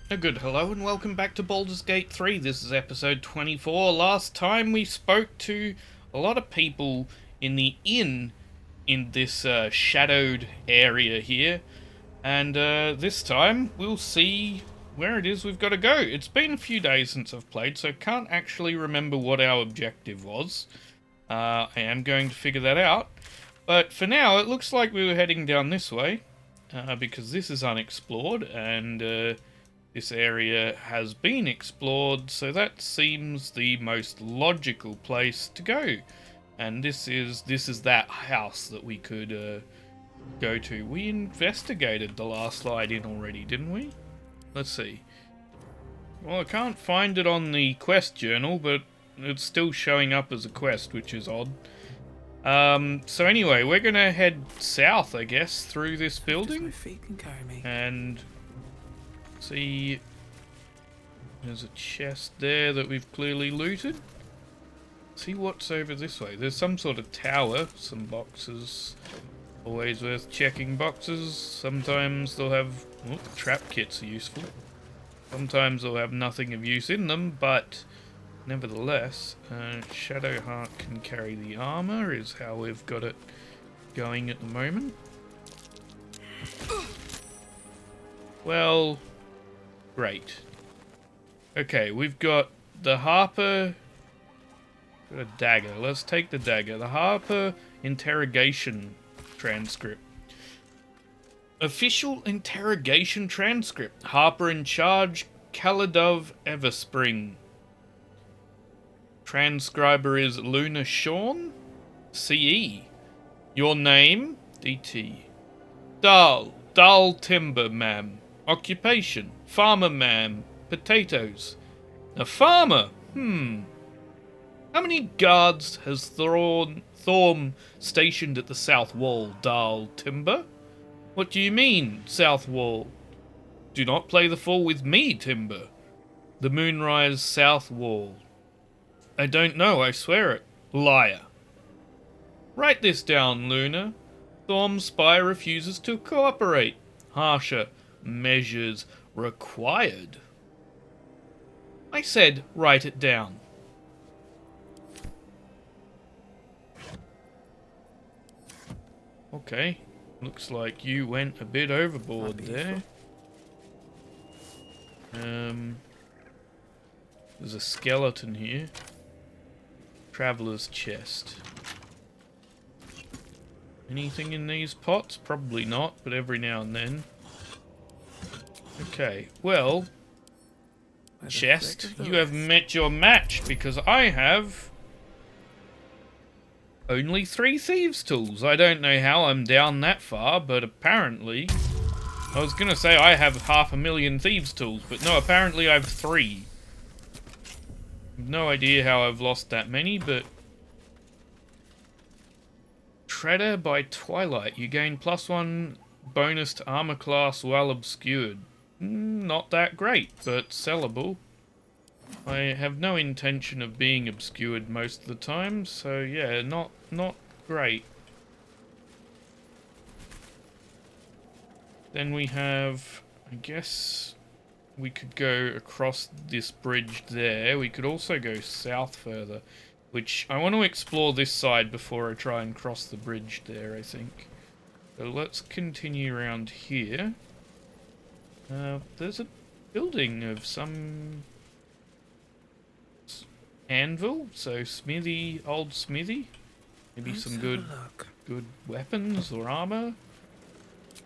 A good hello and welcome back to Baldur's Gate 3. This is episode 24. Last time we spoke to a lot of people in the inn in this shadowed area here. And this time we'll see where it is we've got to go. It's been a few days since I've played, so I can't actually remember what our objective was. I am going to figure that out. But for now, it looks like we were heading down this way. Because this is unexplored and this area has been explored, so that seems the most logical place to go. And this is that house that we could go to. We investigated the last slide in already, didn't we? Let's see. Well, I can't find it on the quest journal, but it's still showing up as a quest, which is odd. So anyway, we're gonna head south, I guess, through this building. My feet can carry me. And see, there's a chest there that we've clearly looted. See what's over this way. There's some sort of tower, some boxes. Always worth checking boxes. Sometimes they'll have... Oh, trap kits are useful. Sometimes they'll have nothing of use in them, but nevertheless, Shadowheart can carry the armor, is how we've got it going at the moment. Well, great. Okay, we've got the Harper... Got a dagger. Let's take the dagger. The Harper interrogation transcript. Official interrogation transcript. Harper in charge, Caladov Everspring. Transcriber is Luna Shawn, CE. Your name, DT. Dull timber, ma'am. Occupation, farmer, ma'am. Potatoes. A farmer? How many guards has Thorm stationed at the south wall, Dull Timber? What do you mean, south wall? Do not play the fool with me, Timber. The Moonrise south wall. I don't know, I swear it. Liar. Write this down, Luna. Thorm's spy refuses to cooperate. Harsher measures required. I said write it down. Okay, looks like you went a bit overboard there. There's a skeleton here. Traveler's chest. Anything in these pots? Probably not, but every now and then. Okay, well, chest, you have met your match because I have only 3 thieves' tools. I don't know how I'm down that far, but apparently... I was gonna say I have 500,000 thieves' tools, but no, apparently I have 3. No idea how I've lost that many, but... Treader by Twilight. You gain +1 bonus to armor class while obscured. Not that great, but sellable. I have no intention of being obscured most of the time, so yeah, not great. Then we have, I guess we could go across this bridge there. We could also go south further, which I want to explore this side before I try and cross the bridge there, I think. So let's continue around here. There's a building of some anvil, so smithy, old smithy. Maybe some good weapons or armor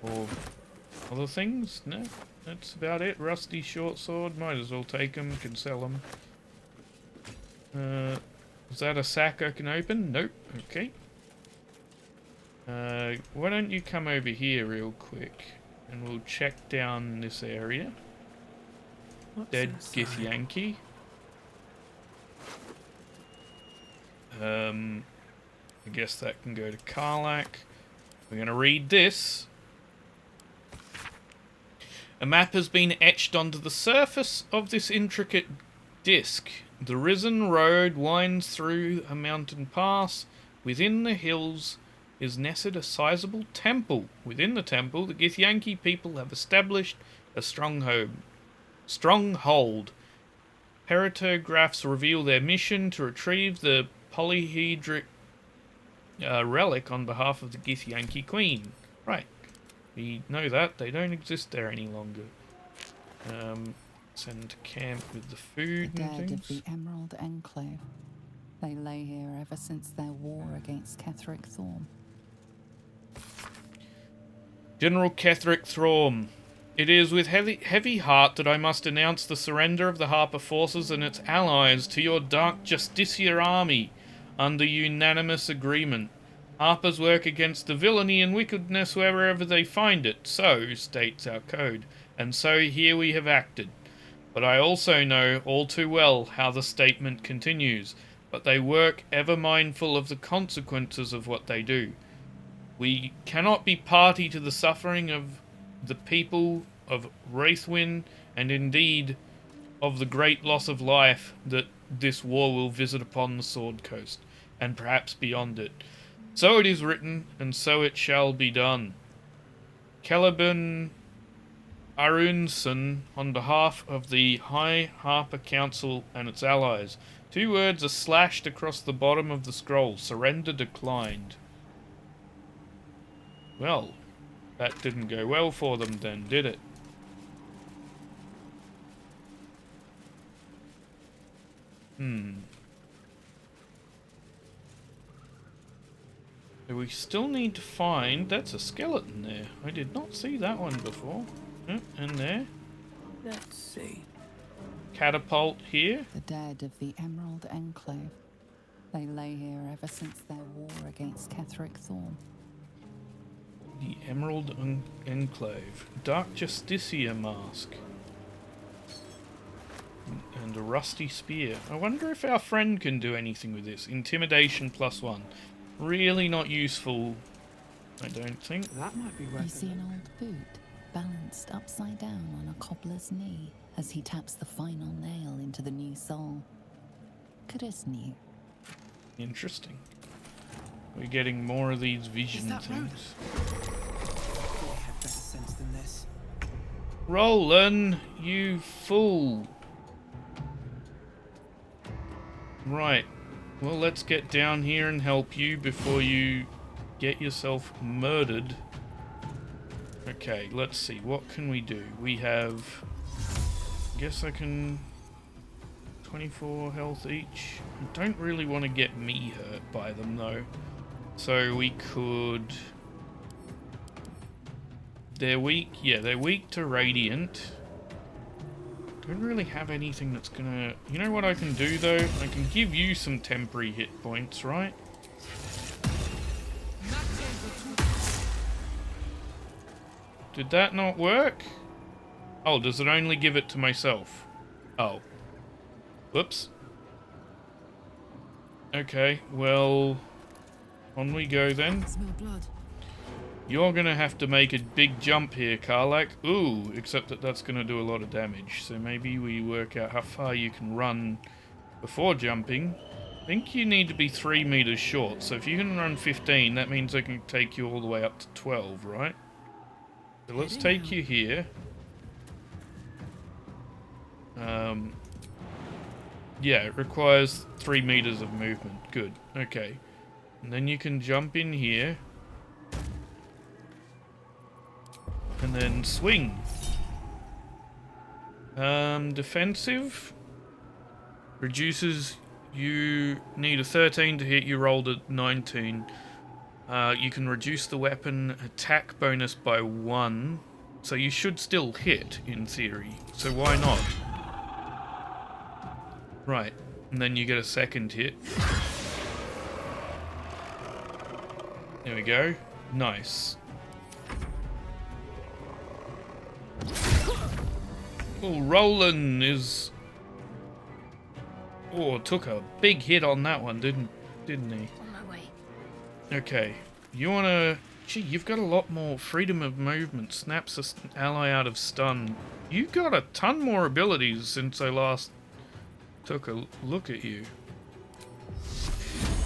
or other things. No, that's about it. Rusty short sword, might as well take them, can sell them. Is that a sack I can open? Nope. Okay. Why don't you come over here real quick and we'll check down this area. Dead Githyanki. I guess that can go to Karlak. We're going to read this. A map has been etched onto the surface of this intricate disc. The risen road winds through a mountain pass. Within the hills is nested a sizable temple. Within the temple, the Githyanki people have established a stronghold. Stronghold. Peritographs reveal their mission to retrieve the polyhedric relic on behalf of the Githyanki Queen. Right. We know that. They don't exist there any longer. Send to camp with the food The and dead things. of the Emerald Enclave. They lay here ever since their war against Ketheric Thorm. General Ketheric Thorm. It is with heavy heart that I must announce the surrender of the Harper forces and its allies to your Dark Justicia army under unanimous agreement. Harpers work against the villainy and wickedness wherever they find it, so states our code, and so here we have acted. But I also know all too well how the statement continues, but they work ever mindful of the consequences of what they do. We cannot be party to the suffering of the people of Wraithwyn, and indeed of the great loss of life that this war will visit upon the Sword Coast, and perhaps beyond it. So it is written, and so it shall be done. Caliban Arunson, on behalf of the High Harper Council and its allies. 2 words are slashed across the bottom of the scroll. Surrender declined. Well, that didn't go well for them then, did it? So we still need to find... That's a skeleton there. I did not see that one before. And there. Let's see. Catapult here. The dead of the Emerald Enclave. They lay here ever since their war against Ketheric Thorm. The Emerald Enclave. Dark Justicia mask. And a rusty spear. I wonder if our friend can do anything with this. Intimidation +1. Really not useful, I don't think. That might be worth You see an old boot balanced upside down on a cobbler's knee as he taps the final nail into the new sole. Could as new. Interesting. We're getting more of these vision that things. They had better sense than this. Roland, you fool. Right. Well, let's get down here and help you before you get yourself murdered. Okay, let's see. What can we do? We have... guess I can... 24 health each. I don't really want to get me hurt by them, though. So we could... They're weak... Yeah, they're weak to Radiant. Don't really have anything that's gonna... You know what I can do, though? I can give you some temporary hit points, right? Did that not work? Oh, does it only give it to myself? Oh. Whoops. Okay, well... On we go, then. Smell blood. You're gonna have to make a big jump here, Karlak. Ooh, except that that's gonna do a lot of damage. So maybe we work out how far you can run before jumping. I think you need to be 3 meters short. So if you can run 15, that means I can take you all the way up to 12, right? So let's take you here. Yeah, it requires 3 meters of movement. Good. Okay. And then you can jump in here. And then swing. Defensive. Reduces... You need a 13 to hit, you rolled a 19. You can reduce the weapon attack bonus by 1. So you should still hit, in theory. So why not? Right. And then you get a second hit. There we go. Nice. Oh, Roland is... Oh, took a big hit on that one, didn't he? On my way. Okay. You wanna... Gee, you've got a lot more freedom of movement. Snaps an ally out of stun. You got a ton more abilities since I last took a look at you.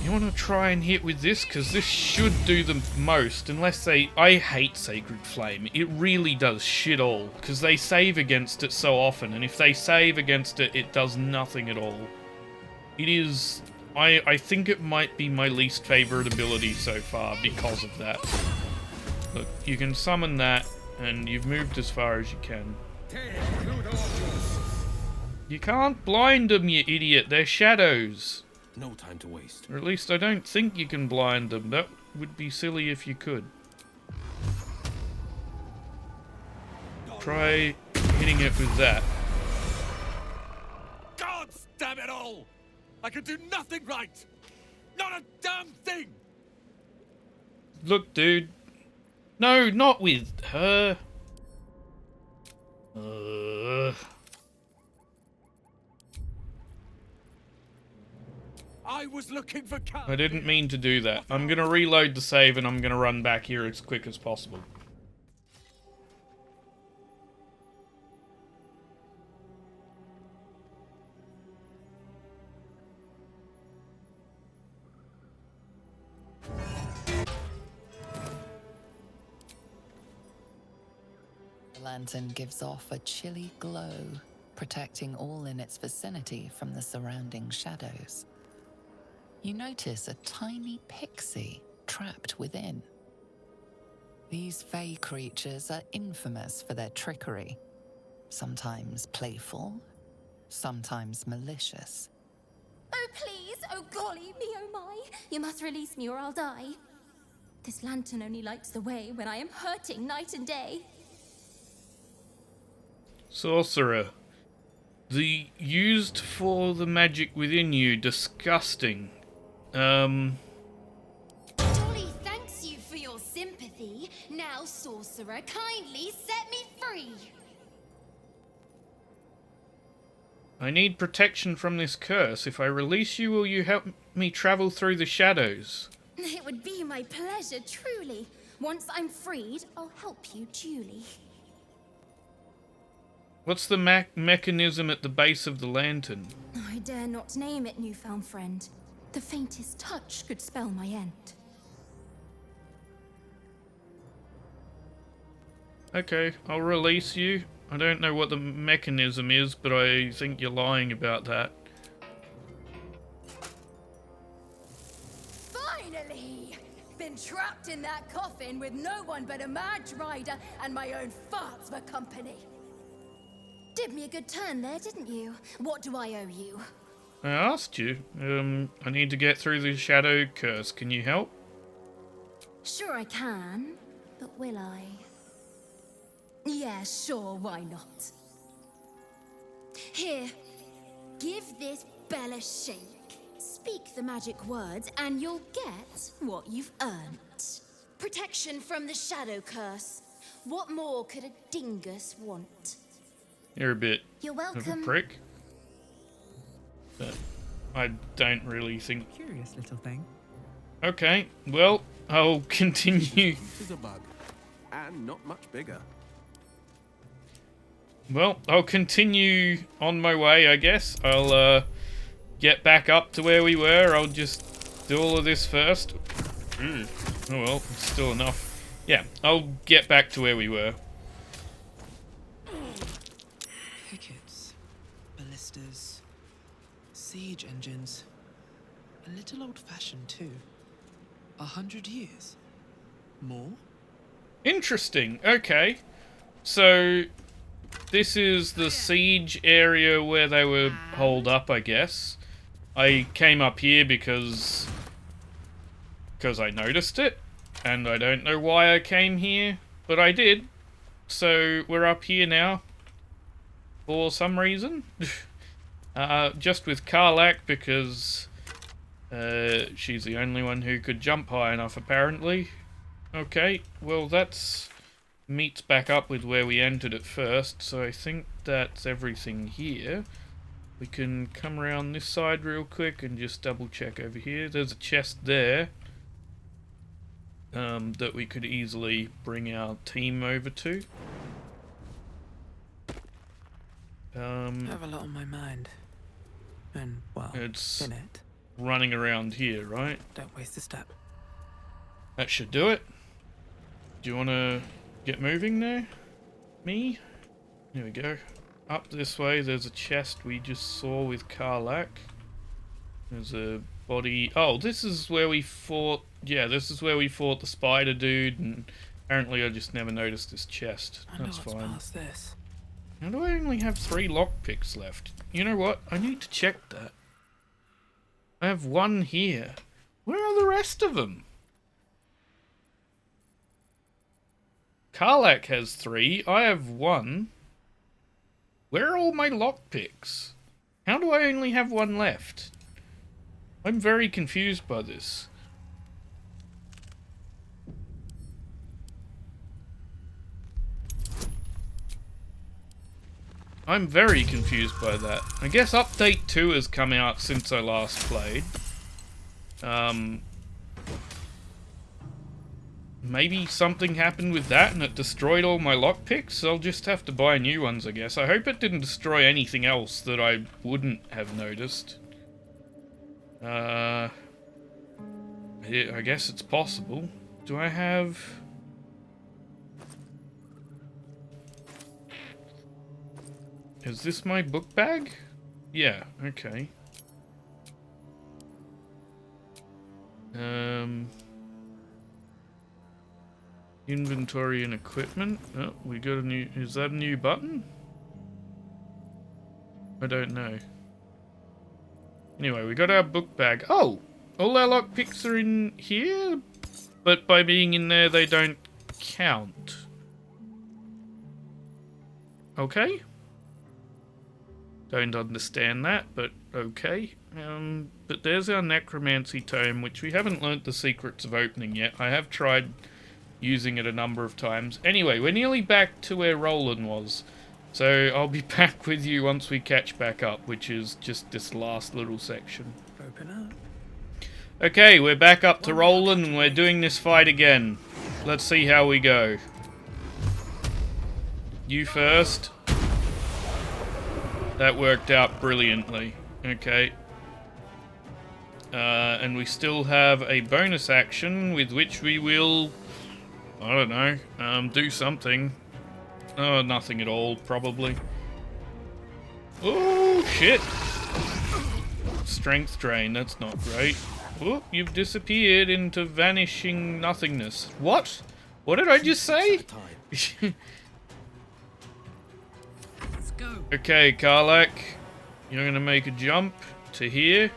You want to try and hit with this? Because this should do the most, unless they... I hate Sacred Flame. It really does shit all, because they save against it so often, and if they save against it, it does nothing at all. It is... I think it might be my least favourite ability so far because of that. Look, you can summon that, and you've moved as far as you can. You can't blind them, you idiot. They're shadows. No time to waste. Or at least I don't think you can blind them. That would be silly if you could. Try hitting it with that. God damn it all! I can do nothing right! Not a damn thing! Look, dude. No, not with her. I was looking for I didn't mean to do that. I'm gonna reload the save and I'm gonna run back here as quick as possible. The lantern gives off a chilly glow, protecting all in its vicinity from the surrounding shadows. You notice a tiny pixie trapped within. These fey creatures are infamous for their trickery, sometimes playful, sometimes malicious. Oh please, oh golly me, oh my! You must release me or I'll die. This lantern only lights the way when I am hurting night and day. Sorcerer. The used for the magic within you, disgusting. Jolly thanks you for your sympathy. Now, sorcerer, kindly set me free. I need protection from this curse. If I release you, will you help me travel through the shadows? It would be my pleasure, truly. Once I'm freed, I'll help you duly. What's the mechanism at the base of the lantern? I dare not name it, newfound friend. The faintest touch could spell my end. Okay, I'll release you. I don't know what the mechanism is, but I think you're lying about that. Finally! Been trapped in that coffin with no one but a mad rider and my own farts for company. Did me a good turn there, didn't you? What do I owe you? I asked you. I need to get through the shadow curse. Can you help? Sure I can, but will I? Yeah, sure, why not? Here, give this bell a shake. Speak the magic words and you'll get what you've earned. Protection from the shadow curse. What more could a dingus want? You're a bit You're of a welcome. prick. But I don't really think... Curious little thing. Okay, well, I'll continue. Is a bug, and not much bigger. Well, I'll continue on my way, I guess. I'll get back up to where we were. I'll just do all of this first. Oh well, it's still enough. Yeah, I'll get back to where we were. Pickets, ballistas, siege engines. A little old-fashioned too. 100 years. More? Interesting, okay. So, this is the siege area where they were holed up, I guess. I came up here because I noticed it, and I don't know why I came here, but I did. So, we're up here now. For some reason. Just with Karlak, because she's the only one who could jump high enough, apparently. Okay, well that's meets back up with where we entered at first, so I think that's everything here. We can come around this side real quick and just double check over here. There's a chest there that we could easily bring our team over to. I have a lot on my mind. And, well, It's in it. running around here, right? Don't waste a step. That should do it. Do you want to get moving there? Me? Here we go. Up this way, there's a chest we just saw with Karlak. There's a body... Oh, this is where we fought... Yeah, this is where we fought the spider dude, and apparently I just never noticed this chest. That's fine. Past this. How do I only have 3 lockpicks left? You know what? I need to check that. I have 1 here. Where are the rest of them? Karlak has 3. I have 1. Where are all my lockpicks? How do I only have 1 left? I'm very confused by this. I'm very confused by that. I guess update 2 has come out since I last played. Maybe something happened with that and it destroyed all my lockpicks? I'll just have to buy new ones, I guess. I hope it didn't destroy anything else that I wouldn't have noticed. I guess it's possible. Do I have... Is this my book bag? Yeah, okay. Inventory and equipment. Oh, we got a new... Is that a new button? I don't know. Anyway, we got our book bag. Oh! All our lockpicks are in here? But by being in there, they don't count. Okay. Don't understand that, but okay. But there's our necromancy tome, which we haven't learnt the secrets of opening yet. I have tried using it a number of times. Anyway, we're nearly back to where Roland was. So I'll be back with you once we catch back up, which is just this last little section. Open up. Okay, we're back up to Roland and we're doing this fight again. Let's see how we go. You first. That worked out brilliantly. Okay. And we still have a bonus action with which we will... I don't know. Do something. Oh, nothing at all, probably. Oh, shit. Strength drain, that's not great. Oh, you've disappeared into vanishing nothingness. What? What did I just say? Let's go. Okay, Karlak. You're gonna make a jump to here.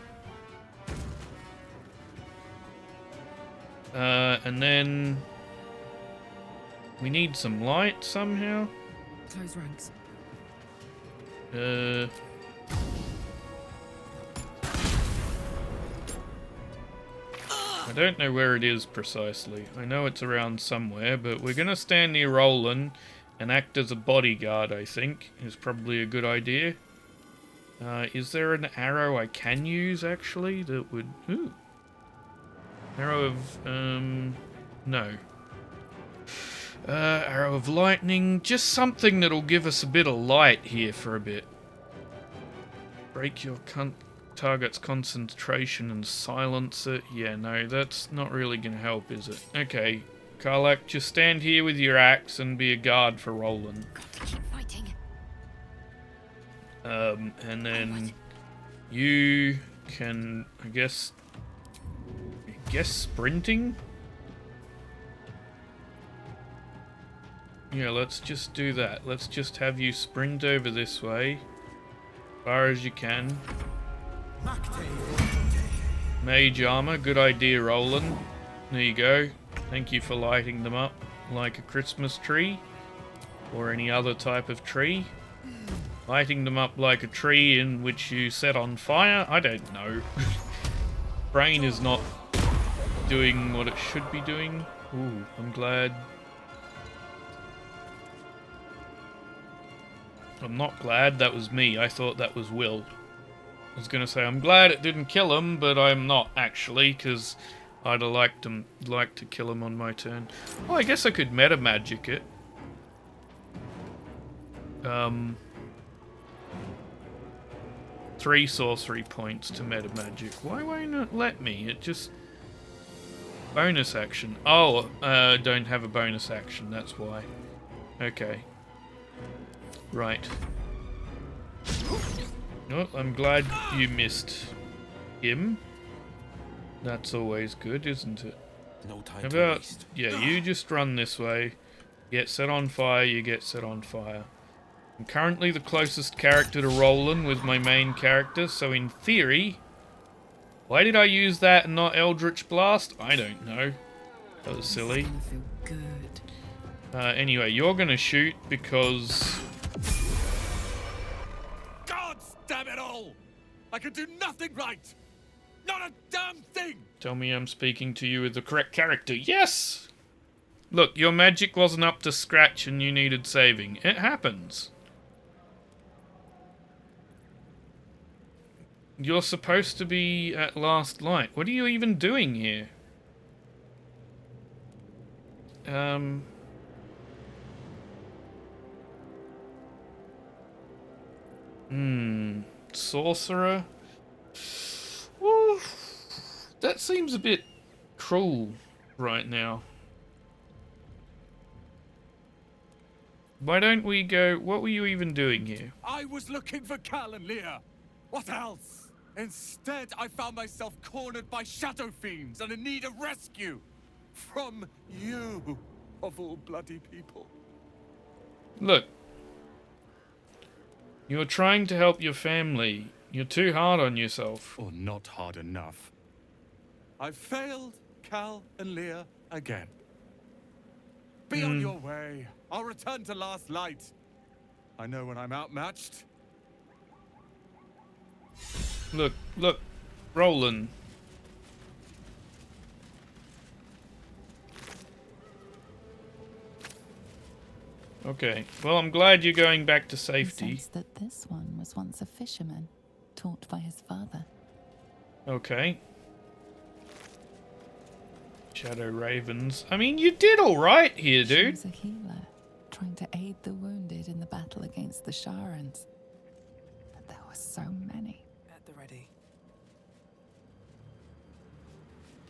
And then... We need some light somehow. Close ranks. I don't know where it is precisely. I know it's around somewhere, but we're gonna stand near Roland and act as a bodyguard, I think, is probably a good idea. Is there an arrow I can use, actually, that would... Ooh. Arrow of... No. Arrow of lightning. Just something that'll give us a bit of light here for a bit. Break your target's concentration and silence it. Yeah, no, that's not really gonna help, is it? Okay, Karlak, just stand here with your axe and be a guard for Roland. Keep fighting. And then you can, I guess sprinting? Yeah, let's just do that. Let's just have you sprint over this way, as far as you can. Mage armor, good idea, Roland. There you go. Thank you for lighting them up like a Christmas tree, or any other type of tree. Lighting them up like a tree in which you set on fire? I don't know. Brain is not doing what it should be doing. Ooh, I'm glad. I'm not glad that was me. I thought that was Will. I was gonna say I'm glad it didn't kill him, but I'm not actually, because I'd have liked to kill him on my turn. Oh, I guess I could meta magic it. 3 sorcery points to meta magic. Why won't it not let me? It just... Bonus action. Oh, don't have a bonus action, that's why. Okay. Right. Oh, I'm glad you missed him. That's always good, isn't it? No time How to about... waste. Yeah, you just run this way. Get set on fire, you get set on fire. I'm currently the closest character to Roland with my main character, so in theory... Why did I use that and not Eldritch Blast? I don't know. That was silly. It's gonna feel good. Anyway, you're gonna shoot because... God damn it all! I can do nothing right! Not a damn thing! Tell me I'm speaking to you with the correct character. Yes! Look, your magic wasn't up to scratch and you needed saving. It happens. You're supposed to be at last light. What are you even doing here? Sorcerer? Well, that seems a bit cruel right now. Why don't we go... What were you even doing here? I was looking for Cal and Leah. What else? Instead, I found myself cornered by shadow fiends and in need of rescue. From you, of all bloody people. Look. You're trying to help your family. You're too hard on yourself. Or not hard enough. I failed Cal and Leah again. Be on your way. I'll return to Last Light. I know when I'm outmatched. Look, Roland. Okay, well, I'm glad you're going back to He safety. sensed that this one was once a fisherman, taught by his father. Okay. Shadow Ravens. I mean, you did alright here, She dude. was a healer, trying to aid the wounded in the battle against the Sharans. But there were so many. At the ready.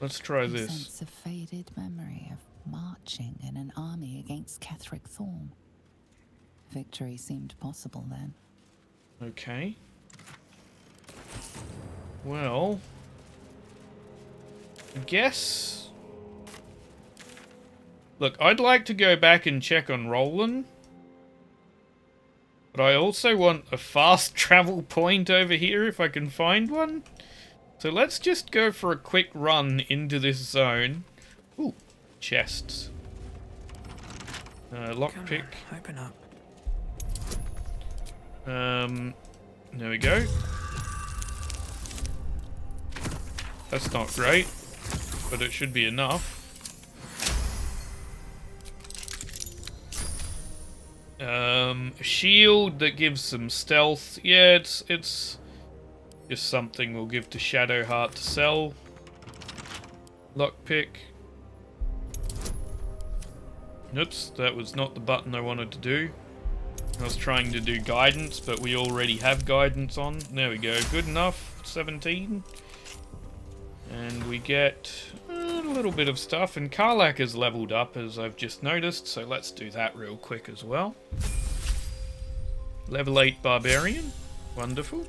Let's try He this. sensed a faded memory of marching in an army against Ketheric Thorm. Victory seemed possible then. Okay. Well... I guess... Look, I'd like to go back and check on Roland. But I also want a fast travel point over here if I can find one. So let's just go for a quick run into this zone. Ooh, chests. Lockpick. Open up. There we go. That's not great, but it should be enough. A shield that gives some stealth. Yeah, it's just something we'll give to Shadowheart to sell. Lockpick. Oops, that was not the button I wanted to do. I was trying to do guidance, but we already have guidance on. There we go, good enough. 17. And we get a little bit of stuff. And Karlak is leveled up, as I've just noticed, so let's do that real quick as well. Level 8 Barbarian. Wonderful.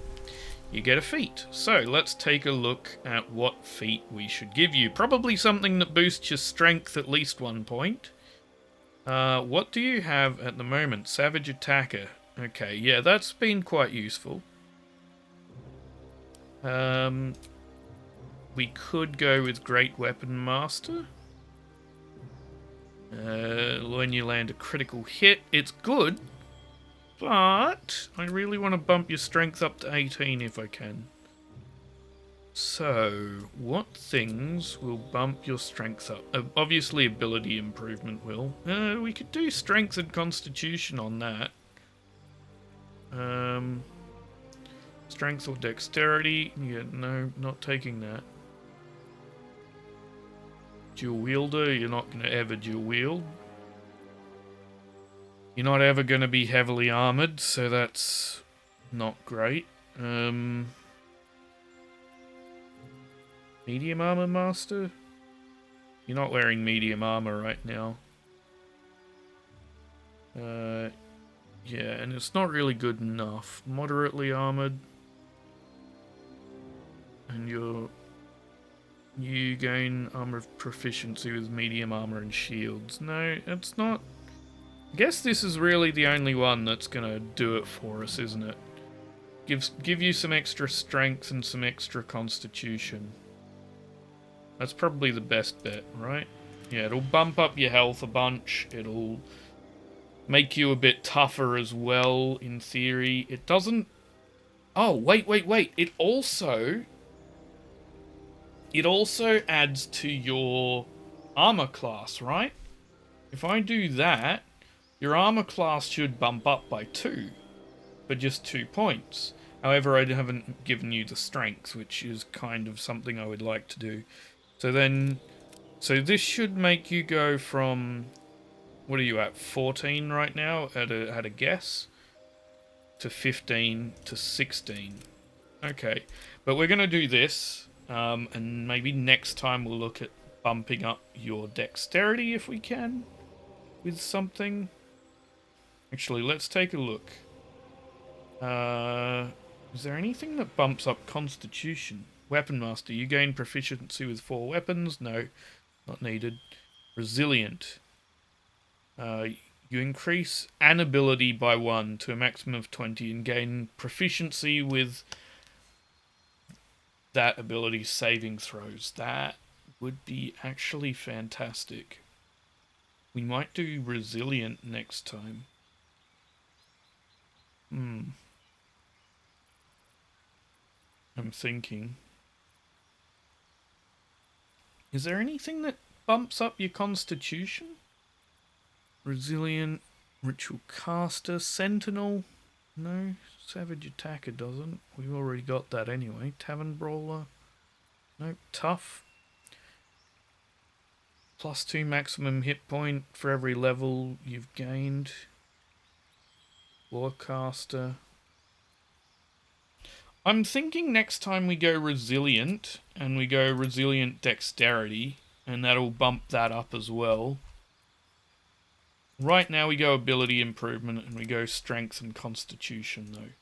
You get a feat. So let's take a look at what feat we should give you. Probably something that boosts your strength at least 1 point. What do you have at the moment? Savage Attacker. Okay, yeah, that's been quite useful. We could go with Great Weapon Master. When you land a critical hit, it's good. But I really want to bump your strength up to 18 if I can. So, what things will bump your strength up? Obviously, ability improvement will. We could do strength and constitution on that. Strength or dexterity? Yeah, no, not taking that. Dual wielder, you're not going to ever dual wield. You're not ever going to be heavily armored, so that's not great. Medium armor master? You're not wearing medium armor right now. Yeah, and it's not really good enough. Moderately armored. And you gain armor proficiency with medium armor and shields. No, it's not. I guess this is really the only one that's gonna do it for us, isn't it? Give you some extra strength and some extra constitution. That's probably the best bet, right? Yeah, it'll bump up your health a bunch. It'll make you a bit tougher as well, in theory. It doesn't... Oh, wait. It also adds to your armor class, right? If I do that, your armor class should bump up by 2, but just 2 points. However, I haven't given you the strength, which is kind of something I would like to do. So this should make you go from... What are you at? 14 right now at a guess? To 15 to 16. Okay. But we're going to do this. And maybe next time we'll look at bumping up your dexterity if we can. With something. Actually, let's take a look. Is there anything that bumps up constitution? Weapon master. You gain proficiency with 4 weapons. No. Not needed. Resilient. You increase an ability by 1 to a maximum of 20 and gain proficiency with that ability's saving throws. That would be actually fantastic. We might do resilient next time. I'm thinking. Is there anything that bumps up your constitution? Resilient, ritual caster, sentinel. No, savage attacker doesn't. We've already got that anyway. Tavern brawler. Nope, tough. +2 maximum hit point for every level you've gained. Lorecaster. I'm thinking next time we go resilient, and we go resilient dexterity, and that'll bump that up as well. Right now we go ability improvement, and we go strength and constitution, though.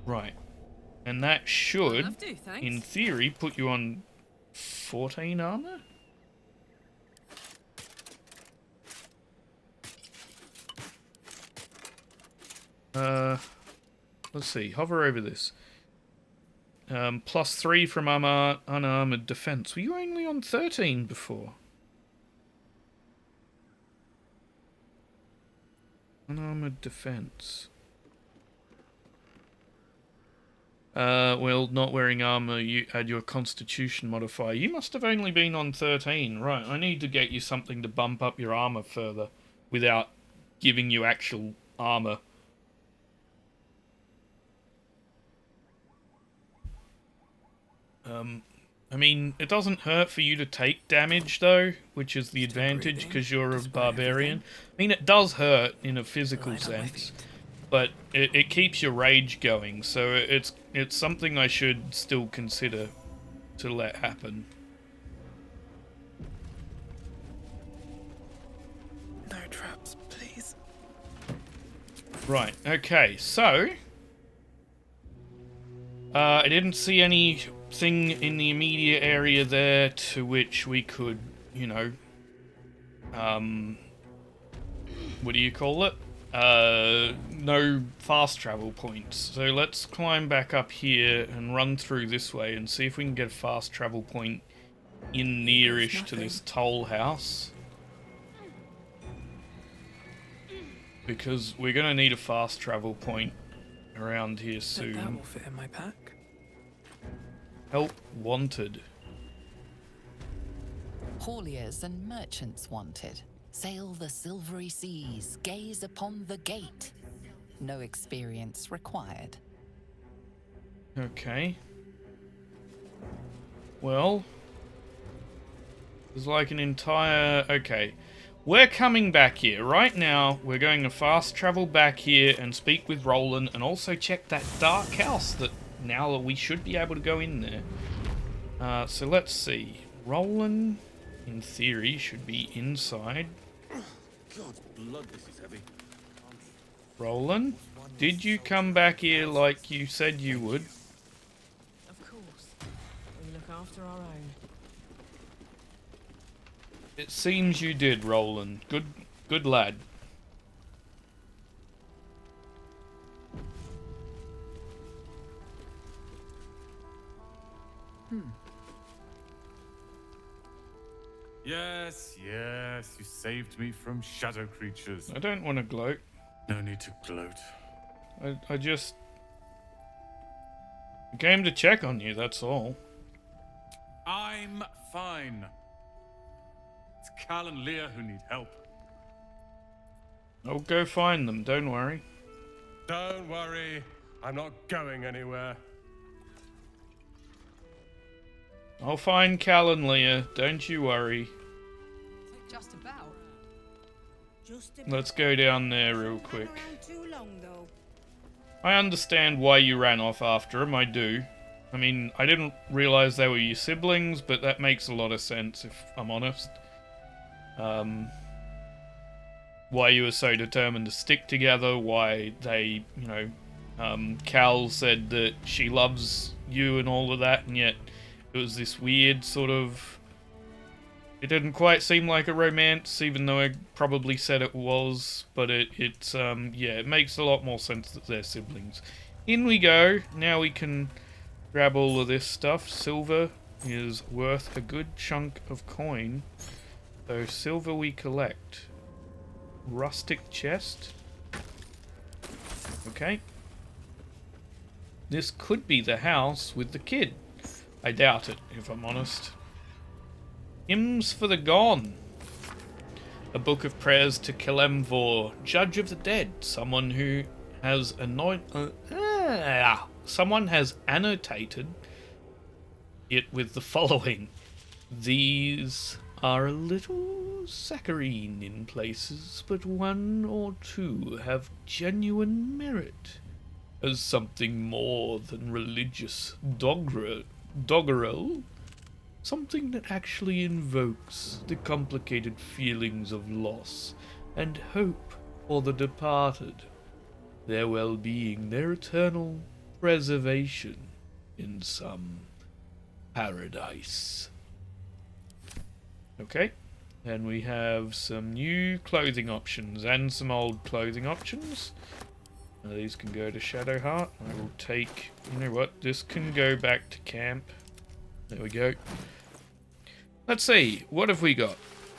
Right. And that should, in theory, put you on 14 armor? Let's see. Hover over this. +3 from unarmored defense. Were you only on 13 before? Unarmored defense. Well, not wearing armor, you add your constitution modifier. You must have only been on 13. Right, I need to get you something to bump up your armor further without giving you actual armor. I mean, it doesn't hurt for you to take damage, though, which is the advantage, because you're a barbarian. I mean, it does hurt in a physical sense, but it keeps your rage going, so it's something I should still consider to let happen. No traps, please. Right, okay, so... I didn't see anything in the immediate area there to which we could, you know... what do you call it? No fast travel points. So let's climb back up here and run through this way and see if we can get a fast travel point in nearish to this Tollhouse. Because we're going to need a fast travel point around here soon. That will fit in my pack. Help wanted. Hauliers and merchants wanted. Sail the silvery seas, gaze upon the gate. No experience required. Okay. Well, there's like an entire... Okay. we're coming back here. Right now, we're going to fast travel back here and speak with Roland and also check that dark house that now we should be able to go in there. So let's see. Roland, in theory, should be inside. God's blood, this is heavy. Roland, did you come back here like you said you would? Of course. We look after our own. It seems you did, Roland. Good lad. Yes, yes, you saved me from shadow creatures. I don't want to gloat. No need to gloat. I just came to check on you, that's all. I'm fine. It's Cal and Leah who need help. I'll go find them, don't worry. Don't worry, I'm not going anywhere. I'll find Cal and Leah, don't you worry. Just about. Let's go down there real quick. Too long, though. I understand why you ran off after them, I do. I mean, I didn't realize they were your siblings, but that makes a lot of sense if I'm honest. Why you were so determined to stick together, why they, you know, Cal said that she loves you and all of that, and yet it was this weird sort of... It didn't quite seem like a romance, even though I probably said it was, but it's yeah, it makes a lot more sense that they're siblings. In we go. Now we can grab all of this stuff. Silver is worth a good chunk of coin. So silver we collect. Rustic chest. Okay. This could be the house with the kid. I doubt it, if I'm honest. Hymns for the Gone. A book of prayers to Kelemvor, Judge of the Dead. Someone who has someone has annotated it with the following. These are a little saccharine in places, but one or two have genuine merit as something more than religious doggerel. Something that actually invokes the complicated feelings of loss and hope for the departed, their well-being, their eternal preservation in some paradise. Okay, and we have some new clothing options and some old clothing options. Now these can go to Shadowheart. I will take, you know what, this can go back to camp. There we go. Let's see, what have we got?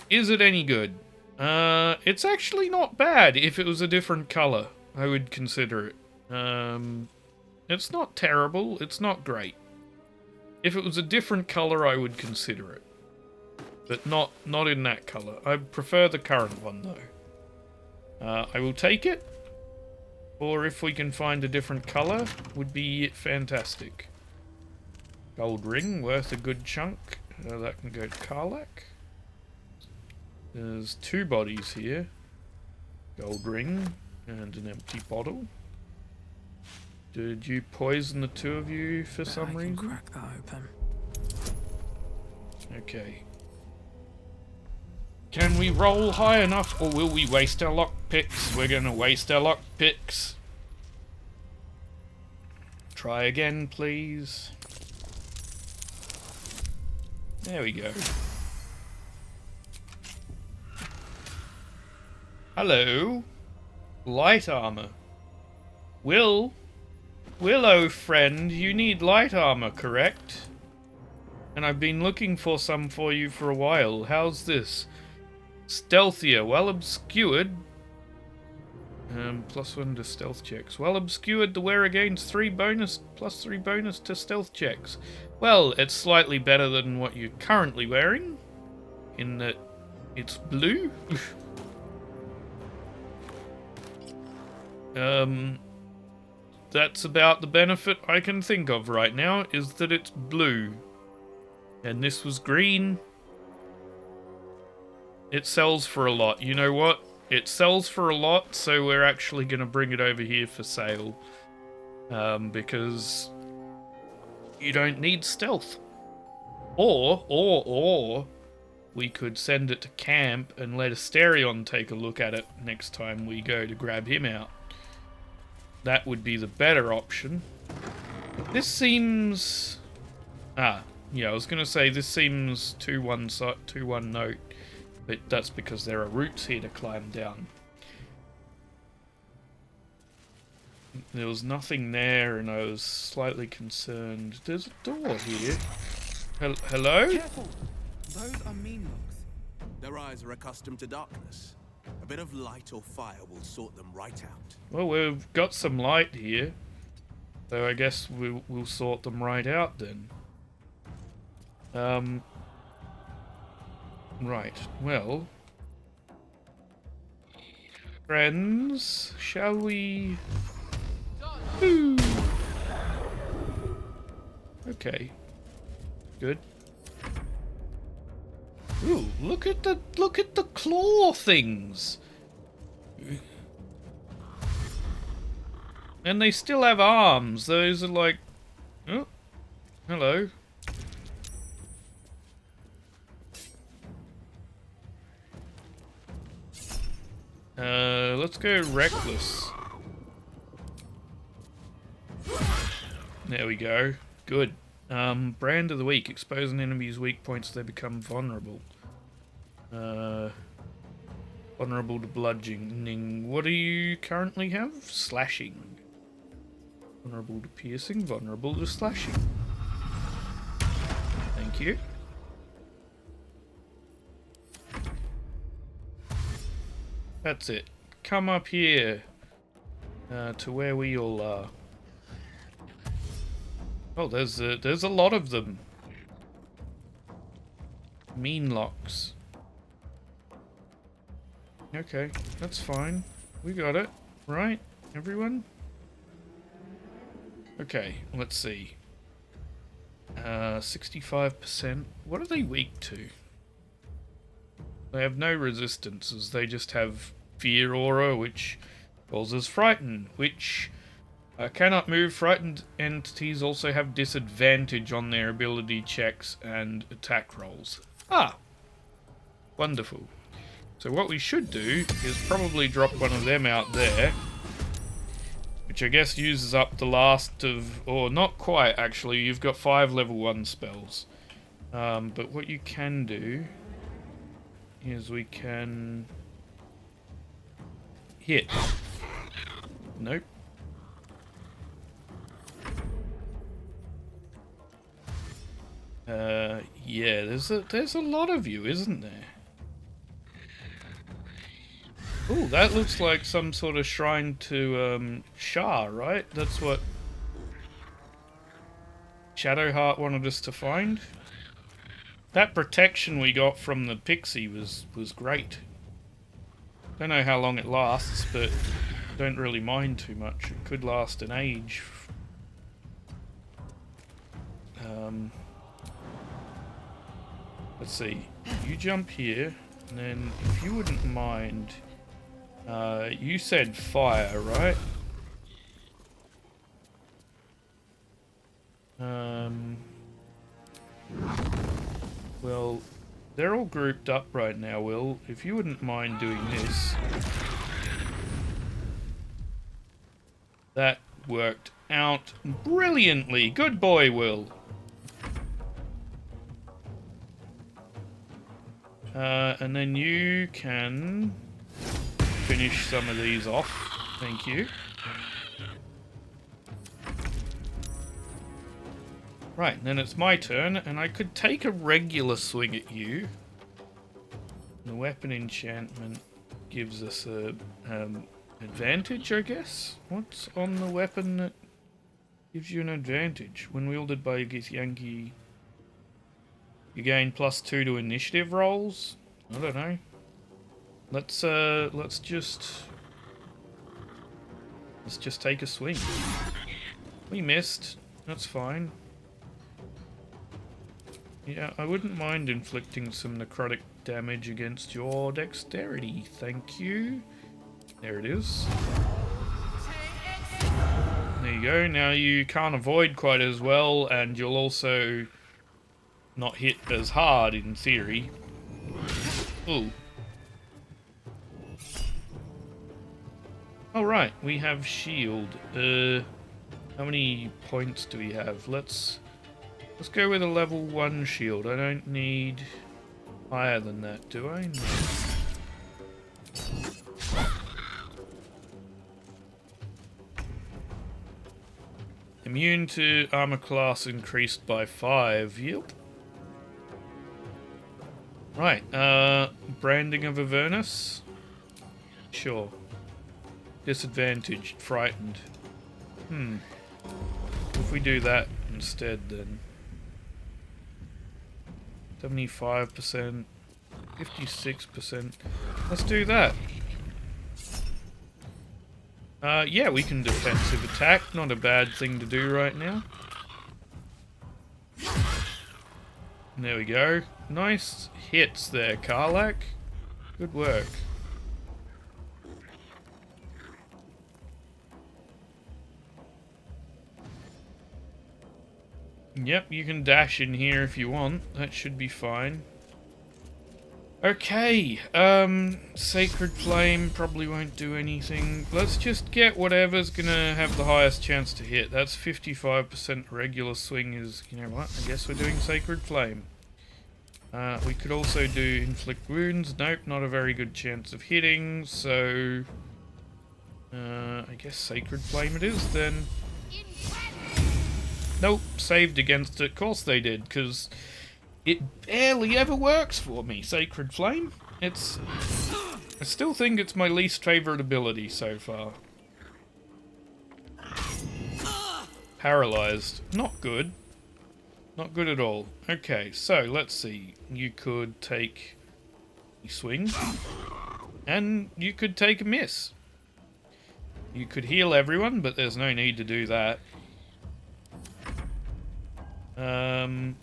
Is it any good? It's actually not bad. If it was a different color, I would consider it. It's not terrible, it's not great. If it was a different color, I would consider it. But not in that color. I prefer the current one, though. I will take it. Or if we can find a different color, would be fantastic. Gold ring, worth a good chunk. That can go to Karlak. There's two bodies here. Gold ring and an empty bottle. Did you poison the two of you for some reason? Crack that open. Okay. Can we roll high enough, or will we waste our lock picks? We're gonna waste our lock picks. Try again, please. There we go. Hello. Light armor. Willow friend, you need light armor, correct? And I've been looking for some for you for a while. How's this? Stealthier, well obscured. +1 to stealth checks. Well obscured, the wearer gains +3 bonus to stealth checks. Well, it's slightly better than what you're currently wearing, in that it's blue. That's about the benefit I can think of right now, is that it's blue. And this was green. It sells for a lot. You know what? It sells for a lot, so we're actually going to bring it over here for sale. Because you don't need stealth. Or we could send it to camp and let Asterion take a look at it next time we go to grab him out. That would be the better option. This seems... yeah, I was going to say this seems 2-1 note, but that's because there are routes here to climb down. There was nothing there, and I was slightly concerned. There's a door here. Hello? Careful! Those are mean looks. Their eyes are accustomed to darkness. A bit of light or fire will sort them right out. Well, we've got some light here, so I guess we'll sort them right out then. Right, well... Friends, shall we... Ooh. Okay. Good. Ooh, look at the claw things. And they still have arms. Those are like... Oh, hello. Let's go reckless. There we go. Good. Brand of the week. Expose an enemy's weak points so they become vulnerable. Vulnerable to bludgeoning. What do you currently have? Slashing. Vulnerable to piercing. Vulnerable to slashing. Thank you. That's it. Come up here. To where we all are. Oh, there's a lot of them. Mean locks. Okay, that's fine. We got it. Right, everyone? Okay, let's see. 65%. What are they weak to? They have no resistances. They just have fear aura, which causes frighten, which... cannot move. Frightened entities also have disadvantage on their ability checks and attack rolls. Ah! Wonderful. So what we should do is probably drop one of them out there, which I guess uses up the last of... or not quite, actually. You've got 5 level 1 spells. But what you can do is we can... hit. Nope. Yeah, there's a lot of you, isn't there? Oh, that looks like some sort of shrine to Shah, right? That's what Shadowheart wanted us to find. That protection we got from the pixie was great. Don't know how long it lasts, but don't really mind too much. It could last an age. Let's see. You jump here, and then if you wouldn't mind, you said fire, right? Well, they're all grouped up right now, Will. If you wouldn't mind doing this. That worked out brilliantly. Good boy, Will. And then you can finish some of these off. Thank you. Right, then it's my turn, and I could take a regular swing at you. The weapon enchantment gives us a advantage, I guess. What's on the weapon that gives you an advantage? When wielded by Githyanki, you gain +2 to initiative rolls. I don't know. Let's just take a swing. We missed. That's fine. Yeah, I wouldn't mind inflicting some necrotic damage against your dexterity. Thank you. There it is. There you go. Now you can't avoid quite as well, and you'll also not hit as hard in theory. Ooh. Alright, we have shield. How many points do we have? Let's go with a level 1 shield. I don't need higher than that, do I? No. Immune to armor class increased by 5. Yep. Right, branding of Avernus? Sure. Disadvantaged, frightened. If we do that instead, then 75%, 56%. Let's do that. Yeah, we can defensive attack. Not a bad thing to do right now. There we go. Nice hits there, Karlak. Good work. Yep, you can dash in here if you want. That should be fine. Okay, Sacred Flame probably won't do anything. Let's just get whatever's gonna have the highest chance to hit. That's 55% regular swing is, you know what, I guess we're doing Sacred Flame. We could also do Inflict Wounds. Nope, not a very good chance of hitting, so... I guess Sacred Flame it is then. Nope, saved against it. Of course they did, because it barely ever works for me, Sacred Flame. I still think it's my least favourite ability so far. Paralyzed. Not good. Not good at all. Okay, so let's see. You could take a swing, and you could take a miss. You could heal everyone, but there's no need to do that.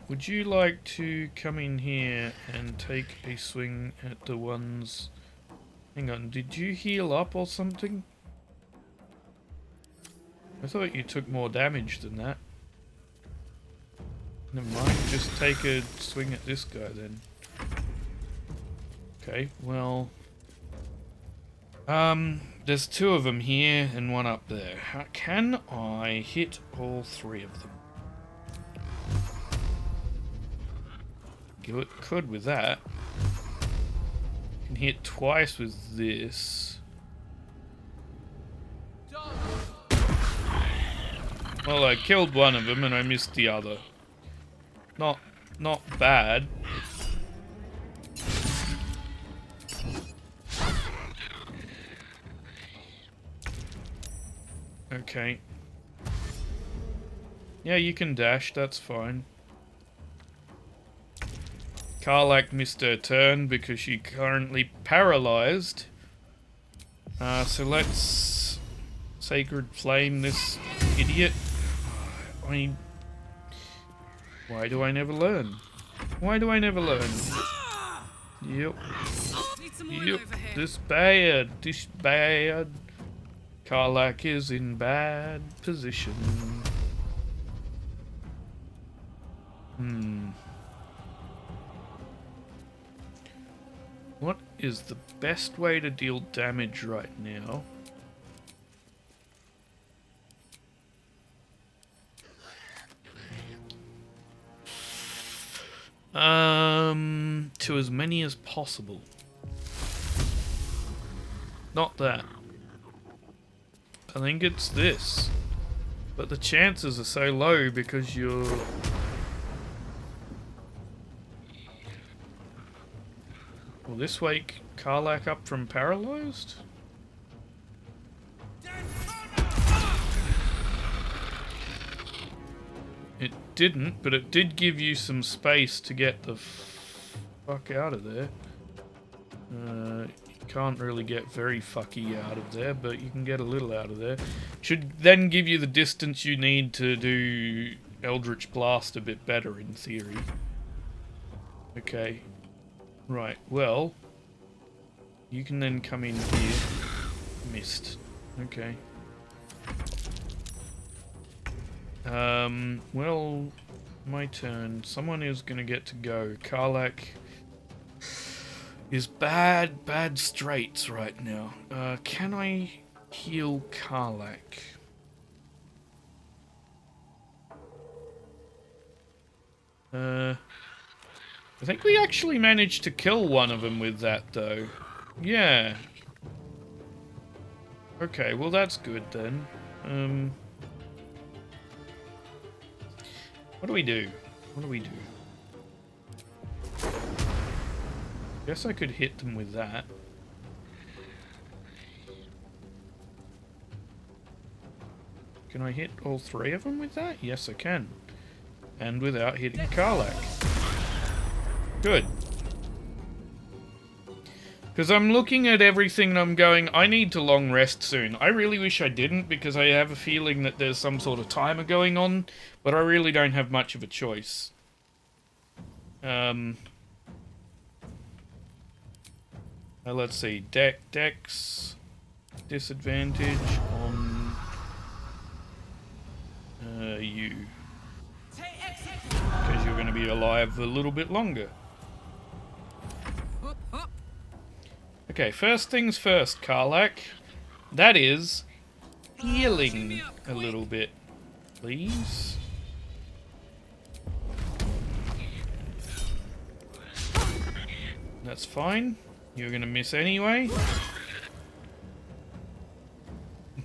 Would you like to come in here and take a swing at the ones... Hang on, did you heal up or something? I thought you took more damage than that. Never mind, just take a swing at this guy then. Okay, well... there's 2 of them here and 1 up there. Can I hit all 3 of them? Could with that. Can hit twice with this. Well, I killed one of them and I missed the other. Not bad. Okay. Yeah, you can dash, that's fine. Karlak missed her turn because she's currently paralyzed. So let's Sacred Flame this idiot. Why do I never learn? Why do I never learn? Yep. Yep. This bad. Karlak is in bad position. What is the best way to deal damage right now? To as many as possible. Not that. I think it's this. But the chances are so low because you're... Will this wake Karlak up from paralyzed? It didn't, but it did give you some space to get the fuck out of there. You can't really get very fucky out of there, but you can get a little out of there. Should then give you the distance you need to do Eldritch Blast a bit better, in theory. Okay. Right, well... You can then come in here. Missed. Okay. Well... My turn. Someone is gonna get to go. Karlak is bad straits right now. Can I heal Karlak? I think we actually managed to kill one of them with that, though. Yeah. Okay, well that's good then. What do we do? What do we do? Guess I could hit them with that. Can I hit all three of them with that? Yes, I can. And without hitting Karlak. Good. Because I'm looking at everything and I'm going, I need to long rest soon. I really wish I didn't, because I have a feeling that there's some sort of timer going on, but I really don't have much of a choice. Let's see. Dex. Disadvantage on... you. Because you're going to be alive a little bit longer. Okay, first things first, Karlak. That is healing a little bit, please. That's fine. You're gonna miss anyway.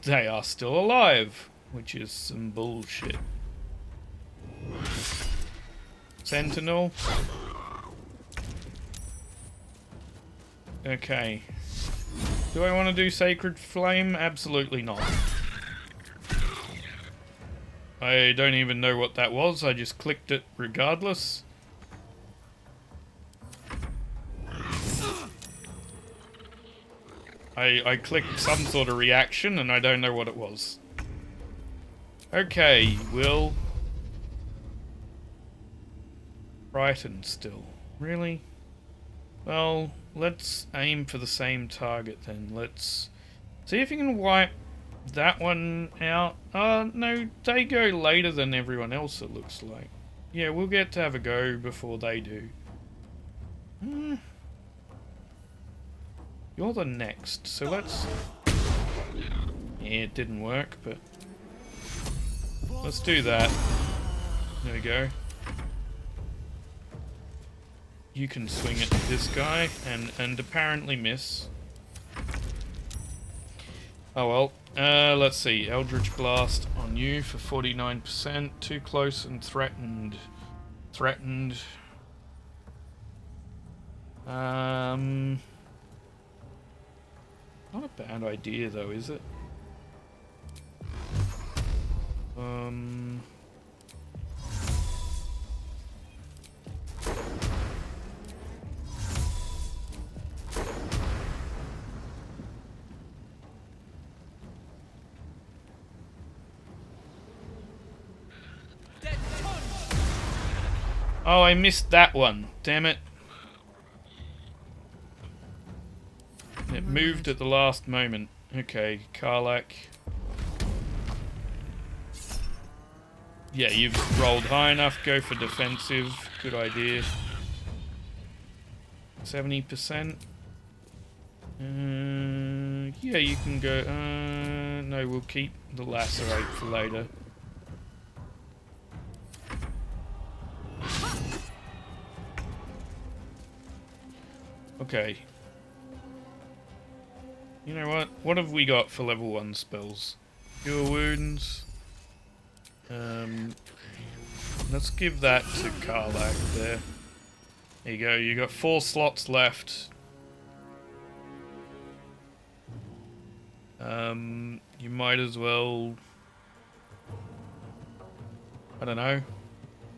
They are still alive, which is some bullshit. Sentinel. Okay. Do I want to do Sacred Flame? Absolutely not. I don't even know what that was. I just clicked it regardless. I clicked some sort of reaction and I don't know what it was. Okay, we'll... Frightened still. Really? Well, let's aim for the same target then. Let's see if you can wipe that one out. No, they go later than everyone else, it looks like. Yeah, we'll get to have a go before they do. You're the next, so let's... Yeah, it didn't work, but... Let's do that. There we go. You can swing at this guy, and apparently miss. Oh well. Let's see. Eldritch Blast on you for 49%. Too close and threatened. Threatened. Not a bad idea though, is it? Oh, I missed that one. Damn it. It moved at the last moment. Okay, Karlak. Yeah, you've rolled high enough. Go for defensive. Good idea. 70%. Yeah, you can go... no, we'll keep the lacerate for later. Okay. You know what? What have we got for level 1 spells? Cure Wounds. Let's give that to Karlak there. There you go, you got 4 slots left. You might as well... I don't know.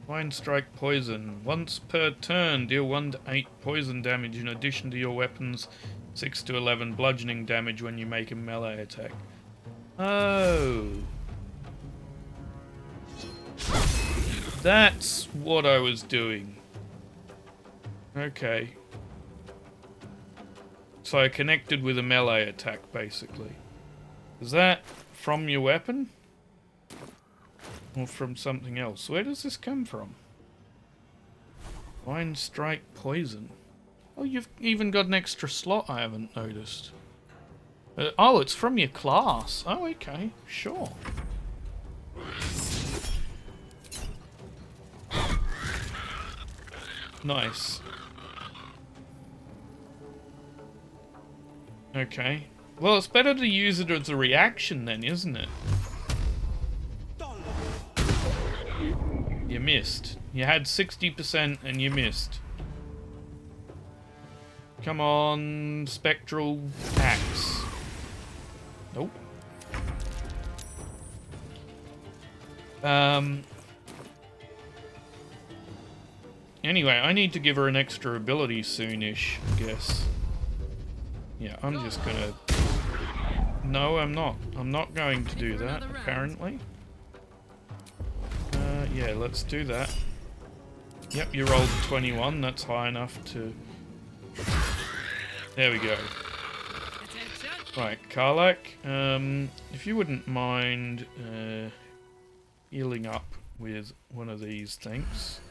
Mind Strike Poison. Once per turn, deal 1 to 8 poison damage in addition to your weapon's 6 to 11 bludgeoning damage when you make a melee attack. Oh. That's what I was doing. Okay. So connected with a melee attack, basically. Is that from your weapon? Or from something else? Where does this come from? Mind Strike Poison. Oh, you've even got an extra slot I haven't noticed. Oh, it's from your class. Oh, okay. Sure. Nice. Okay. Well, it's better to use it as a reaction then, isn't it? You missed. You had 60% and you missed. Come on, Spectral Axe. Nope. Anyway, I need to give her an extra ability soonish, I guess. Yeah, I'm just gonna... No, I'm not. I'm not going to do that, apparently. Yeah, let's do that. Yep, you rolled 21. That's high enough to... There we go. Right, Karlak, if you wouldn't mind healing up with one of these things.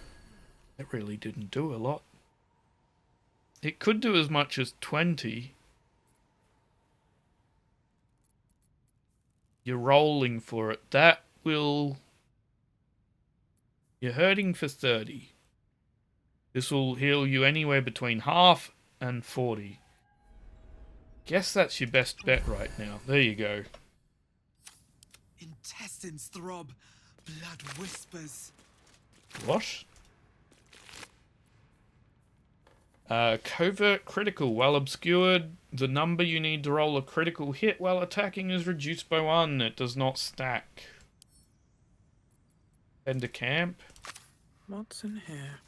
It really didn't do a lot. It could do as much as 20. You're rolling for it. That will... You're hurting for 30. This will heal you anywhere between half and 40. Guess that's your best bet right now. There you go. Intestines throb, blood whispers. What? Covert critical. While obscured, the number you need to roll a critical hit while attacking is reduced by 1. It does not stack. Send to camp. What's in here?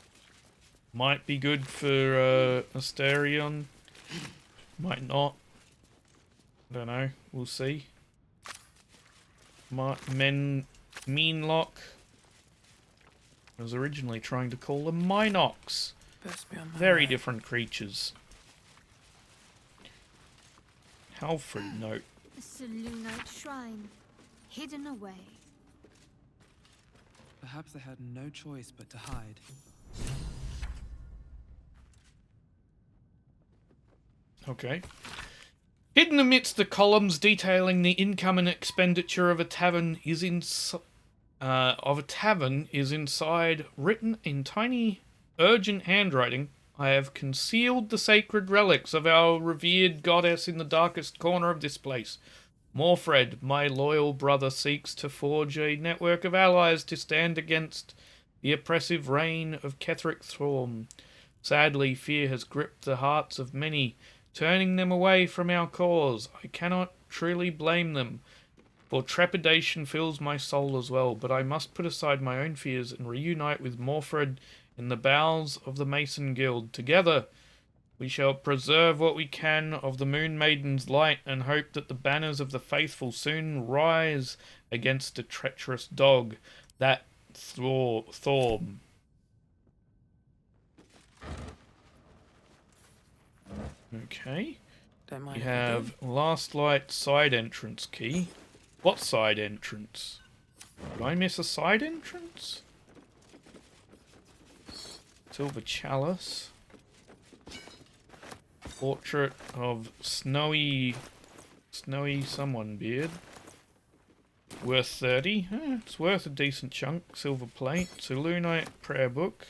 Might be good for Asterion. Might not. Don't know. We'll see. Meanlock. I was originally trying to call them Minox. Very different creatures. Halfred note. A Selûnite shrine, hidden away. Perhaps they had no choice but to hide. Okay. Hidden amidst the columns detailing the income and expenditure of a tavern is inside, written in tiny, urgent handwriting. I have concealed the sacred relics of our revered goddess in the darkest corner of this place. Morfred, my loyal brother, seeks to forge a network of allies to stand against the oppressive reign of Ketheric Thorm. Sadly, fear has gripped the hearts of many, turning them away from our cause. I cannot truly blame them, for trepidation fills my soul as well, but I must put aside my own fears and reunite with Morfred in the bowels of the Mason Guild. Together, we shall preserve what we can of the Moon Maiden's light and hope that the banners of the faithful soon rise against a treacherous dog, that Thorm. Okay. We have Last Light side entrance key. What side entrance? Did I miss a side entrance? Silver Chalice. Portrait of Snowy someone beard. Worth 30. It's worth a decent chunk. Silver plate. Selûnite prayer book.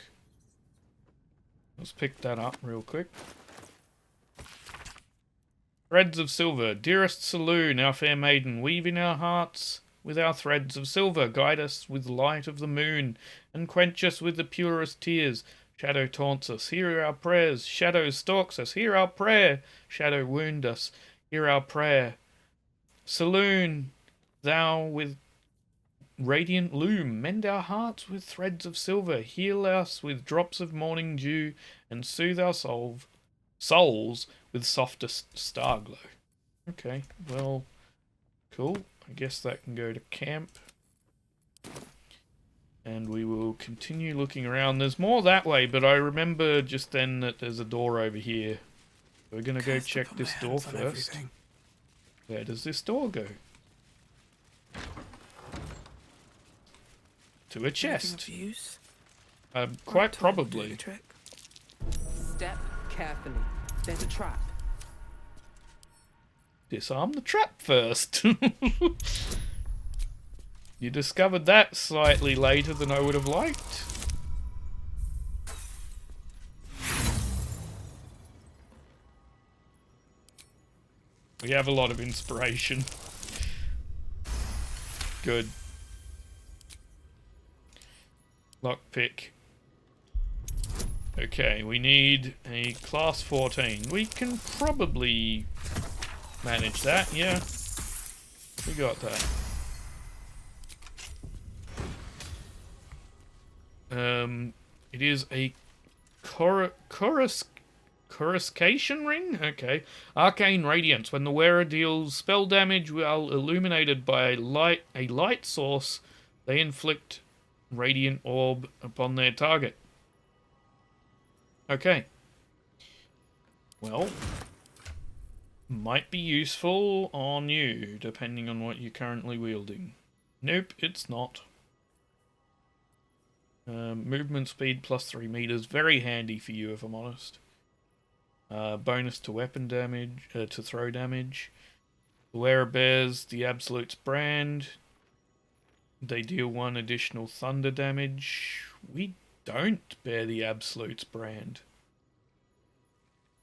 Let's pick that up real quick. Threads of silver. Dearest Selûne, our fair maiden, weave in our hearts with our threads of silver. Guide us with light of the moon, and quench us with the purest tears. Shadow taunts us, hear our prayers. Shadow stalks us, hear our prayer. Shadow wound us, hear our prayer. Selûne, thou with radiant loom, mend our hearts with threads of silver. Heal us with drops of morning dew, and soothe our souls with softest star glow. Okay, well, cool. I guess that can go to camp. And we will continue looking around. There's more that way, but I remember just then that there's a door over here. We're going to go Cursed to check put this my door hands on first. everything. Where does this door go? To a Anything chest. of use? Quite Toll will do probably. the trick. Step carefully. There's a trap. Disarm the trap first. You discovered that slightly later than I would have liked. We have a lot of inspiration. Good. Lockpick. Okay, we need a class 14. We can probably manage that, yeah. We got that. It is a coruscation ring? Okay. Arcane Radiance. When the wearer deals spell damage while illuminated by a light source, they inflict radiant orb upon their target. Okay. Well, might be useful on you, depending on what you're currently wielding. Nope, it's not. Movement speed plus 3 meters. Very handy for you, if I'm honest. Bonus to weapon damage, to throw damage. The wearer bears the Absolute's brand. They deal 1 additional thunder damage. We don't bear the Absolute's brand.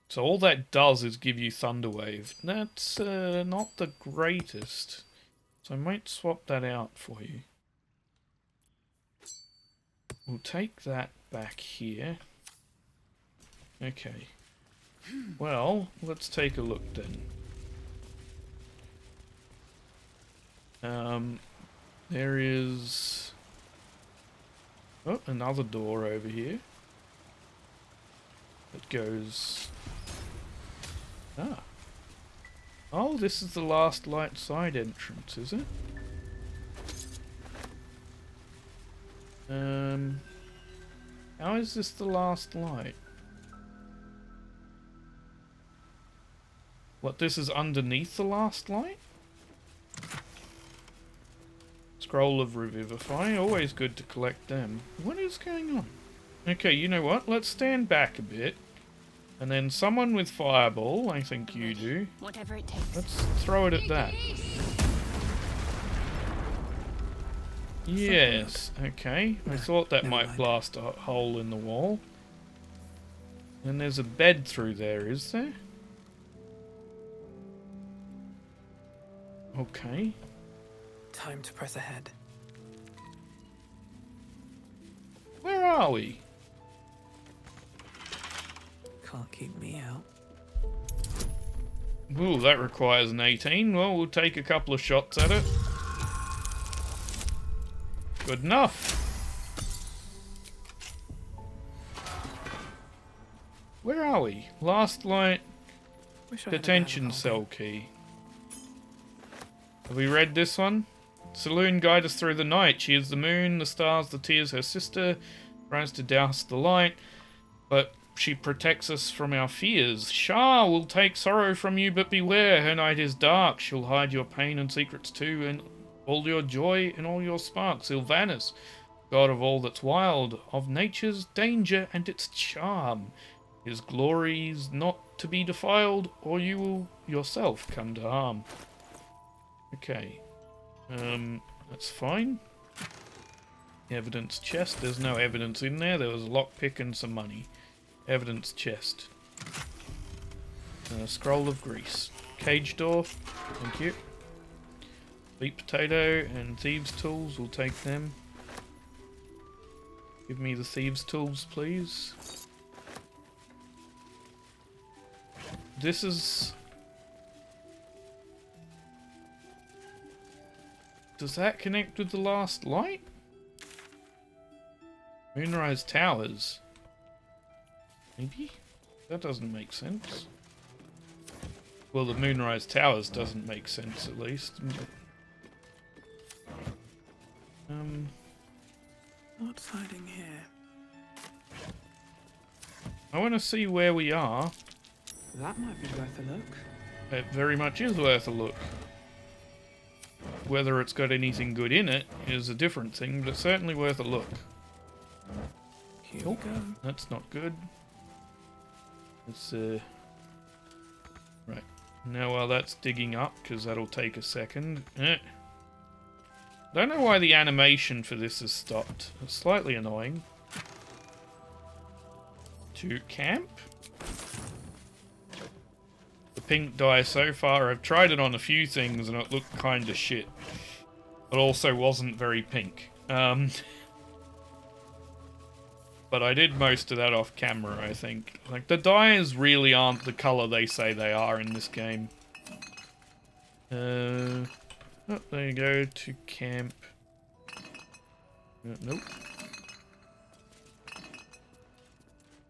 So all that does is give you Thunder Wave. That's not the greatest. So I might swap that out for you. We'll take that back here. Okay. Well, let's take a look then. There is... Oh, another door over here. That goes... Ah. Oh, this is the last light side entrance, is it? How is this the last light? What, this is underneath the last light? Scroll of Revivify, always good to collect them. What is going on? Okay, you know what? Let's stand back a bit. And then someone with Fireball, I think you do. Whatever it takes. Let's throw it at that. Yes, okay. I thought that might blast a hole in the wall. And there's a bed through there, is there? Okay. Time to press ahead. Where are we? Can't keep me out. Ooh, that requires an 18. Well, we'll take a couple of shots at it. Good enough. Where are we? Last light. Wish I had a Detention bag of cell key. Have we read this one? Saloon guide us through the night. She is the moon, the stars, the tears, her sister. Tries to douse the light, but she protects us from our fears. Shah will take sorrow from you, but beware, her night is dark. She'll hide your pain and secrets too, and all your joy and all your sparks. Sylvanus, god of all that's wild, of nature's danger and its charm. His glory's not to be defiled, or you will yourself come to harm. Okay. That's fine. Evidence chest. There's no evidence in there. There was a lockpick and some money. Evidence chest. Scroll of grease. Cage door. Thank you. Sweet potato and thieves' tools. We'll take them. Give me the thieves' tools, please. This is... Does that connect with the last light? Moonrise Towers. Maybe? That doesn't make sense. Well, the Moonrise Towers doesn't make sense, at least. What's hiding here? I want to see where we are. That might be worth a look. It very much is worth a look. Whether it's got anything good in it is a different thing, but it's certainly worth a look. Here we go. That's not good. Let's, right. Now while that's digging up, because that'll take a second. Don't know why the animation for this has stopped. It's slightly annoying. To camp. The pink dye so far, I've tried it on a few things and it looked kind of shit. But also wasn't very pink. But I did most of that off camera, I think. Like, the dyes really aren't the colour they say they are in this game. Oh, there you go, to camp. Nope.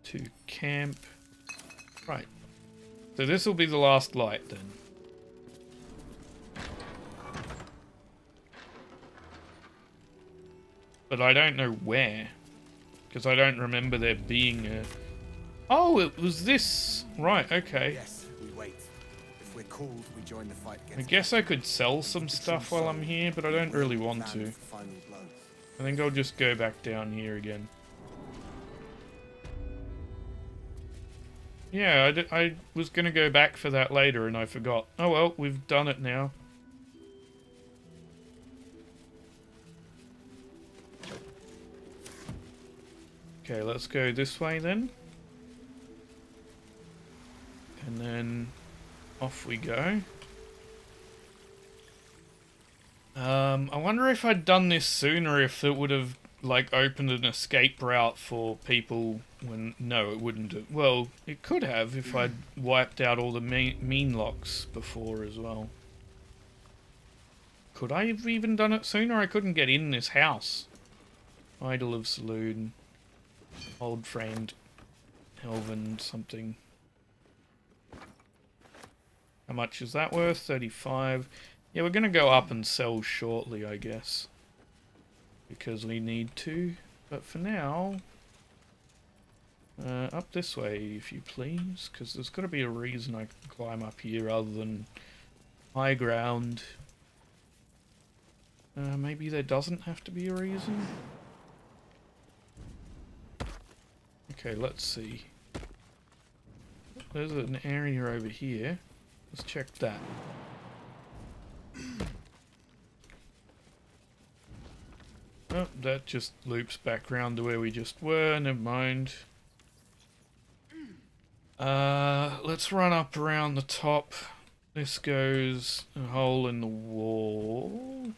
To camp. Right. So this will be the last light then. But I don't know where. Because I don't remember there being a... Oh, it was this. Right, okay. Yes, we wait. If we're called, we join the fight. I guess I could sell some stuff while I'm here, but I don't really want to. I think I'll just go back down here again. Yeah, I was going to go back for that later and I forgot. Oh well, we've done it now. Okay, let's go this way then. And then off we go. I wonder if I'd done this sooner, if it would have like opened an escape route for people when... No, it wouldn't have. Well, it could have if I'd wiped out all the mean locks before as well. Could I have even done it sooner? I couldn't get in this house. Idol of Saloon. Old framed Elven something. How much is that worth? 35. Yeah, we're going to go up and sell shortly, I guess. Because we need to. But for now... up this way, if you please. Because there's got to be a reason I can climb up here other than high ground. Maybe there doesn't have to be a reason. Okay, let's see. There's an area over here. Let's check that. Oh, that just loops back round to where we just were. Never mind. Let's run up around the top. This goes a hole in the wall,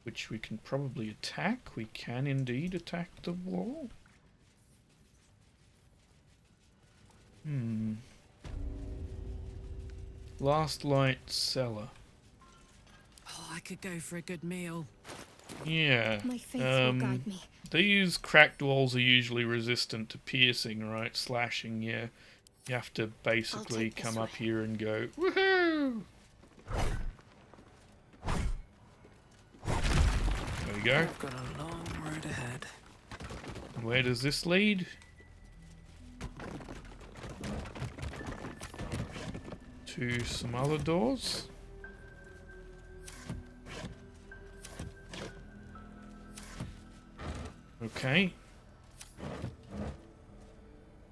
which we can probably attack. We can indeed attack the wall. Last light cellar. Oh, I could go for a good meal. Yeah. My faith will guide me. These cracked walls are usually resistant to piercing, right? Slashing, yeah. You have to basically come up here and go, woohoo! There we go. I've got a long road ahead. Where does this lead? To some other doors. Okay.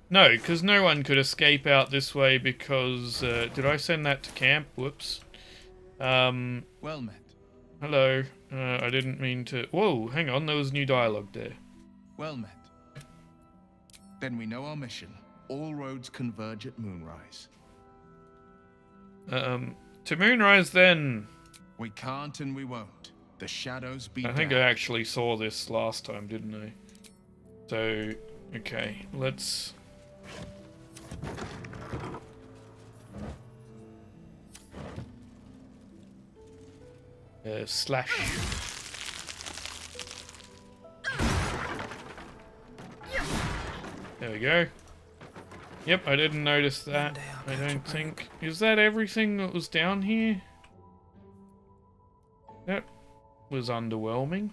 No, because no one could escape out this way because... did I send that to camp? Whoops. Well met. Hello. I didn't mean to... Whoa, hang on, there was new dialogue there. Well met. Then we know our mission. All roads converge at moonrise. To moonrise then. We can't and we won't. The shadows be I think I actually saw this last time, didn't I? So, okay, let's... slash. There we go. Yep, I didn't notice that. I don't think... Is that everything that was down here? That was underwhelming.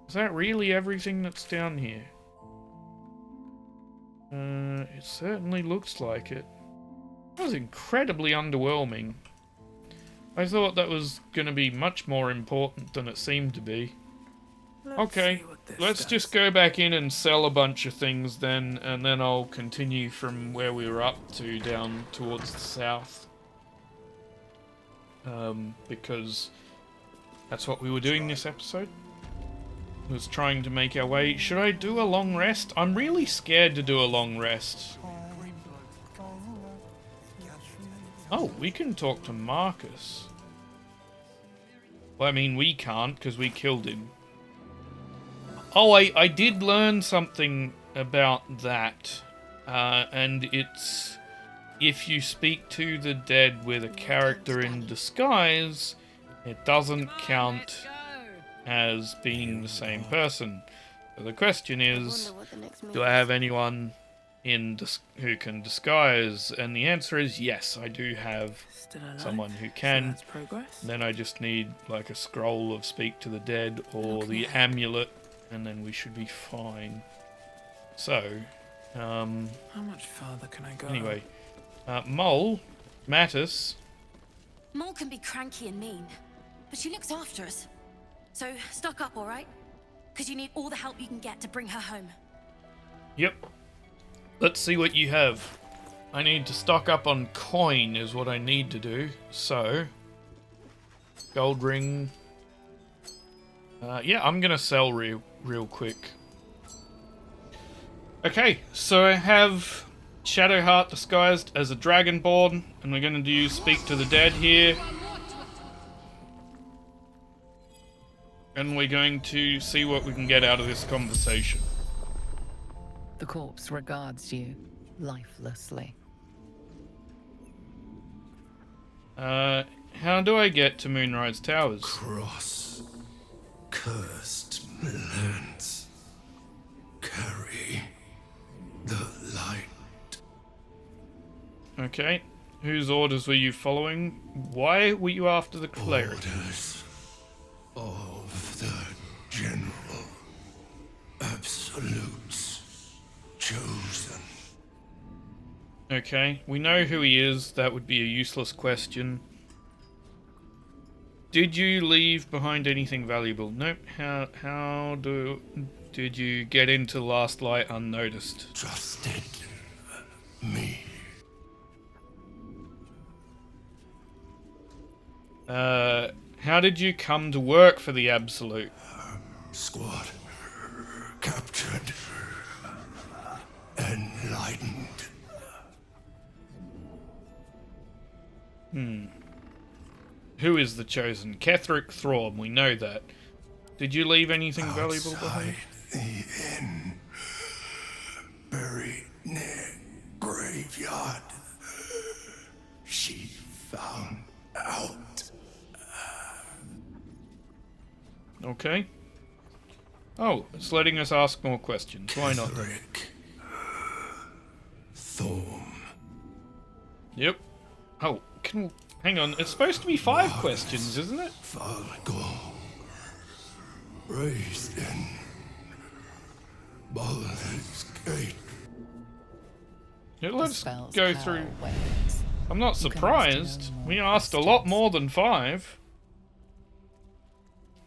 Is that really everything that's down here? It certainly looks like it. That was incredibly underwhelming. I thought that was going to be much more important than it seemed to be. Okay, let's just go back in and sell a bunch of things then, and then I'll continue from where we were up to down towards the south. Because that's what we were doing this episode. Was trying to make our way. Should I do a long rest? I'm really scared to do a long rest. Oh, we can talk to Marcus. Well, I mean, we can't because we killed him. Oh, I did learn something about that. And it's... if you speak to the dead with a character in disguise, it doesn't count as being the same person. So the question is, do I have anyone who can disguise? And the answer is yes, I do have someone who can. Then I just need like a scroll of speak to the dead or the amulet, and then we should be fine. So, how much farther can I go? Anyway, Mole, Mattis. Mole can be cranky and mean, but she looks after us. So stock up, all right? Because you need all the help you can get to bring her home. Yep. Let's see what you have. I need to stock up on coin is what I need to do. So, gold ring. Yeah, I'm gonna sell real quick. Okay, so I have Shadowheart disguised as a Dragonborn, and we're gonna do Speak to the Dead here. And we're going to see what we can get out of this conversation. The corpse regards you lifelessly. How do I get to Moonrise Towers? Cross cursed lands carry the light. Okay. Whose orders were you following? Why were you after the cleric? Orders of the general. Absolutes chosen. Okay, we know who he is. That would be a useless question. Did you leave behind anything valuable? Nope. Did you get into Last Light unnoticed? Trusted me. How did you come to work for the Absolute? Squad captured. Enlightened. Who is the Chosen? Ketheric Thrawn, we know that. Did you leave anything valuable behind? The inn. Buried near graveyard. She found out. Okay. Oh, it's letting us ask more questions. Why not? Ketheric Thorn. Yep. Oh, hang on. It's supposed to be 5 questions, isn't it? Falgor. Raised in Baldur's Gate. Let's spell's go power through. wanes. I'm not You can ask surprised. no more We asked a lot questions. more than 5.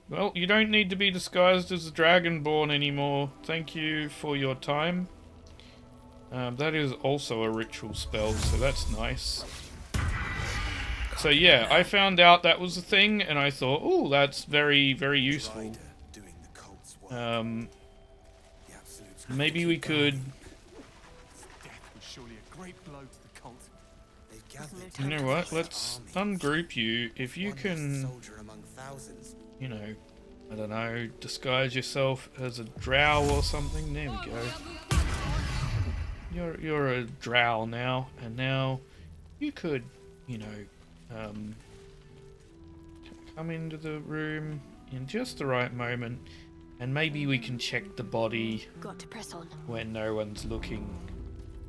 Well, you don't need to be disguised as a Dragonborn anymore. Thank you for your time. That is also a ritual spell, so that's nice. So yeah, I found out that was a thing, and I thought, oh, that's very, very useful. Maybe we could... You know what, let's ungroup you. If you can, you know, I don't know, disguise yourself as a drow or something. There we go. You're a drow now, and now you could, you know, come into the room in just the right moment, and maybe we can check the body Got to press on. when no one's looking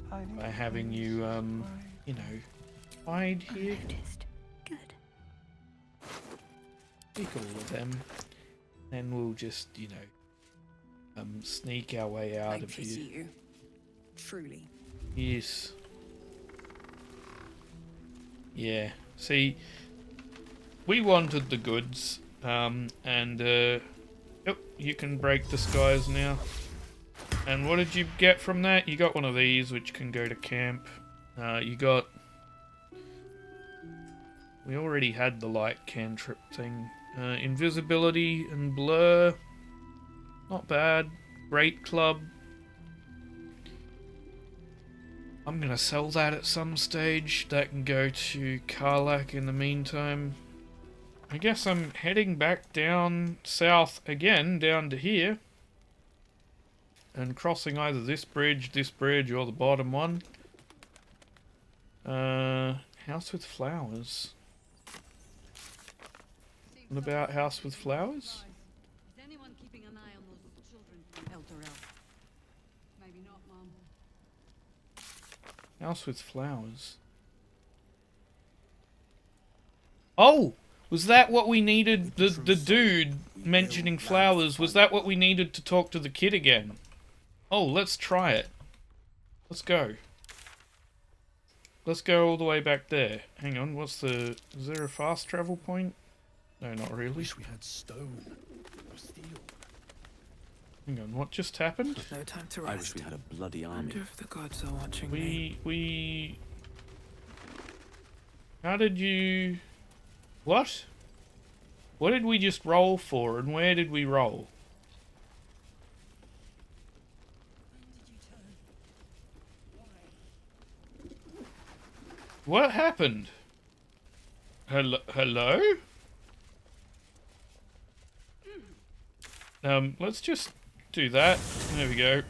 by having you, you know, hide here. Good. Pick all of them, and we'll just, you know, sneak our way out I of pity here. you. Truly. Yes. Yeah. See, we wanted the goods, yep, you can break the skies now. And what did you get from that? You got one of these, which can go to camp. You got... We already had the light cantrip thing. Invisibility and blur. Not bad. Great club. I'm gonna sell that at some stage. That can go to Karlak in the meantime. I guess I'm heading back down south again, down to here. And crossing either this bridge, or the bottom one. House with flowers. What about house with flowers? Is anyone keeping an eye on those children? Elder Elf. Maybe not, Mum. House with flowers. Oh! Was that what we needed? The dude mentioning flowers, was that what we needed to talk to the kid again? Oh, let's try it. Let's go. Let's go all the way back there. Hang on, what's the... Is there a fast travel point? No, not really. Wish we had stone or steel. Hang on, what just happened? No time to I rest. wish we had a bloody I army. wonder if the gods are watching me. We... How did you... What? What did we just roll for, and where did we roll? What happened? Hello? Let's just do that. There we go.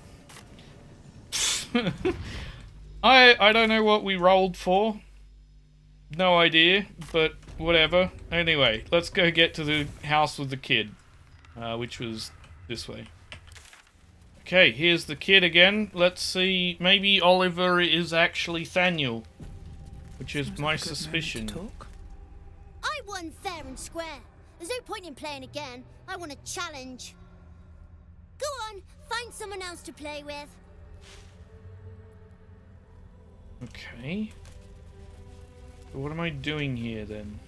I don't know what we rolled for. No idea, but whatever. Anyway, let's go get to the house with the kid, which was this way. Okay, here's the kid again. Let's see. Maybe Oliver is actually Thaniel, which is my suspicion. I won fair and square. There's no point in playing again. I want a challenge. Go on, find someone else to play with. Okay. So what am I doing here then?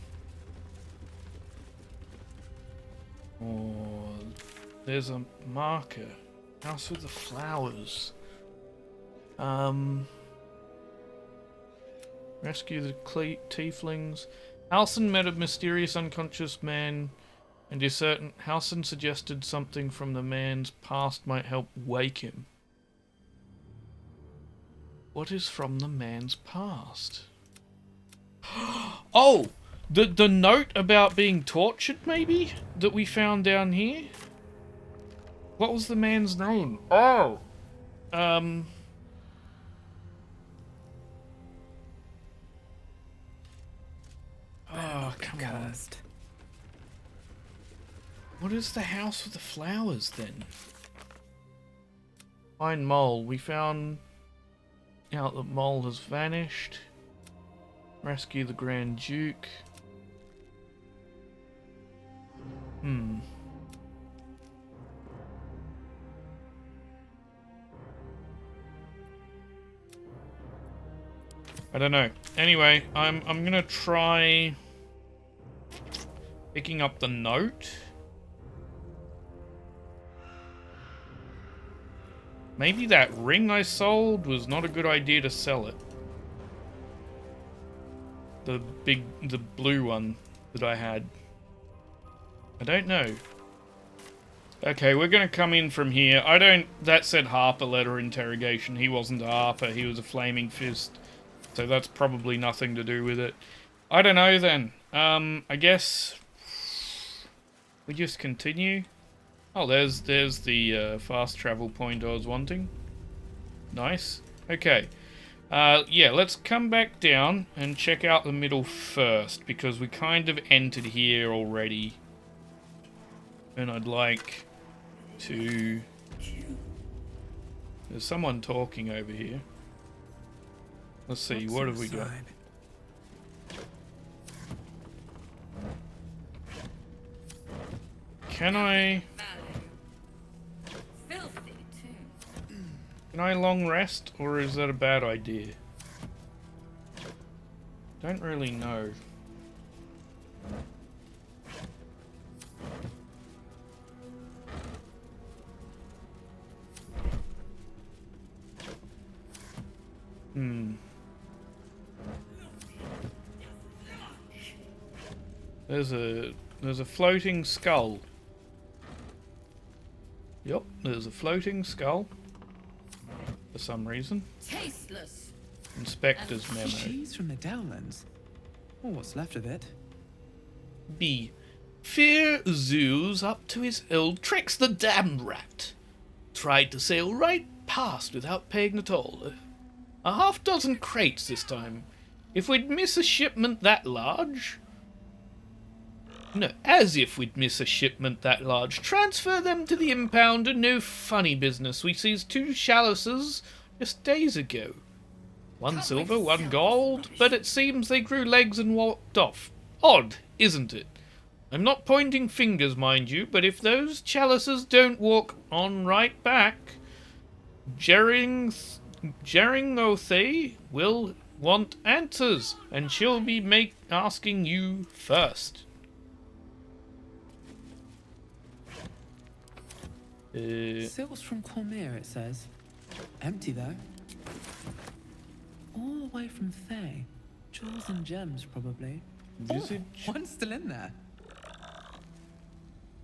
Oh, there's a marker. House with the flowers. Rescue the tieflings. Halson met a mysterious unconscious man and is certain Halson suggested something from the man's past might help wake him. What is from the man's past? Oh! The note about being tortured, maybe? That we found down here? What was the man's name? Oh! Oh, come on. What is the house with the flowers, then? Find Mole. We found out that Mole has vanished. Rescue the Grand Duke. I don't know. Anyway, I'm gonna try picking up the note. Maybe that ring I sold was not a good idea to sell it. The blue one that I had. I don't know. Okay, we're gonna come in from here. That said Harper letter interrogation. He wasn't a Harper, he was a Flaming Fist. So that's probably nothing to do with it. I don't know then. I guess we just continue. Oh, there's the fast travel point I was wanting. Nice. Okay. Yeah, let's come back down and check out the middle first, because we kind of entered here already. And I'd like to... There's someone talking over here. Let's see, what have we got? Can I... Filth Can I long rest, or is that a bad idea? Don't really know. There's a floating skull. Yep, there's a floating skull. For some reason. Tasteless. Inspector's memo. Cheese from the Downlands. Oh, what's left of it? B. Fear Zeus up to his old tricks, the damned rat. Tried to sail right past without paying a toll. A half-dozen crates this time. If we'd miss a shipment that large... No, as if we'd miss a shipment that large. Transfer them to the impounder, no funny business. We seized 2 chalices just days ago. 1 silver, 1 gold, but it seems they grew legs and walked off. Odd, isn't it? I'm not pointing fingers, mind you, but if those chalices don't walk on right back, Jeringothe will want answers, and she'll be asking you first. Seals from Cormyr, it says. Empty, though. All the way from Thay. Jewels and gems, probably. Visage. Oh, one's still in there.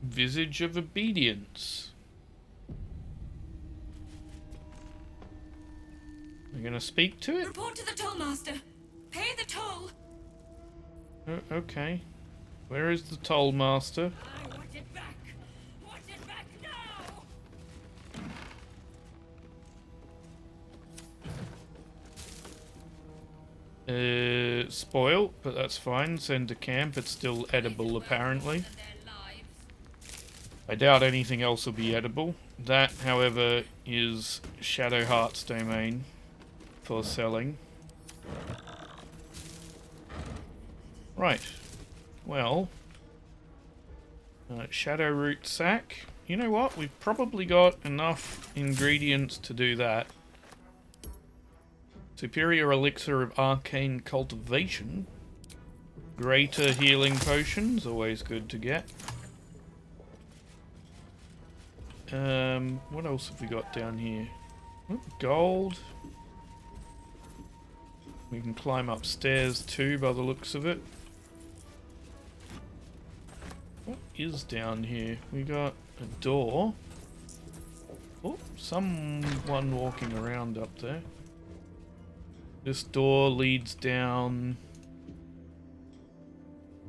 Visage of obedience. We're gonna speak to it? Report to the tollmaster. Pay the toll. Okay. Where is the toll master? I want it back. Want it back now. Spoiled, but that's fine. Send to camp. It's still edible, apparently. I doubt anything else will be edible. That, however, is Shadowheart's domain for selling. Right. Well, Shadowroot sack. You know what? We've probably got enough ingredients to do that. Superior elixir of arcane cultivation. Greater healing potions, always good to get. What else have we got down here? Oh, gold. We can climb upstairs too, by the looks of it. What is down here? We got a door. Oh, someone walking around up there. This door leads down...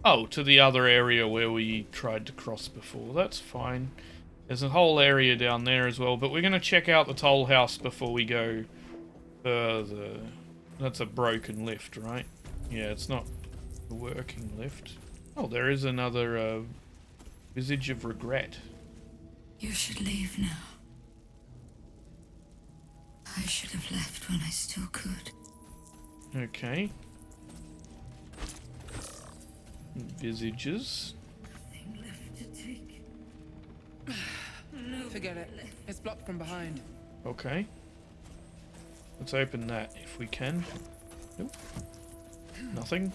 Oh, to the other area where we tried to cross before. That's fine. There's a whole area down there as well, but we're going to check out the Tollhouse before we go further. That's a broken lift, right? Yeah, it's not a working lift. Oh, there is another Visage of Regret. You should leave now. I should have left when I still could. Okay. Visages. Nothing left to take. Forget it. It's blocked from behind. Okay. Let's open that if we can. Nope. Nothing.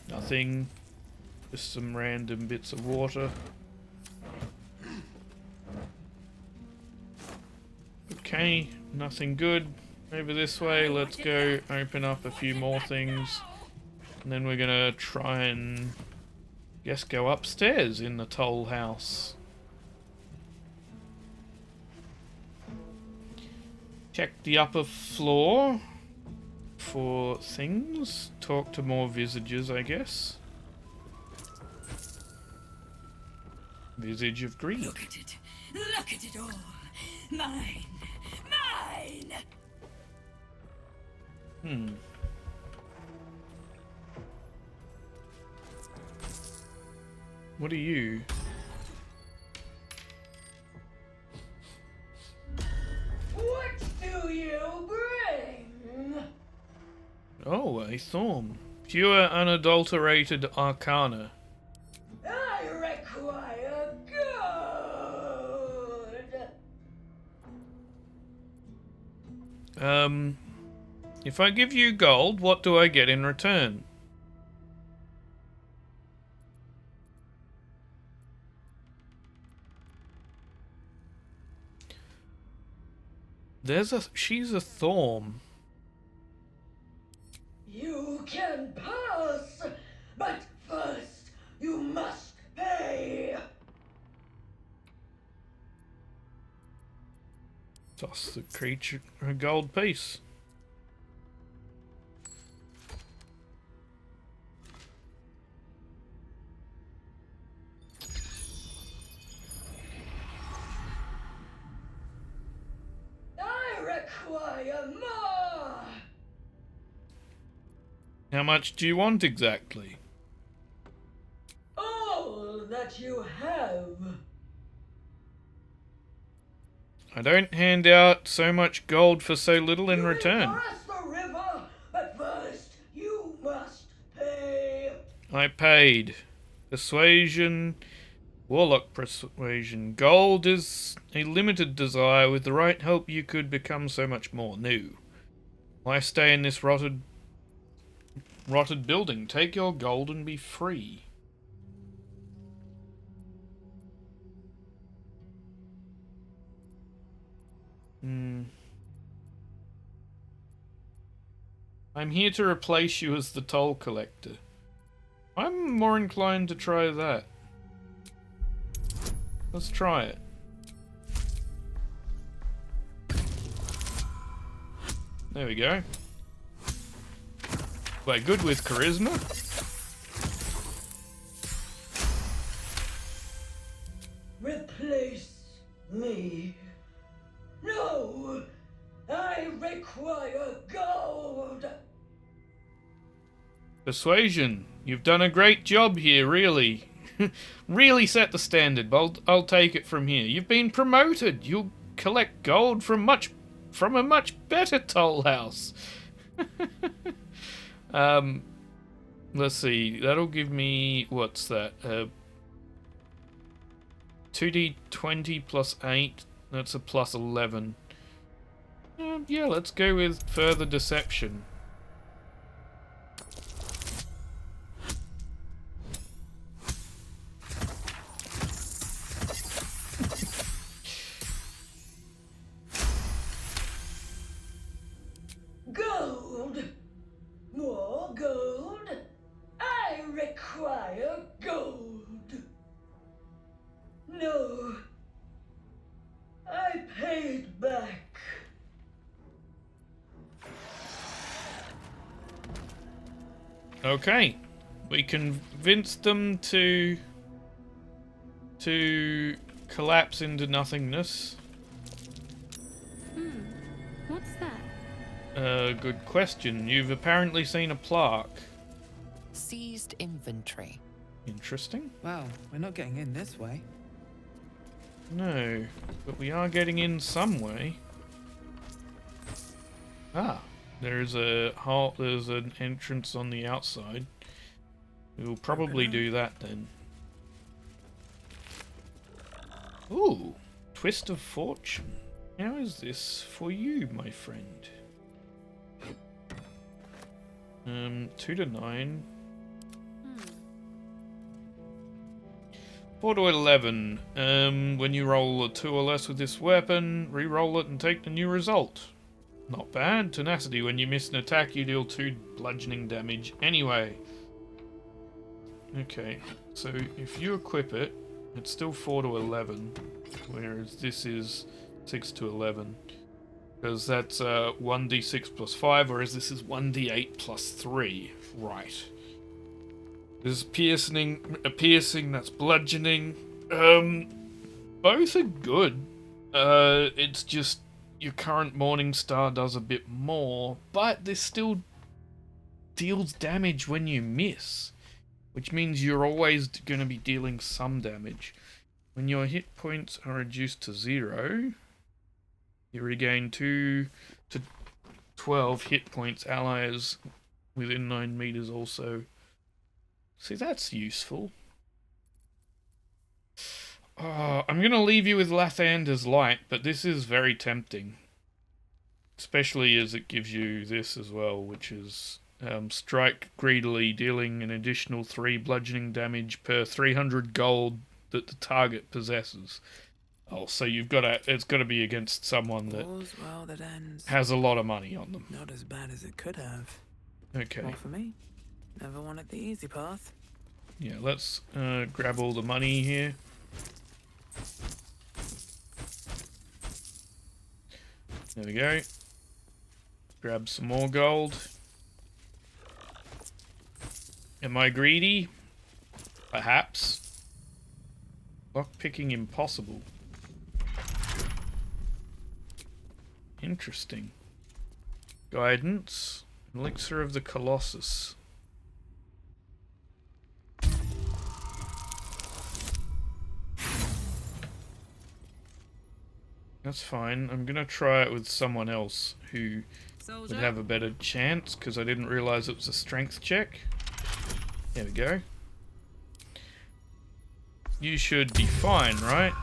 Nothing. Just some random bits of water. Okay, nothing good. Over this way, let's go open up a few more things. And then we're gonna try and, guess, go upstairs in the Tollhouse. Check the upper floor for things. Talk to more visages, I guess. Visage of Greed. Look at it. Look at it all. Mine. Mine! What are you? What do you bring? Oh, a thorn. Pure, unadulterated arcana. I require good. If I give you gold, what do I get in return? She's a thorn. You can pass, but first you must pay. Toss the creature a gold piece. I require more. How much do you want exactly? All that you have. I don't hand out so much gold for so little in return. Cross the river, but first you must pay. I paid. Persuasion. Warlock persuasion. Gold is a limited desire. With the right help you could become so much more new. Why stay in this rotted building? Take your gold and be free. I'm here to replace you as the toll collector. I'm more inclined to try that. Let's try it. There we go. Quite good with charisma. Replace me. No! I require gold! Persuasion. You've done a great job here, really. Really set the standard, but I'll take it from here. You've been promoted. You'll collect gold from a much better Tollhouse. Let's see. That'll give me, what's that? 2d20 plus 8. That's a plus 11. Yeah, let's go with further deception. Gold! More gold! I require gold! No! I paid back! Okay. We convinced them to collapse into nothingness. What's that? Good question. You've apparently seen a plaque. Seized inventory. Interesting. Well, we're not getting in this way. No, but we are getting in some way. Ah, there's an entrance on the outside. We'll probably do that then. Ooh, twist of fortune. How is this for you, my friend? 2 to 9. 4 to 11. When you roll a 2 or less with this weapon, re-roll it and take the new result. Not bad. Tenacity. When you miss an attack, you deal 2 bludgeoning damage anyway. Okay, so if you equip it, it's still 4 to 11, whereas this is 6 to 11. Because that's 1d6 plus 5, whereas this is 1d8 plus 3. Right. There's a piercing, that's bludgeoning. Both are good. It's just your current Morning Star does a bit more, but this still deals damage when you miss, which means you're always going to be dealing some damage. When your hit points are reduced to 0, you regain 2 to 12 hit points. Allies within 9 meters also. See, that's useful. I'm going to leave you with Lathander's Light, but this is very tempting. Especially as it gives you this as well, which is strike greedily, dealing an additional 3 bludgeoning damage per 300 gold that the target possesses. Oh, so you've got to, it's got to be against someone that has a lot of money on them. Not as bad as it could have. Okay. Not for me. Never wanted the easy path. Yeah, let's grab all the money here. There we go. Grab some more gold. Am I greedy? Perhaps. Lockpicking impossible. Interesting. Guidance. Elixir of the Colossus. That's fine. I'm gonna try it with someone else who would have a better chance, because I didn't realise it was a strength check. There we go. You should be fine, right?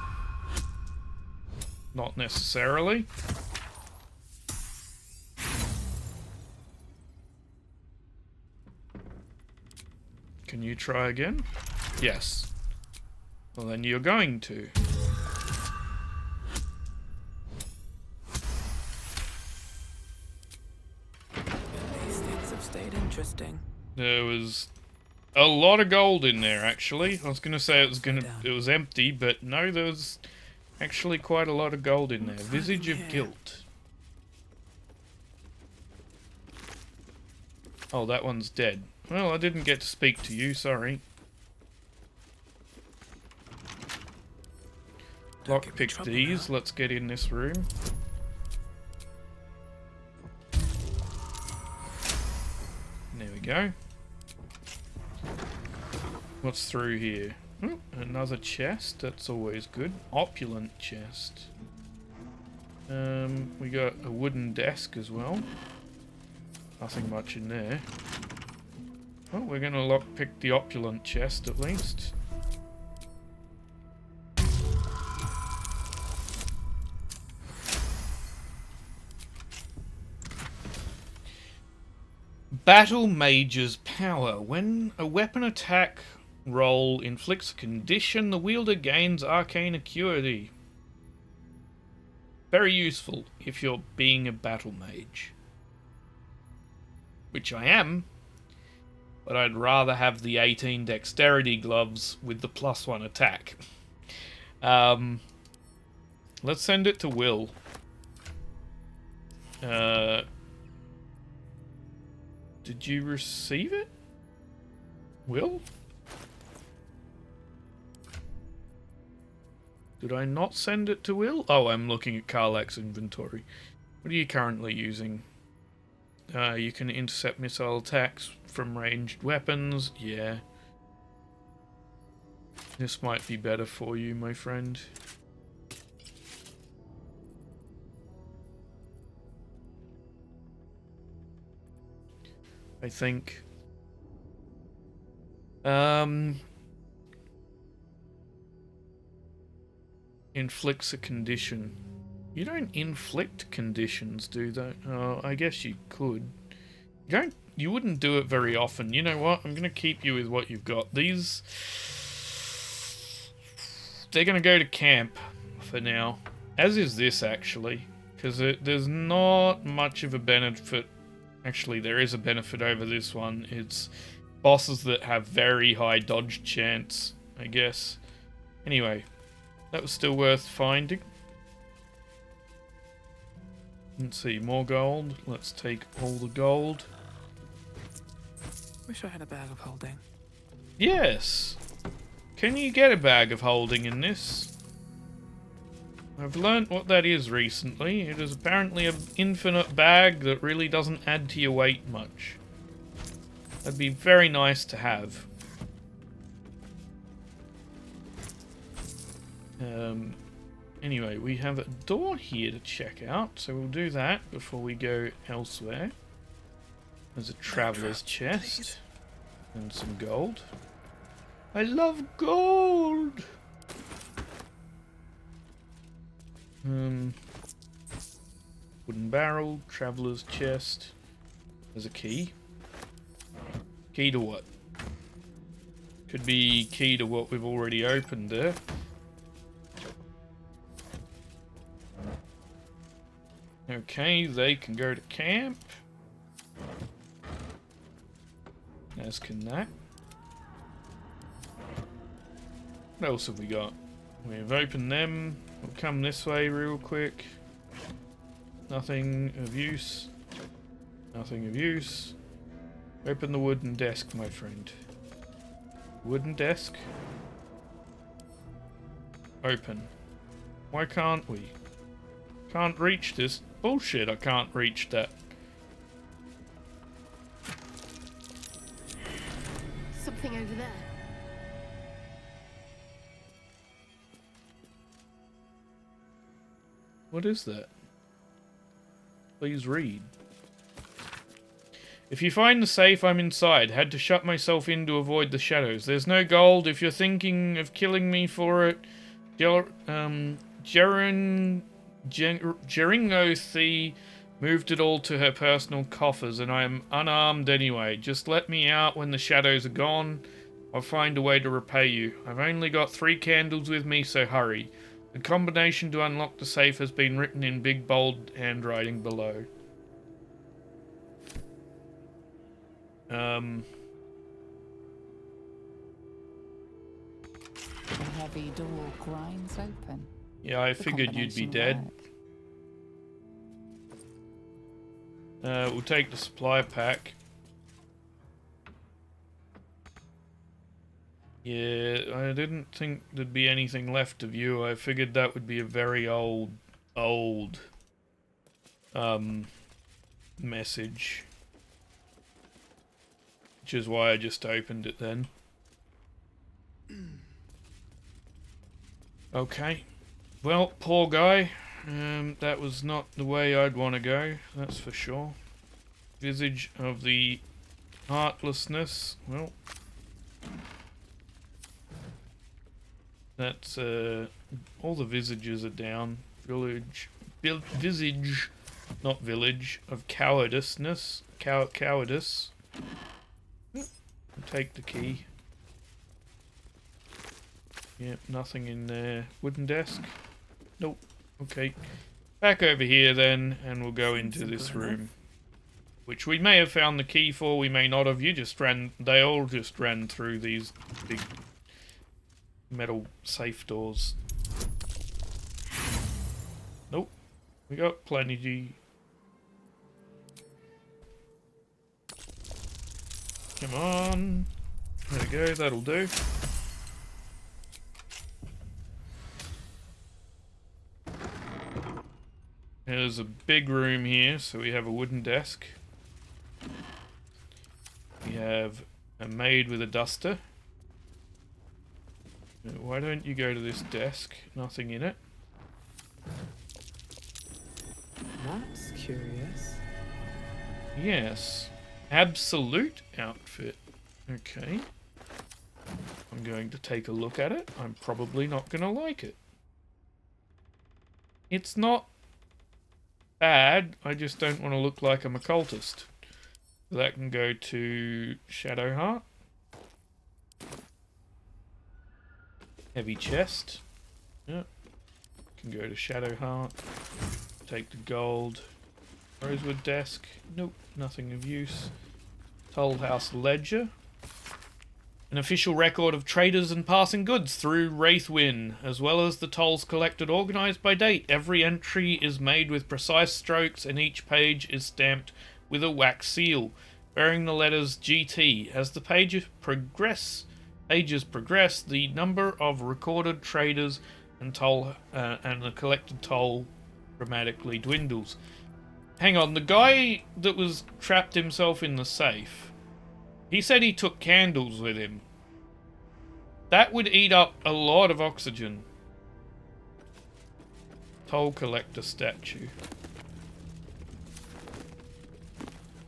Not necessarily. Can you try again? Yes. Well, then you're going to. These things have stayed interesting. There was a lot of gold in there, actually. I was going to say it was empty, but no, there was actually quite a lot of gold in there. Visage of Guilt. Oh, that one's dead. Well, I didn't get to speak to you, sorry. Lockpick these. Let's get in this room. There we go. What's through here? Oh, another chest. That's always good. Opulent chest. We got a wooden desk as well. Nothing much in there. Well, we're going to lockpick the opulent chest at least. Battle Mage's Power. When a weapon attack roll inflicts a condition, the wielder gains arcane acuity. Very useful if you're being a battle mage. Which I am. But I'd rather have the 18 dexterity gloves with the +1 attack. Let's send it to Will. Did you receive it? Will? Did I not send it to Will? Oh, I'm looking at Karlak's inventory. What are you currently using? You can intercept missile attacks from ranged weapons. Yeah. This might be better for you, my friend. I think. Inflicts a condition. You don't inflict conditions, do they? Oh, I guess you could. You wouldn't do it very often. You know what? I'm gonna keep you with what you've got. These, they're gonna go to camp for now. As is this, actually, because there's not much of a benefit. Actually, there is a benefit over this one. It's bosses that have very high dodge chance, I guess. Anyway, that was still worth finding. Let's see, more gold. Let's take all the gold. Wish I had a bag of holding. Yes! Can you get a bag of holding in this? I've learnt what that is recently. It is apparently an infinite bag that really doesn't add to your weight much. That'd be very nice to have. Anyway, we have a door here to check out, so we'll do that before we go elsewhere. There's a traveler's chest and some gold. I love gold! Wooden barrel, traveler's chest. There's a key. Key to what? Could be key to what we've already opened there. Okay, they can go to camp. As can that. What else have we got? We've opened them. We'll come this way real quick. Nothing of use. Nothing of use. Open the wooden desk, my friend. Wooden desk. Open. Why can't we? Can't reach this. Bullshit, I can't reach that. Something over there. What is that? Please read. If you find the safe, I'm inside. Had to shut myself in to avoid the shadows. There's no gold. If you're thinking of killing me for it, Jeringothi moved it all to her personal coffers, and I am unarmed anyway. Just let me out when the shadows are gone. I'll find a way to repay you. I've only got 3 candles with me, so hurry. The combination to unlock the safe has been written in big bold handwriting below. The heavy door grinds open. Yeah, I figured you'd be dead. We'll take the supply pack. Yeah, I didn't think there'd be anything left of you. I figured that would be a very old message. Which is why I just opened it then. Okay. Well, poor guy. That was not the way I'd want to go, that's for sure. Visage of the heartlessness. Well, that's all the visages are down. Visage, not village, of cowardiceness. Cowardice. Take the key. Yep, nothing in there. Wooden desk? Nope. Okay. Back over here then, and we'll go into this room. Which we may have found the key for, we may not have. They all just ran through these big metal safe doors. Nope. We got plenty. Come on. There we go, that'll do. There's a big room here, so we have a wooden desk. We have a maid with a duster. Why don't you go to this desk? Nothing in it. That's curious. Yes. Absolute outfit. Okay. I'm going to take a look at it. I'm probably not going to like it. It's not bad. I just don't want to look like I'm a cultist. So that can go to Shadowheart. Heavy chest. Yep. Can go to Shadowheart. Take the gold. Rosewood desk. Nope. Nothing of use. Tollhouse ledger. An official record of traders and passing goods through Wraithwin, as well as the tolls collected organised by date. Every entry is made with precise strokes and each page is stamped with a wax seal, bearing the letters GT. As the pages progress, the number of recorded traders and the collected toll dramatically dwindles. Hang on, the guy that was trapped himself in the safe, he said he took candles with him. That would eat up a lot of oxygen. Toll collector statue.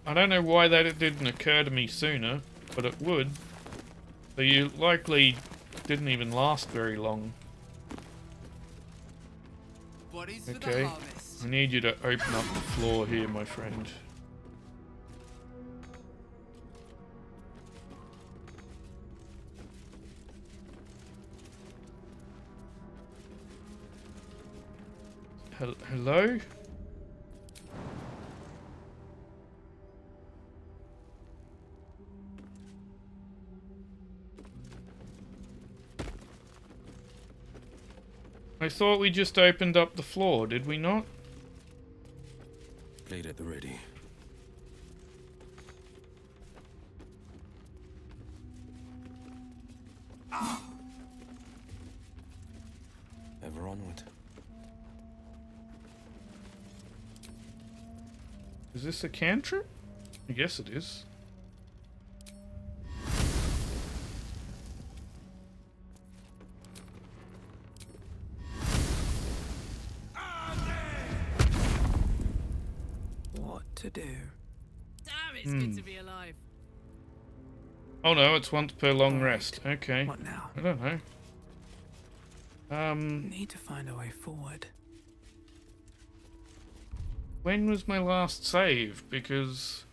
I don't know why that didn't occur to me sooner, but it would. So you likely didn't even last very long. Bodies Okay. for the harvest. I need you to open up the floor here, my friend. Hello? I thought we just opened up the floor, did we not? Blade at the ready. Ever onward. Is this a cantrip? I guess it is. What to do? Damn, it's good to be alive. Oh no, it's once per long rest. Okay. What now? I don't know. Need to find a way forward. When was my last save? Because...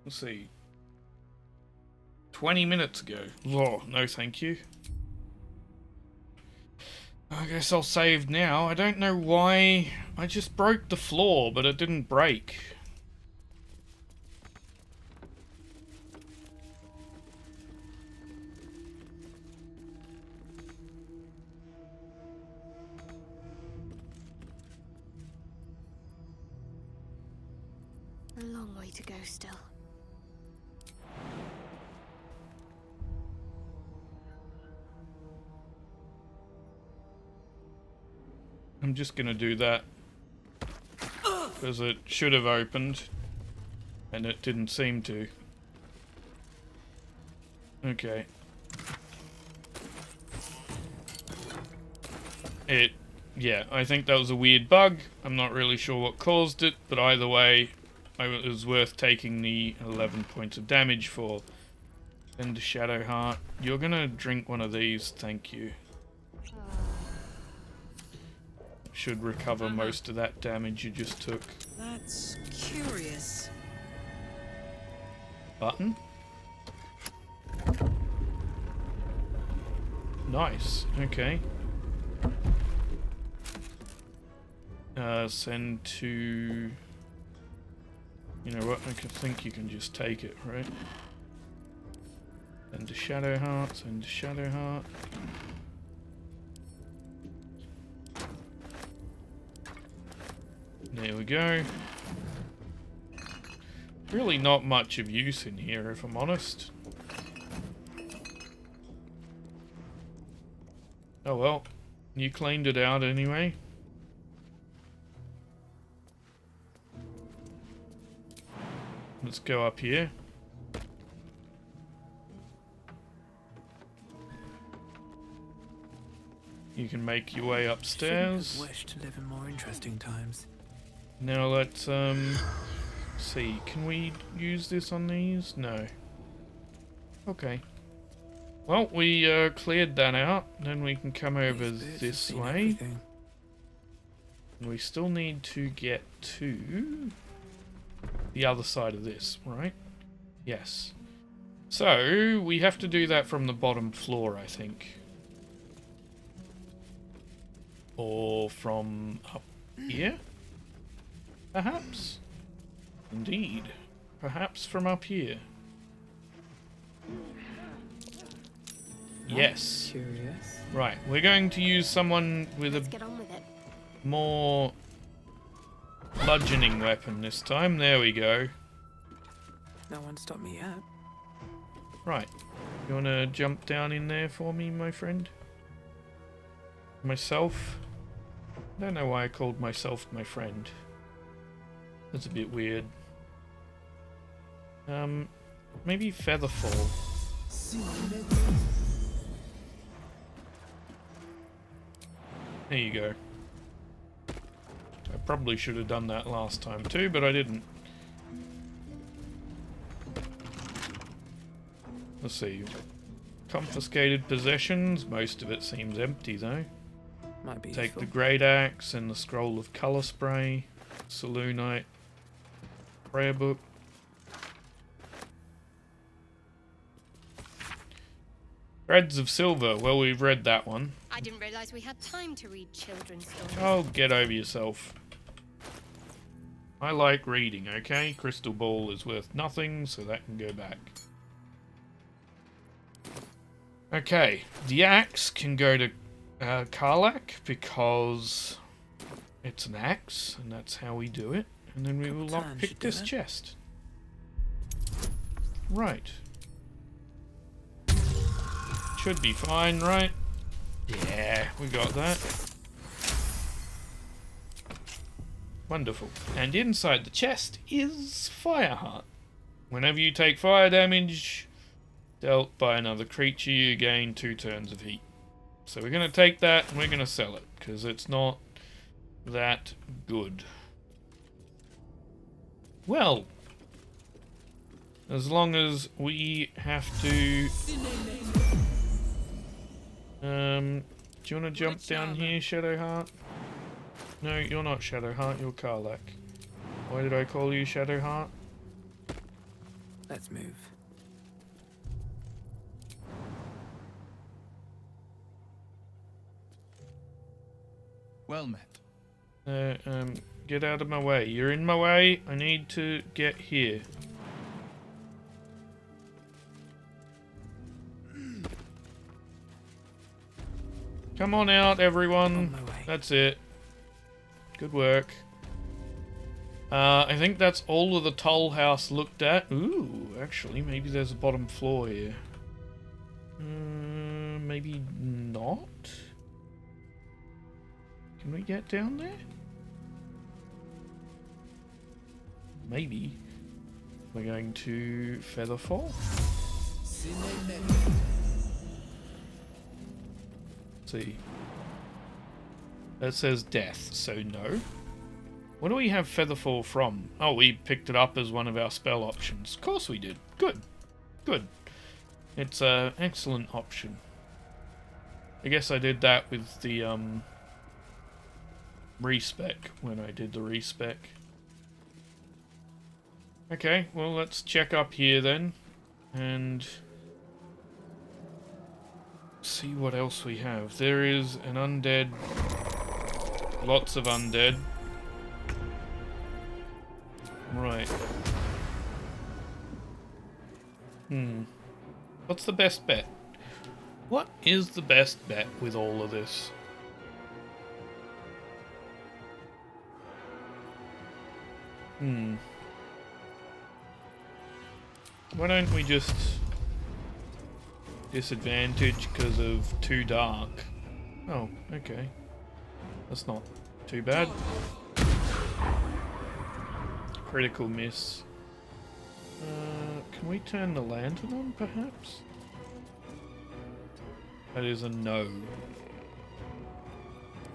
let's see. 20 minutes ago. Oh, no thank you. I guess I'll save now. I don't know why... I just broke the floor, but it didn't break. A long way to go still. I'm just gonna do that. Because it should have opened. And it didn't seem to. Okay. Yeah, I think that was a weird bug. I'm not really sure what caused it, but either way, it was worth taking the 11 points of damage for. Send a Shadow Heart. You're gonna drink one of these, thank you. Should recover most of that damage you just took. That's curious. Button? Nice, okay. Send to... you know what, I think you can just take it, right? Send a Shadow Heart, send a Shadow Heart. There we go. Really not much of use in here, if I'm honest. Oh well, you cleaned it out anyway. Let's go up here. You can make your way upstairs. Shouldn't have wished to live in more interesting times. Now let's see, can we use this on these? No. Okay. Well, we cleared that out, then we can come over this way. And we still need to get to the other side of this, right? Yes. So, we have to do that from the bottom floor, I think. Or from up here? Perhaps? Indeed. Perhaps from up here. Yes. Curious. Right, we're going to use someone with Let's get on with it. more bludgeoning weapon this time. There we go. No one stopped me yet. Right. You want to jump down in there for me, my friend? Myself? I don't know why I called myself my friend. That's a bit weird. Maybe Featherfall. There you go. I probably should have done that last time too, but I didn't. Let's see. Confiscated possessions. Most of it seems empty though. Might be Take useful. the Great Axe and the Scroll of Colour Spray. Selûnite. Prayer Book. Threads of Silver. Well, we've read that one. I didn't realize we had time to read children's stories. Oh, get over yourself. I like reading, okay? Crystal Ball is worth nothing, so that can go back. Okay, the axe can go to Karlach because it's an axe, and that's how we do it. And then we will lockpick this chest. Right. Should be fine, right? Yeah, we got that. Wonderful. And inside the chest is Fireheart. Whenever you take fire damage dealt by another creature, you gain 2 turns of heat. So we're going to take that and we're going to sell it, because it's not that good. Well, as long as we have to... do you want to jump down here, Shadowheart? No, you're not Shadowheart, you're Karlach. Why did I call you Shadowheart? Let's move. Well met. Get out of my way. You're in my way. I need to get here. Come on out, everyone. That's it. Good work. I think that's all of the Tollhouse looked at. Ooh, actually, maybe there's a bottom floor here. Maybe not? Can we get down there? Maybe. We're going to Featherfall. See. That says death, so no. What do we have Featherfall from? Oh, we picked it up as one of our spell options. Of course we did. Good. Good. It's an excellent option. I guess I did that with the respec when I did the respec. Okay, well let's check up here then and see what else we have. There is an undead, lots of undead. Right. What's the best bet? What is the best bet with all of this? Why don't we just disadvantage because of too dark? Oh, okay. That's not too bad. Critical miss. Can we turn the lantern on, perhaps? That is a no.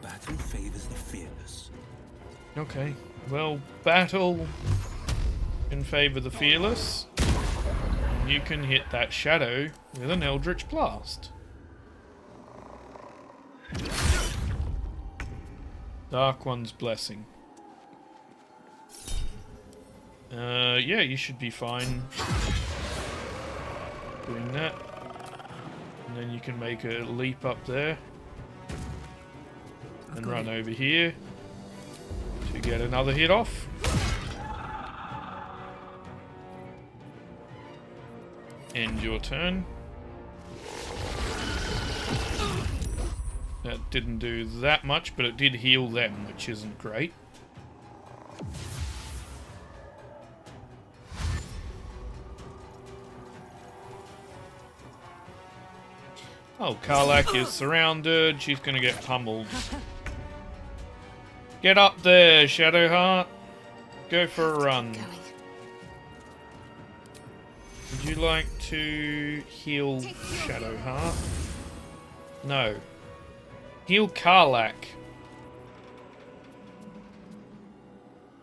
Battle favors the fearless. Okay. Well, battle in favor of the fearless. You can hit that shadow with an Eldritch Blast. Dark One's Blessing. Yeah, you should be fine doing that. And then you can make a leap up there and run over here to get another hit off. End your turn. That didn't do that much, but it did heal them, which isn't great. Oh, Karlach is surrounded. She's going to get pummeled. Get up there, Shadowheart. Go for a run. Would you like to heal Shadowheart? No. Heal Karlach.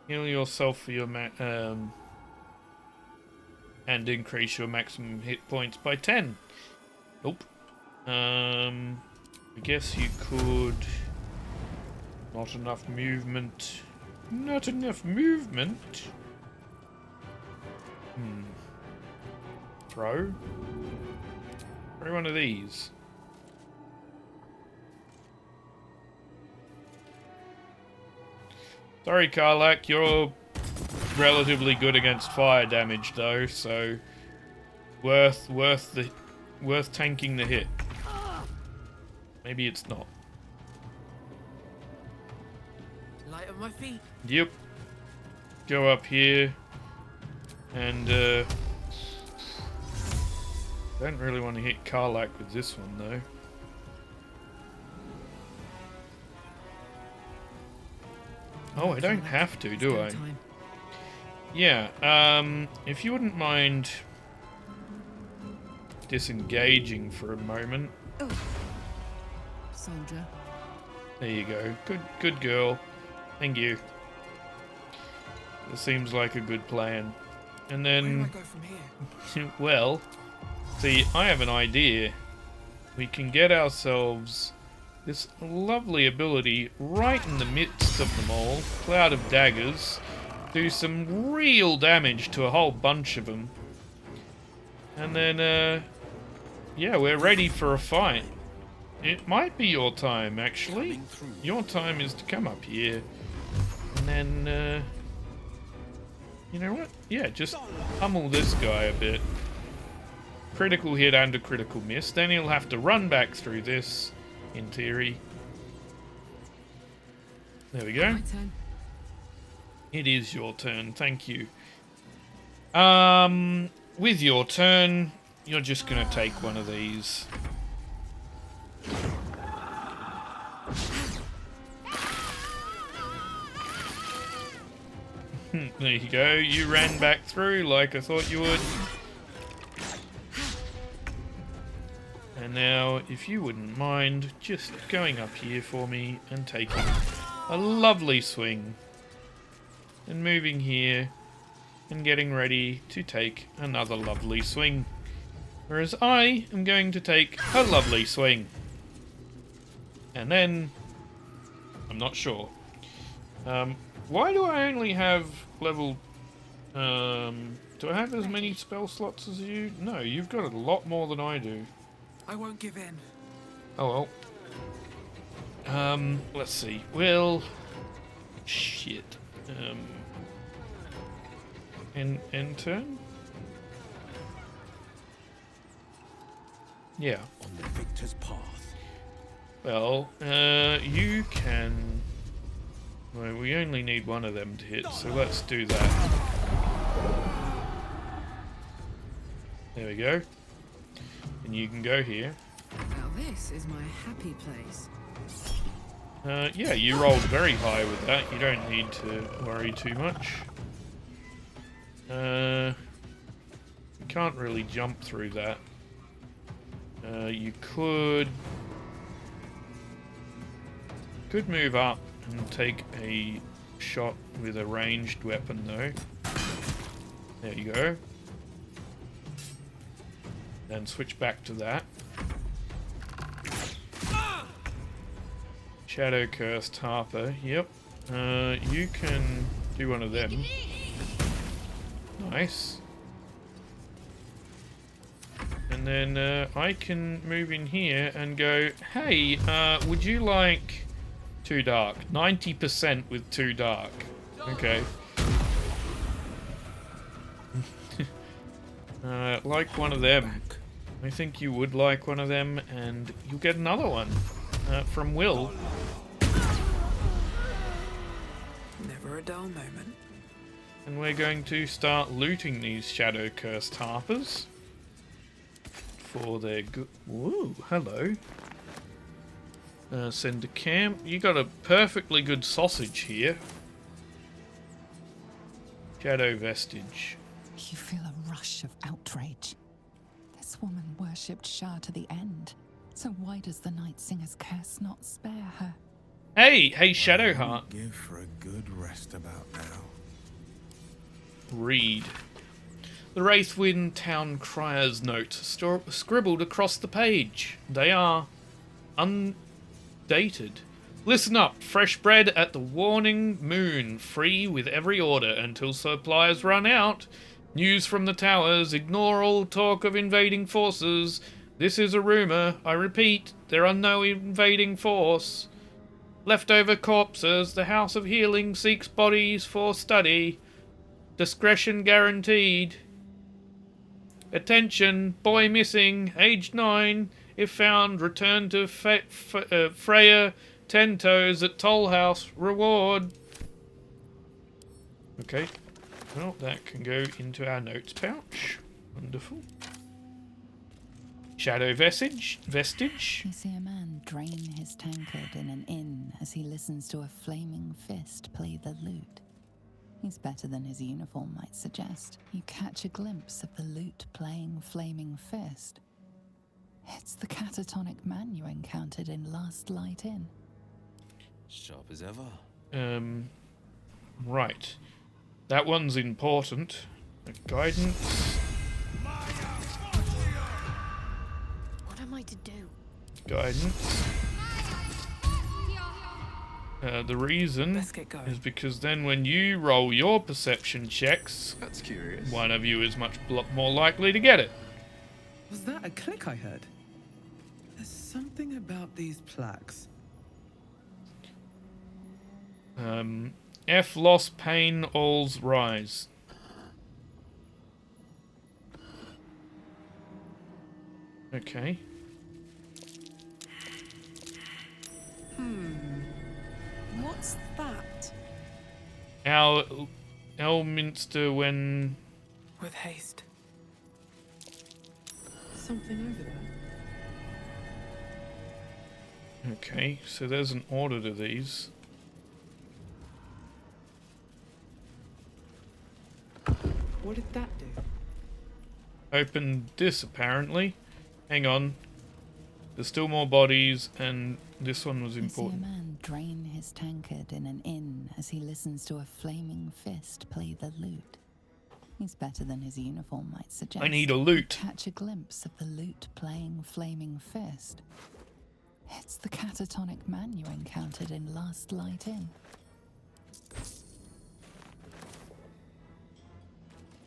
Heal yourself for your and increase your maximum hit points by 10. Nope. I guess you could Not enough movement. Not enough movement. Throw? Throw one of these. Sorry, Karlak, you're relatively good against fire damage though, so worth tanking the hit. Maybe it's not. Light on my feet. Yep. Go up here and don't really want to hit Karlak with this one though. Oh, I don't have to, do I? Yeah, if you wouldn't mind disengaging for a moment. Soldier. There you go. Good girl. Thank you. That seems like a good plan. And then... Where do I go from here? Well, see, I have an idea. We can get ourselves this lovely ability right in the midst of them all. Cloud of Daggers. Do some real damage to a whole bunch of them. And then, yeah, we're ready for a fight. It might be your time, actually. Your time is to come up here. And then, you know what? Yeah, just pummel this guy a bit. Critical hit and a critical miss. Then he'll have to run back through this, in theory. There we go. My turn. It is your turn, thank you. With your turn, you're just gonna take one of these. There you go, you ran back through like I thought you would. And now, if you wouldn't mind, just going up here for me and taking a lovely swing. And moving here and getting ready to take another lovely swing. Whereas I am going to take a lovely swing. And then, I'm not sure. Why do I only have level... do I have as many spell slots as you? No, you've got a lot more than I do. I won't give in. Oh well. Let's see. Well... Shit. End turn? Yeah. On the victor's path. Well, you can... Well, we only need one of them to hit, so let's do that. There we go. And you can go here. Now this is my happy place. Yeah, you rolled very high with that. You don't need to worry too much. You can't really jump through that. You could move up and take a shot with a ranged weapon though. There you go. Then switch back to that. Shadow Cursed Harper, yep. You can do one of them. Nice. And then I can move in here and go, hey, would you like too dark? 90% with too dark. Okay. Like one of them. I think you would like one of them, and you'll get another one from Will. Never a dull moment. And we're going to start looting these Shadow Cursed Harpers for their good. Woo, hello. Send to camp. You got a perfectly good sausage here. Shadow Vestige. You feel a rush of outrage. This woman worshipped Shah to the end. So why does the Night Singer's curse not spare her? Hey, Shadowheart. Give for a good rest about now. Read. The Wraithwind Town Crier's note scribbled across the page. They are undated. Listen up, fresh bread at the Warning Moon, free with every order until supplies run out. News from the towers, ignore all talk of invading forces. This is a rumour, I repeat, there are no invading force. Leftover corpses, the House of Healing seeks bodies for study. Discretion guaranteed. Attention, boy missing, age 9. If found, return to Freya 10 Toes at Tollhouse. Reward. Okay. Well, that can go into our notes pouch. Wonderful. Shadow vestige. You see a man drain his tankard in an inn as he listens to a flaming fist play the lute. He's better than his uniform might suggest. You catch a glimpse of the lute playing flaming fist. It's the catatonic man you encountered in Last Light Inn. Sharp as ever. Right. That one's important. Guidance. What am I to do? Guidance. The reason is because then when you roll your perception checks, that's curious. One of you is much more likely to get it. Was that a click I heard? There's something about these plaques. F loss pain alls rise. Okay. What's that? Elminster when... With haste. Something over there. Okay, so there's an order to these. What did that do? Open this, apparently. Hang on. There's still more bodies, and this one was important. You see a man drain his tankard in an inn as he listens to a flaming fist play the lute. He's better than his uniform might suggest. I need a lute. Catch a glimpse of the lute playing flaming fist. It's the catatonic man you encountered in Last Light Inn.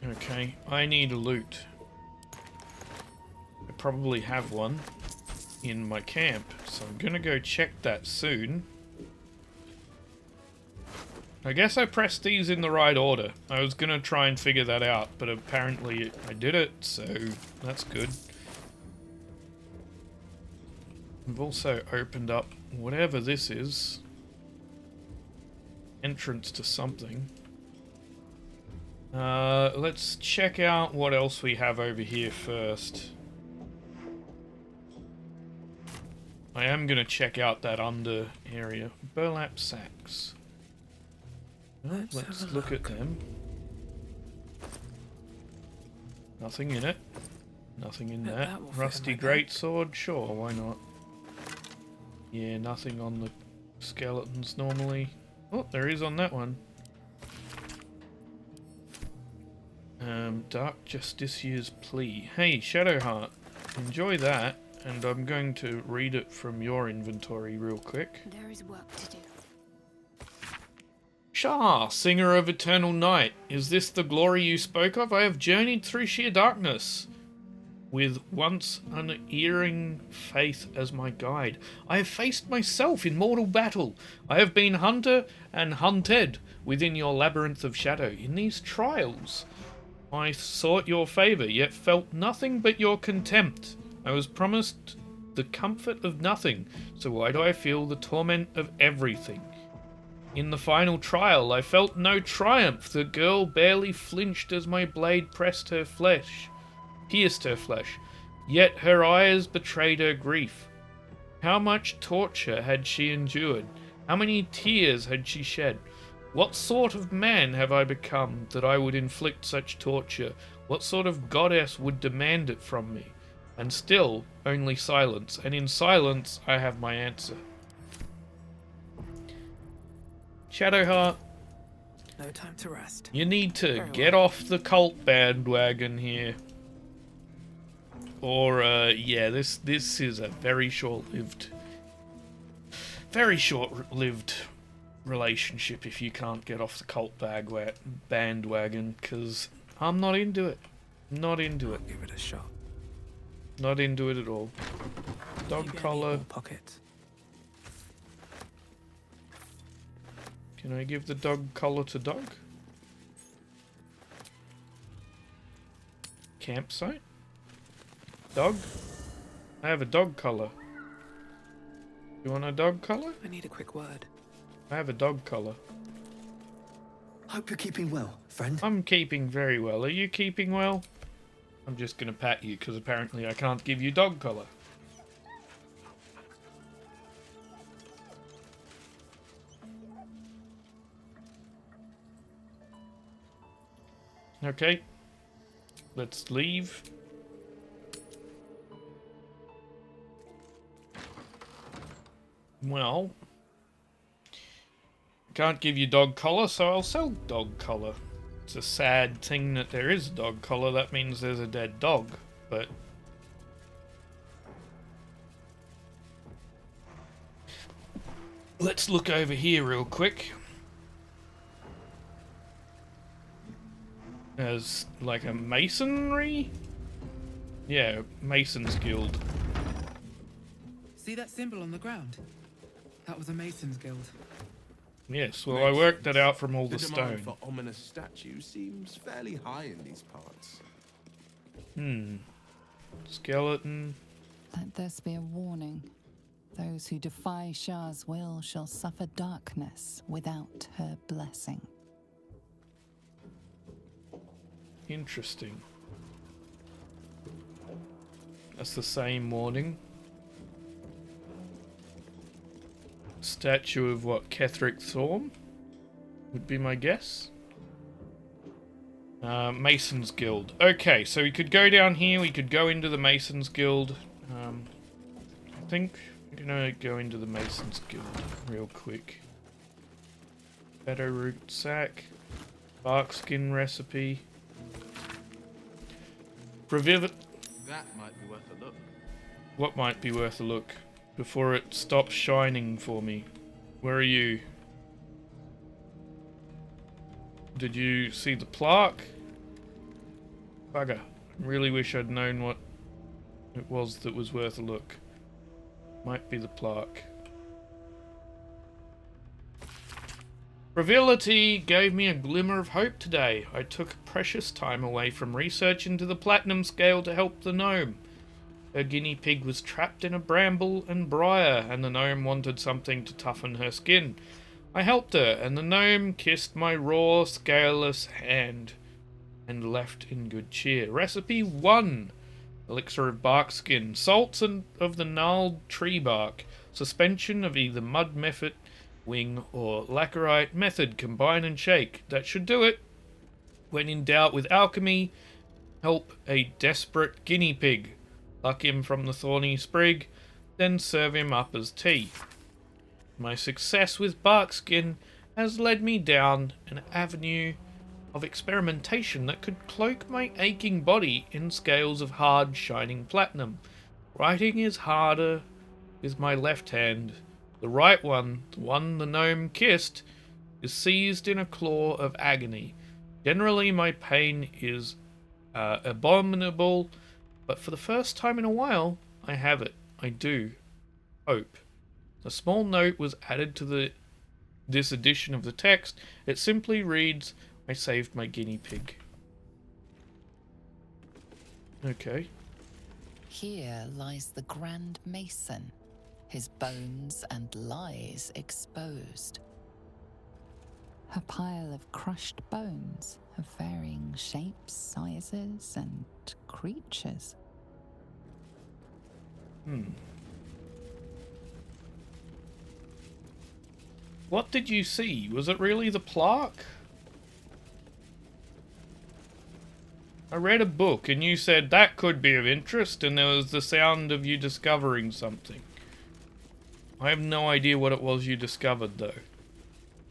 Okay, I need a lute. I probably have one in my camp, so I'm gonna go check that soon. I guess I pressed these in the right order. I was gonna try and figure that out, but apparently I did it, so that's good. I've also opened up whatever this is. Entrance to something. Let's check out what else we have over here first. I am going to check out that under area. Burlap sacks. Well, let's look at them. Nothing in it. Nothing in that. Rusty greatsword? Sure, why not? Yeah, nothing on the skeletons normally. Oh, there is on that one. Dark Justicia's Plea. Hey, Shadowheart, enjoy that, and I'm going to read it from your inventory real quick. There is work to do. Shah, singer of eternal night, is this the glory you spoke of? I have journeyed through sheer darkness, with once unerring faith as my guide. I have faced myself in mortal battle. I have been hunter and hunted within your labyrinth of shadow. In these trials, I sought your favour, yet felt nothing but your contempt. I was promised the comfort of nothing, so why do I feel the torment of everything? In the final trial, I felt no triumph. The girl barely flinched as my blade pierced her flesh. Yet her eyes betrayed her grief. How much torture had she endured? How many tears had she shed? What sort of man have I become that I would inflict such torture? What sort of goddess would demand it from me? And still, only silence, and in silence I have my answer. Shadowheart, no time to rest. You need to get off the cult bandwagon here. Or, yeah, this is a very short-lived very short-lived relationship if you can't get off the cult bandwagon, because I'm not into it. Not into it. Give it a shot. Not into it at all. Dog Maybe I need collar. more pockets. Can I give the dog collar to dog? Campsite? Dog? I have a dog collar. You want a dog collar? I need a quick word. I have a dog collar. Hope you're keeping well, friend. I'm keeping very well. Are you keeping well? I'm just gonna pat you because apparently I can't give you dog collar. Okay. Let's leave. Well, can't give you dog collar, so I'll sell dog collar. It's a sad thing that there is a dog collar. That means there's a dead dog, but let's look over here real quick. As like a masonry? Yeah, Mason's Guild. See that symbol on the ground? That was a Mason's Guild. Yes, well, I worked that out from all the demand stone. for ominous statues seems fairly high in these parts. Skeleton. Let this be a warning. Those who defy Shah's will shall suffer darkness without her blessing. Interesting. That's the same warning. Statue of what? Ketheric Thorn? Would be my guess. Mason's Guild. Okay, so we could go down here, we could go into the Mason's Guild. I think I'm gonna go into the Mason's Guild real quick. Meadow root sack. Barkskin recipe. That might be worth a look. What might be worth a look? Before it stops shining for me. Where are you? Did you see the plaque? Bugger. I really wish I'd known what it was that was worth a look. Might be the plaque. Frivolity gave me a glimmer of hope today. I took precious time away from research into the platinum scale to help the gnome. Her guinea pig was trapped in a bramble and briar, and the gnome wanted something to toughen her skin. I helped her, and the gnome kissed my raw, scaleless hand, and left in good cheer. Recipe 1. Elixir of bark skin. Salts of the gnarled tree bark. Suspension of either mud method, wing, or lacerite method. Combine and shake. That should do it. When in doubt with alchemy, help a desperate guinea pig. Pluck him from the thorny sprig, then serve him up as tea. My success with barkskin has led me down an avenue of experimentation that could cloak my aching body in scales of hard, shining platinum. Writing is harder with my left hand. The right one, the one the gnome kissed, is seized in a claw of agony. Generally, my pain is abominable, but for the first time in a while, I have it. I do. Hope. A small note was added to this edition of the text. It simply reads, I saved my guinea pig. Okay. Here lies the Grand Mason, his bones and lies exposed. A pile of crushed bones of varying shapes, sizes, and creatures. What did you see? Was it really the plaque? I read a book and you said that could be of interest, and there was the sound of you discovering something. I have no idea what it was you discovered though.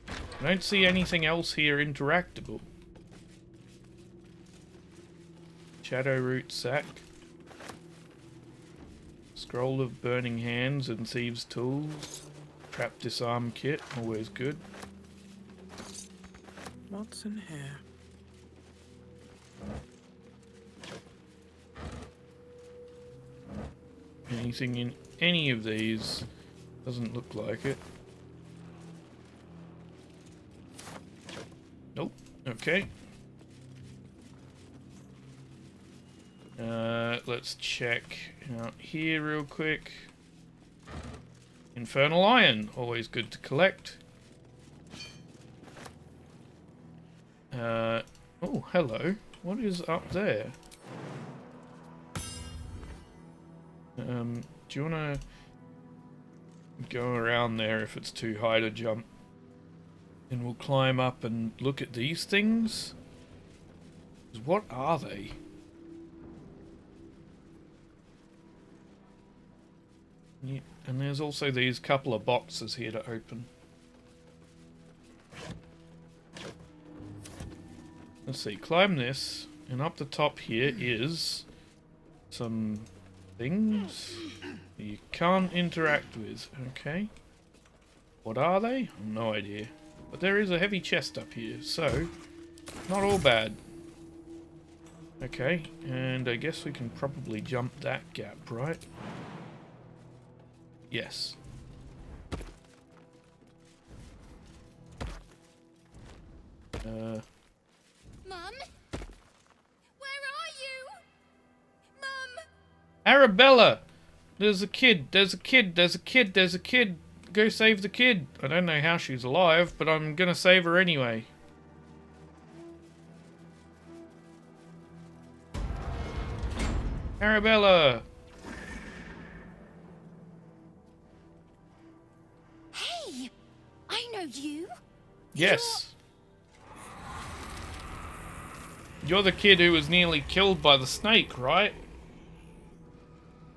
I don't see anything else here interactable. Shadow root sack. Scroll of burning hands and thieves' tools. Trap disarm kit, always good. What's in here? Anything in any of these? Doesn't look like it. Nope. Okay. Let's check out here real quick. Infernal Iron, always good to collect. Oh, hello. What is up there? Do you want to go around there if it's too high to jump? And we'll climb up and look at these things? 'Cause what are they? Yeah, and there's also these couple of boxes here to open. Let's see, climb this, and up the top here is some things you can't interact with. Okay. What are they? No idea. But there is a heavy chest up here, so not all bad. Okay, and I guess we can probably jump that gap, right? Yes. Mum? Where are you? Mum? Arabella! There's a kid, there's a kid, there's a kid, there's a kid. Go save the kid. I don't know how she's alive, but I'm gonna save her anyway. Arabella! Hey! I know you. Yes. You're the kid who was nearly killed by the snake, right?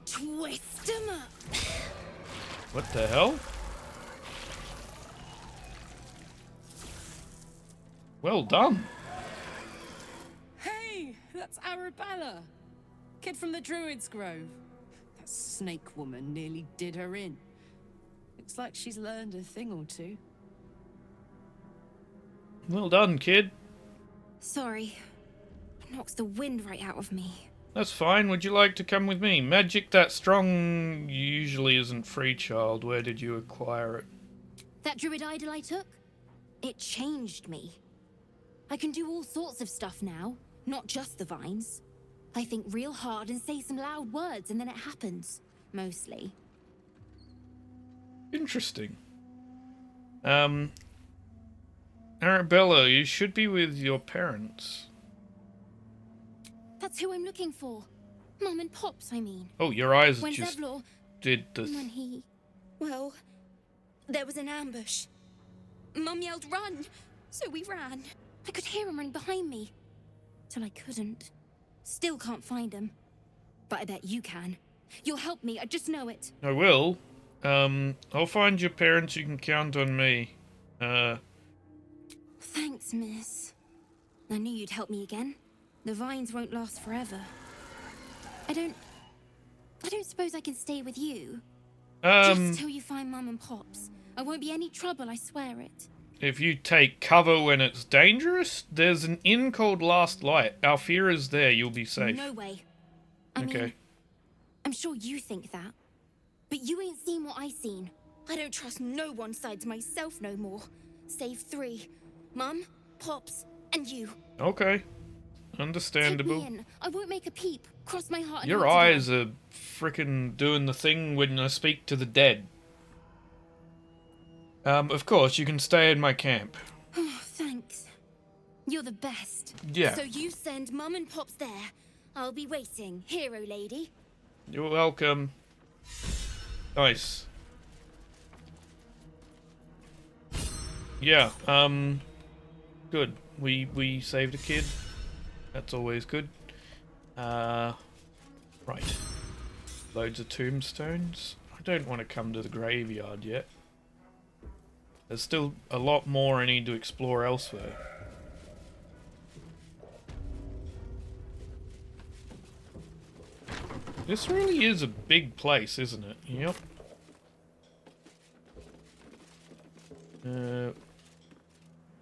Twist 'em up. What the hell? Well done. Hey, that's Arabella. Kid from the Druid's Grove. That snake woman nearly did her in. Looks like she's learned a thing or two. Well done, kid. Sorry. It knocks the wind right out of me. That's fine. Would you like to come with me? Magic that strong usually isn't free, child. Where did you acquire it? That druid idol I took? It changed me. I can do all sorts of stuff now, not just the vines. I think real hard and say some loud words and then it happens. Mostly. Interesting. Arabella, you should be with your parents. That's who I'm looking for. Mum and Pops, I mean. Oh, your eyes When just Zevlor... did the... When he... Well, there was an ambush. Mum yelled, run! So we ran. I could hear him running behind me. Till I couldn't. Still can't find him. But I bet you can. You'll help me, I just know it. I will. I'll find your parents. You can count on me. Thanks, miss. I knew you'd help me again. The vines won't last forever. I don't suppose I can stay with you. Just till you find Mum and Pops. I won't be any trouble, I swear it. If you take cover when it's dangerous, there's an inn called Last Light. Alfira's there, you'll be safe. No way. I mean, I'm sure you think that. But you ain't seen what I seen. I don't trust no one sides myself no more. Save 3. Mum, Pops, and you. Okay. Understandable. Take me in. I won't make a peep. Cross my heart and Your hope to eyes are frickin' doing the thing when I speak to the dead. Of course, you can stay in my camp. Oh, thanks. You're the best. Yeah. So you send Mum and Pops there. I'll be waiting, hero lady. You're welcome. Nice. Yeah, good. We saved a kid. That's always good. Right. Loads of tombstones. I don't want to come to the graveyard yet. There's still a lot more I need to explore elsewhere. This really is a big place, isn't it? Yep.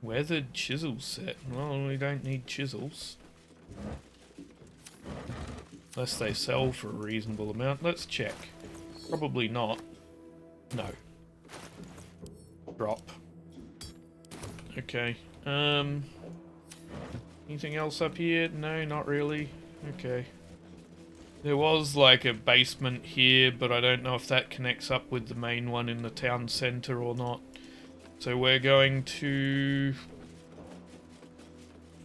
Weathered chisel set. Well, we don't need chisels. Unless they sell for a reasonable amount. Let's check. Probably not. No. Drop. Okay. Anything else up here? No, not really. Okay. There was like a basement here, but I don't know if that connects up with the main one in the town centre or not. So we're going to...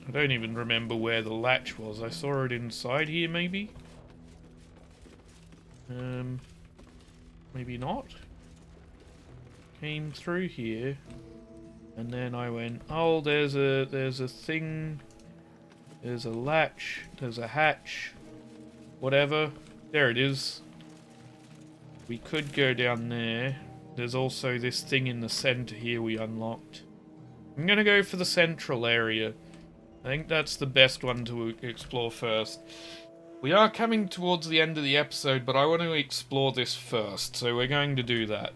I don't even remember where the latch was. I saw it inside here, maybe? Maybe not? Came through here. And then I went, oh, there's a thing. There's a latch. There's a hatch. Whatever. There it is. We could go down there. There's also this thing in the center here we unlocked. I'm gonna go for the central area. I think that's the best one to explore first. We are coming towards the end of the episode, but I want to explore this first, so we're going to do that.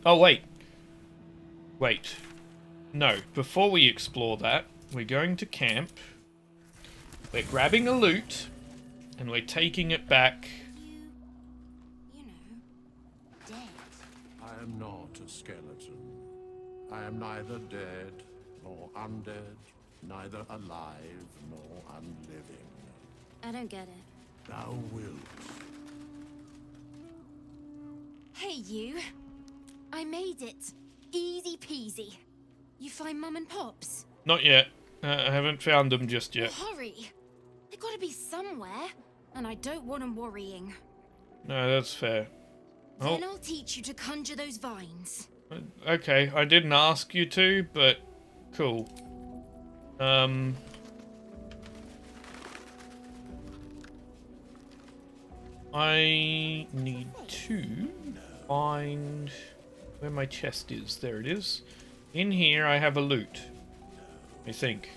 Oh, wait. Wait. No, before we explore that, we're going to camp. We're grabbing a loot, and we're taking it back. I am not a skeleton. I am neither dead nor undead, neither alive nor unliving. I don't get it. Thou wilt. Hey, you. I made it. Easy peasy. You find Mum and Pops? Not yet. I haven't found them just yet. Well, hurry. They gotta be somewhere, and I don't want them worrying. No, that's fair. Then I'll teach you to conjure those vines. Okay, I didn't ask you to, but cool. I need to find where my chest is. There it is. In here I have a loot. I think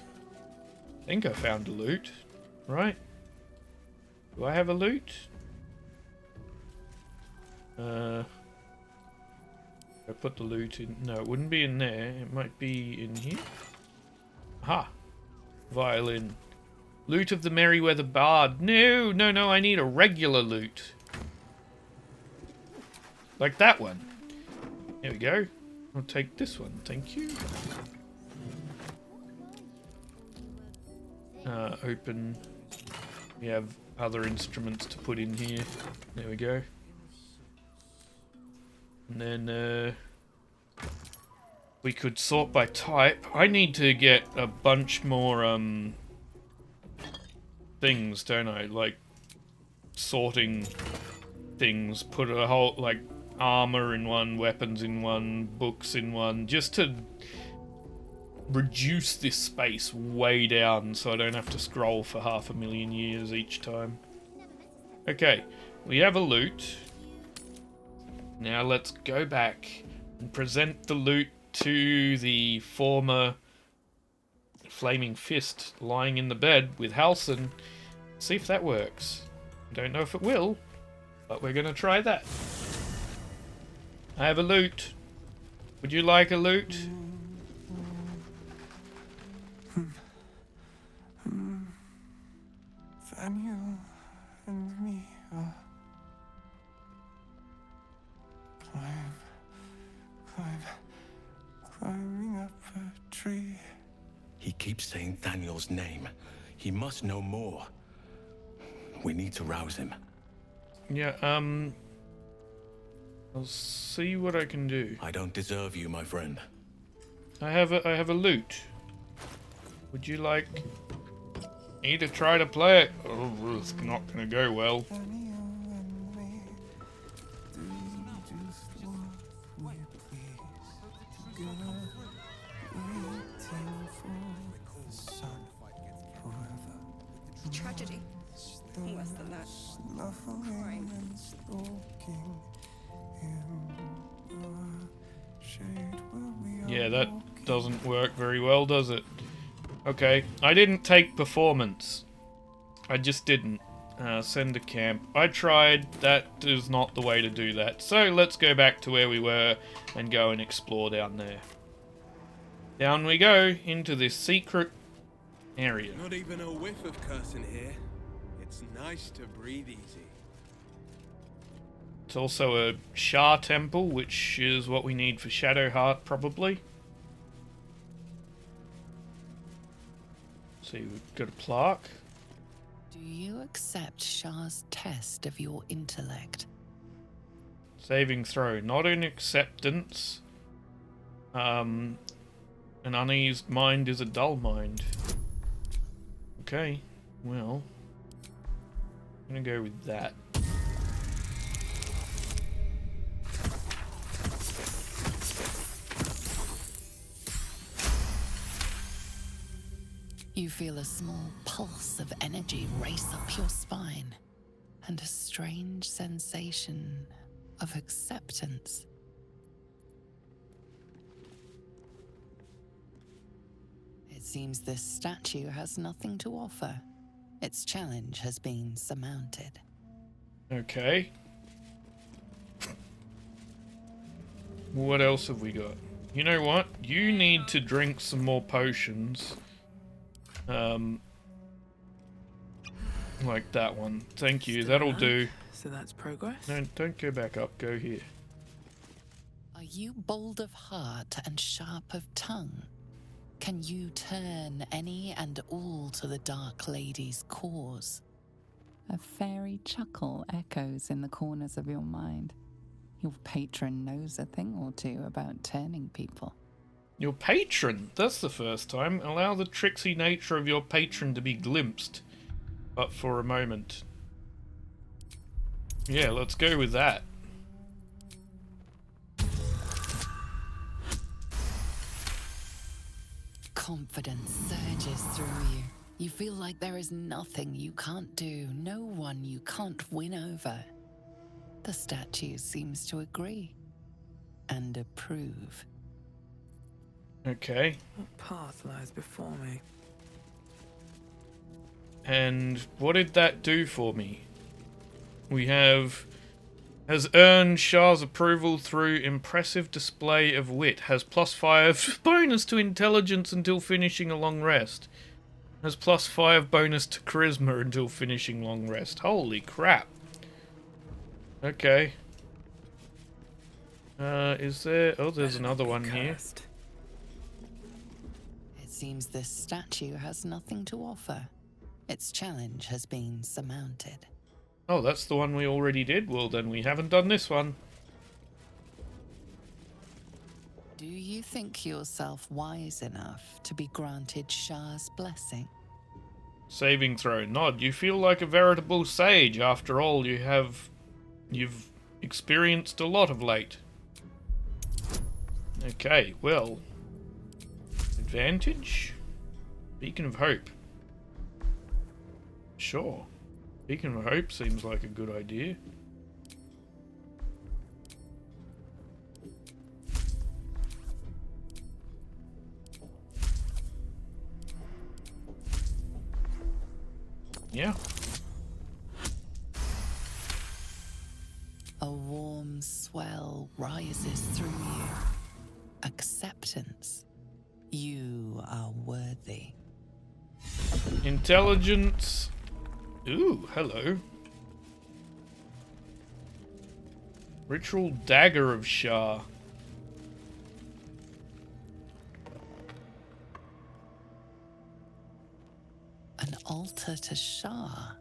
I found a loot. Right? Do I have a loot? I put the loot in. No, it wouldn't be in there. It might be in here. Aha! Violin. Loot of the Merryweather Bard. No, no, no, I need a regular loot. Like that one. There we go. I'll take this one, thank you. Open. We have other instruments to put in here. There we go. And then, we could sort by type. I need to get a bunch more, things, don't I? Like, sorting things. Put a whole, like, armor in one, weapons in one, books in one, just to reduce this space way down so I don't have to scroll for 500,000 years each time. Okay, we have a loot. Now let's go back and present the loot to the former Flaming Fist lying in the bed with Halson. See if that works. Don't know if it will, but we're going to try that. I have a loot. Would you like a loot? Daniel and me are climbing up a tree. He keeps saying Daniel's name. He must know more. We need to rouse him. Yeah, I'll see what I can do. I don't deserve you, my friend. I have a loot. Would you like me to try to play it? Oh, it's not gonna go well. Tragedy. Worse than that. Crime. Yeah, that doesn't work very well, does it? Okay, I didn't take performance. I just didn't. Send a camp. I tried. That is not the way to do that. So let's go back to where we were and go and explore down there. Down we go into this secret area. Not even a whiff of curse in here. It's nice to breathe easy. It's also a Shah temple, which is what we need for Shadowheart, probably. See, we've got a plaque. Do you accept Shah's test of your intellect? Saving throw. Not an acceptance. An uneased mind is a dull mind. Okay, well, I'm gonna go with that. You feel a small pulse of energy race up your spine, and a strange sensation of acceptance. It seems this statue has nothing to offer. Its challenge has been surmounted. Okay. What else have we got? You know what? You need to drink some more potions. Like that one. Thank you. That'll do. So that's progress? No, don't go back up. Go here. Are you bold of heart and sharp of tongue? Can you turn any and all to the Dark Lady's cause? A fairy chuckle echoes in the corners of your mind. Your patron knows a thing or two about turning people. Your patron? That's the first time. Allow the tricksy nature of your patron to be glimpsed. But for a moment. Yeah, let's go with that. Confidence surges through you. You feel like there is nothing you can't do, no one you can't win over. The statue seems to agree and approve. Okay. What path lies before me? And what did that do for me? We have... Has earned Shah's approval through impressive display of wit. Has +5 bonus to intelligence until finishing a long rest. Has +5 bonus to charisma until finishing long rest. Holy crap. Okay. Is there... Oh, there's another one here. It seems this statue has nothing to offer. Its challenge has been surmounted. Oh, that's the one we already did? Well, then we haven't done this one. Do you think yourself wise enough to be granted Shah's blessing? Saving throw. Nod. You feel like a veritable sage. After all, you've experienced a lot of late. Okay, well. Advantage? Beacon of Hope. Sure. Beacon of Hope seems like a good idea. Yeah. A warm swell rises through you. Acceptance. You are worthy. Intelligence. Ooh, hello. Ritual Dagger of Shah. An altar to Shah.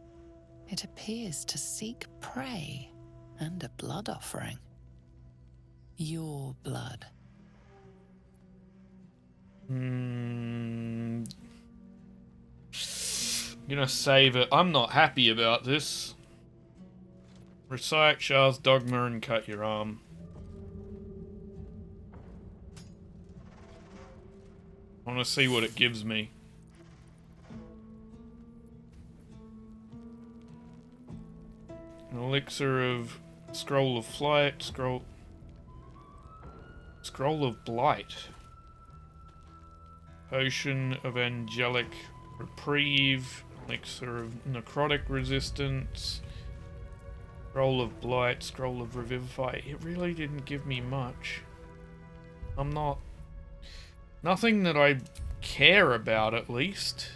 It appears to seek prey and a blood offering. Your blood. Gonna save it. I'm not happy about this. Recite Shah's dogma and cut your arm. I want to see what it gives me. An elixir of scroll of flight, scroll of blight. Potion of angelic reprieve, like sort of necrotic resistance, scroll of blight, scroll of revivify. It really didn't give me much. Nothing that I care about, at least.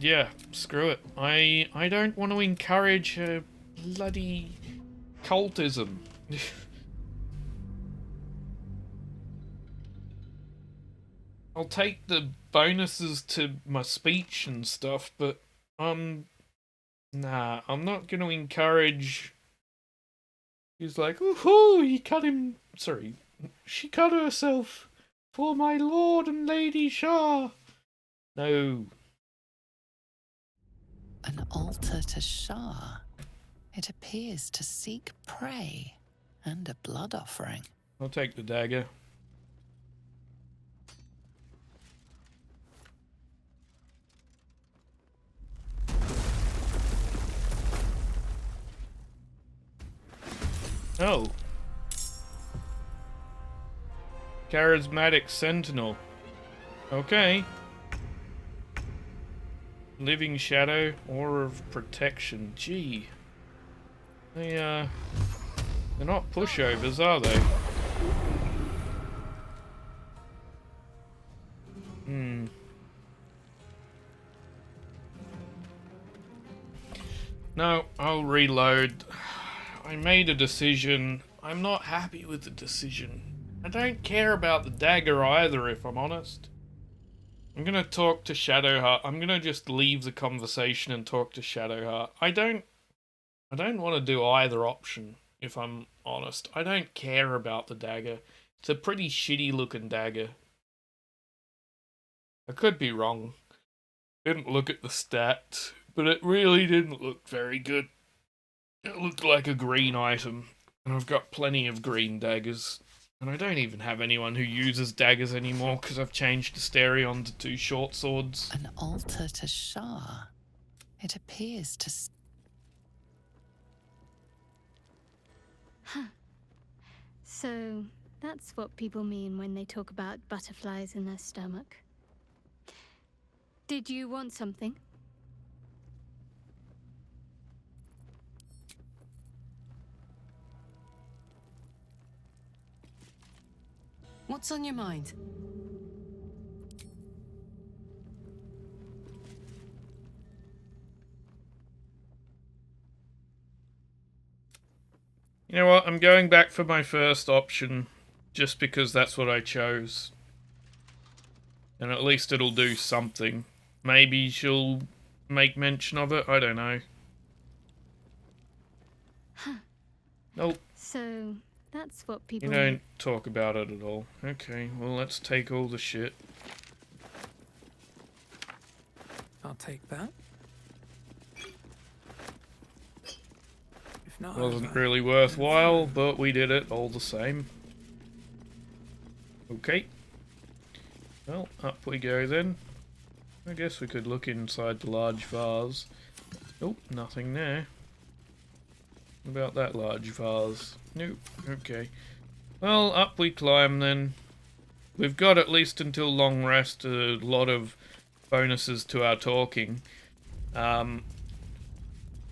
Yeah, screw it. I don't want to encourage bloody cultism. I'll take the bonuses to my speech and stuff, but nah, I'm not going to encourage. He's like, ooh, he cut him. Sorry, she cut herself for my lord and lady Shah. No. An altar to Shah. It appears to seek prey and a blood offering. I'll take the dagger. Oh. Charismatic Sentinel. Okay. Living Shadow, Aura of Protection. Gee. They're not pushovers, are they? No, I'll reload. I made a decision. I'm not happy with the decision. I don't care about the dagger either, if I'm honest. I'm gonna talk to Shadowheart. I'm gonna just leave the conversation and talk to Shadowheart. I don't want to do either option, if I'm honest. I don't care about the dagger. It's a pretty shitty looking dagger. I could be wrong. Didn't look at the stats, but it really didn't look very good. It looked like a green item, and I've got plenty of green daggers. And I don't even have anyone who uses daggers anymore because I've changed Asterion to 2 short swords. An altar to Shah. It appears to... Huh. So, that's what people mean when they talk about butterflies in their stomach. Did you want something? What's on your mind? You know what? I'm going back for my first option, just because that's what I chose. And at least it'll do something. Maybe she'll make mention of it, I don't know. Huh. Nope. So, that's what people You don't talk about it at all. Okay, well, let's take all the shit. I'll take that. If not, Wasn't really worthwhile, but we did it all the same. Okay. Well, up we go then. I guess we could look inside the large vase. Nope, nothing there. What about that large vase? Nope, okay. Well, up we climb then. We've got at least until long rest a lot of bonuses to our talking. I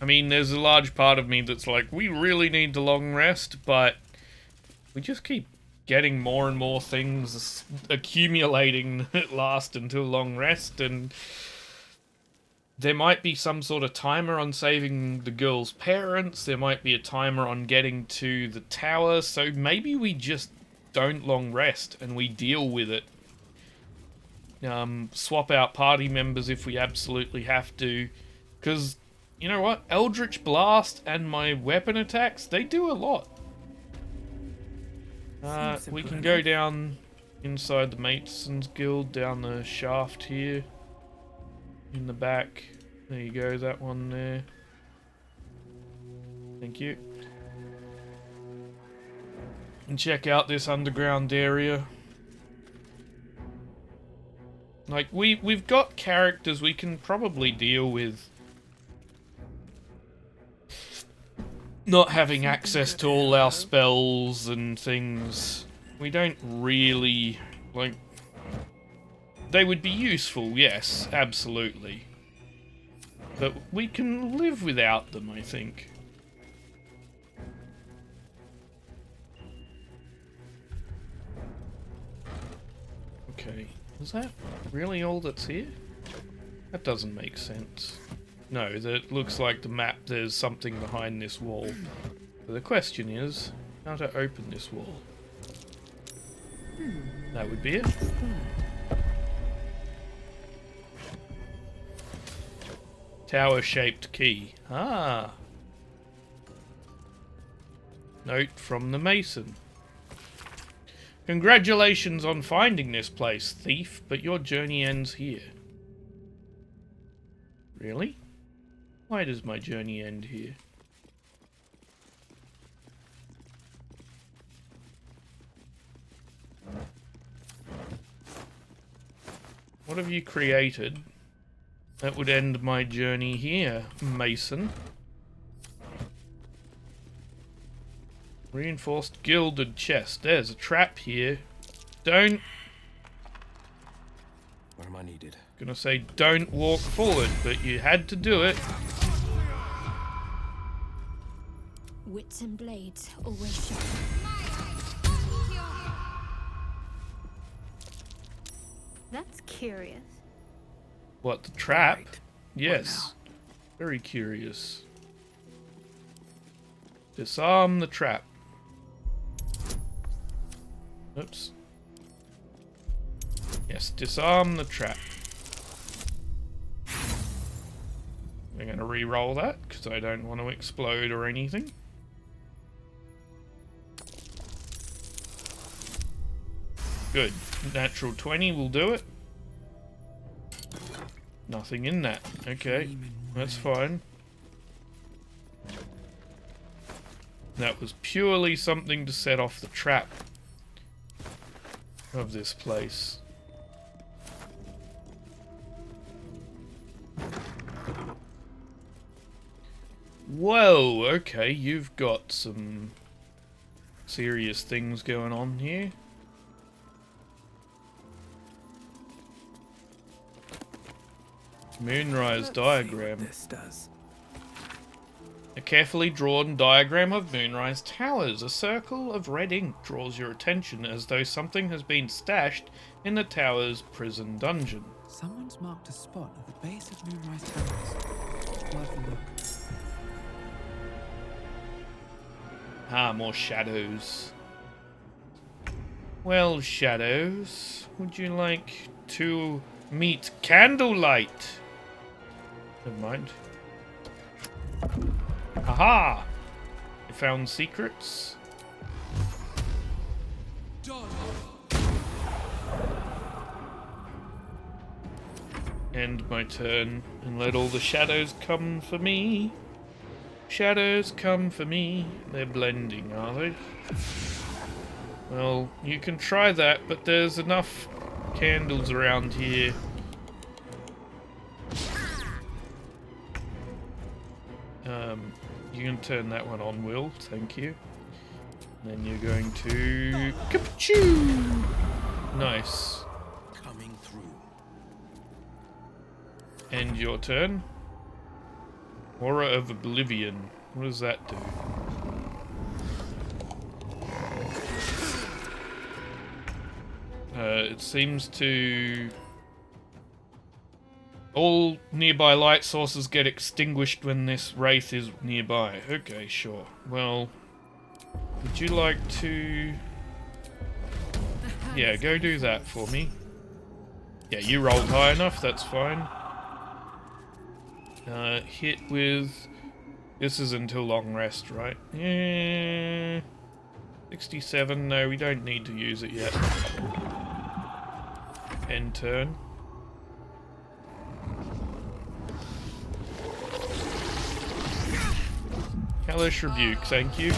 mean, there's a large part of me that's like, we really need the long rest, but we just keep getting more and more things accumulating that last until long rest, and there might be some sort of timer on saving the girl's parents, there might be a timer on getting to the tower, so maybe we just don't long rest and we deal with it. Swap out party members if we absolutely have to, because, you know what, Eldritch Blast and my weapon attacks, they do a lot. We can go down inside the Masons Guild, down the shaft here. In the back. There you go, that one there. Thank you. And check out this underground area. Like, we've got characters we can probably deal with. not having access to all our spells and things, we don't really, like... They would be useful, yes, absolutely. But we can live without them, I think. Okay, is that really all that's here? That doesn't make sense. No, that looks like the map, there's something behind this wall. But the question is, how to open this wall? That would be it. Tower-shaped key. Ah! Note from the mason. Congratulations on finding this place, thief, but your journey ends here. Really? Why does my journey end here? What have you created that would end my journey here, Mason? Reinforced gilded chest. There's a trap here. Don't... Where am I needed? Gonna say don't walk forward, but you had to do it. Wits and blades always sharp. That's curious. What, the trap? Yes. Very curious. Disarm the trap. Oops. Yes, disarm the trap. We're going to re-roll that, because I don't want to explode or anything. Good. Natural 20 will do it. Nothing in that. Okay, that's fine. That was purely something to set off the trap of this place. Whoa, okay, you've got some serious things going on here. Moonrise diagram. This does. A carefully drawn diagram of Moonrise Towers. A circle of red ink draws your attention as though something has been stashed in the tower's prison dungeon. Someone's marked a spot at the base of Moonrise Towers. Worth a look. Ah, more shadows. Well, shadows, would you like to meet Candlelight? Never mind. Aha! You found secrets? End my turn and let all the shadows come for me. Shadows come for me. They're blending, are they? Well, you can try that, but there's enough candles around here. You can turn that one on, Will. Thank you. And then you're going to... Kapachoo! Nice. Coming through. End your turn. Aura of Oblivion. What does that do? It seems to... All nearby light sources get extinguished when this wraith is nearby. Okay, sure. Well, would you like to... Yeah, go do that for me. Yeah, you rolled high enough, that's fine. Hit with... This is until long rest, right? Yeah... 67, no, we don't need to use it yet. End turn. Hellish Rebuke, thank you.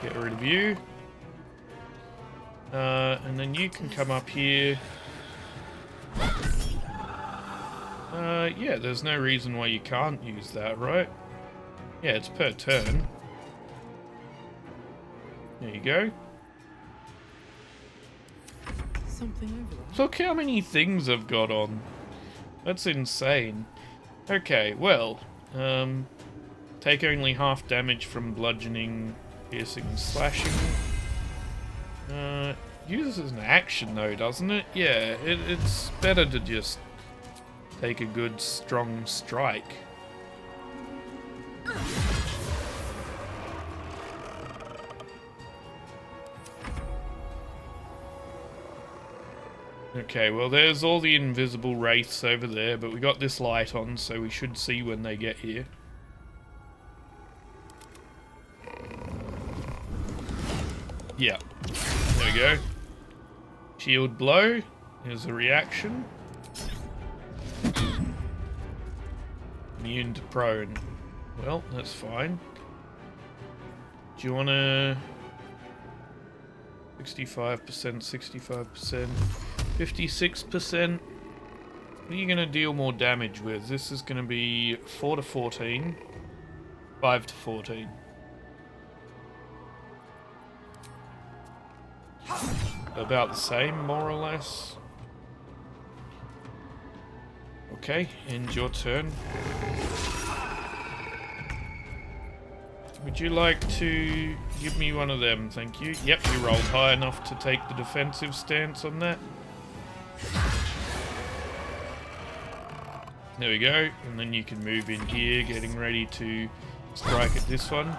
Get rid of you. And then you can come up here. Yeah, there's no reason why you can't use that, right? Yeah, it's per turn. There you go. Something over there. Look how many things I've got on. That's insane. Okay, well, take only half damage from bludgeoning, piercing, and slashing. Uses an action though, doesn't it? Yeah, it's better to just take a good, strong strike. Okay, well there's all the invisible wraiths over there, but we got this light on, so we should see when they get here. Yeah, there we go. Shield blow, here's a reaction. Immune to prone. Well, that's fine. Do you want to... 65%, 65%, 56%. What are you going to deal more damage with? This is going to be 4 to 14, 5 to 14. About the same, more or less. Okay, end your turn. Would you like to give me one of them? Thank you. Yep, you rolled high enough to take the defensive stance on that. There we go. And then you can move in here, getting ready to strike at this one.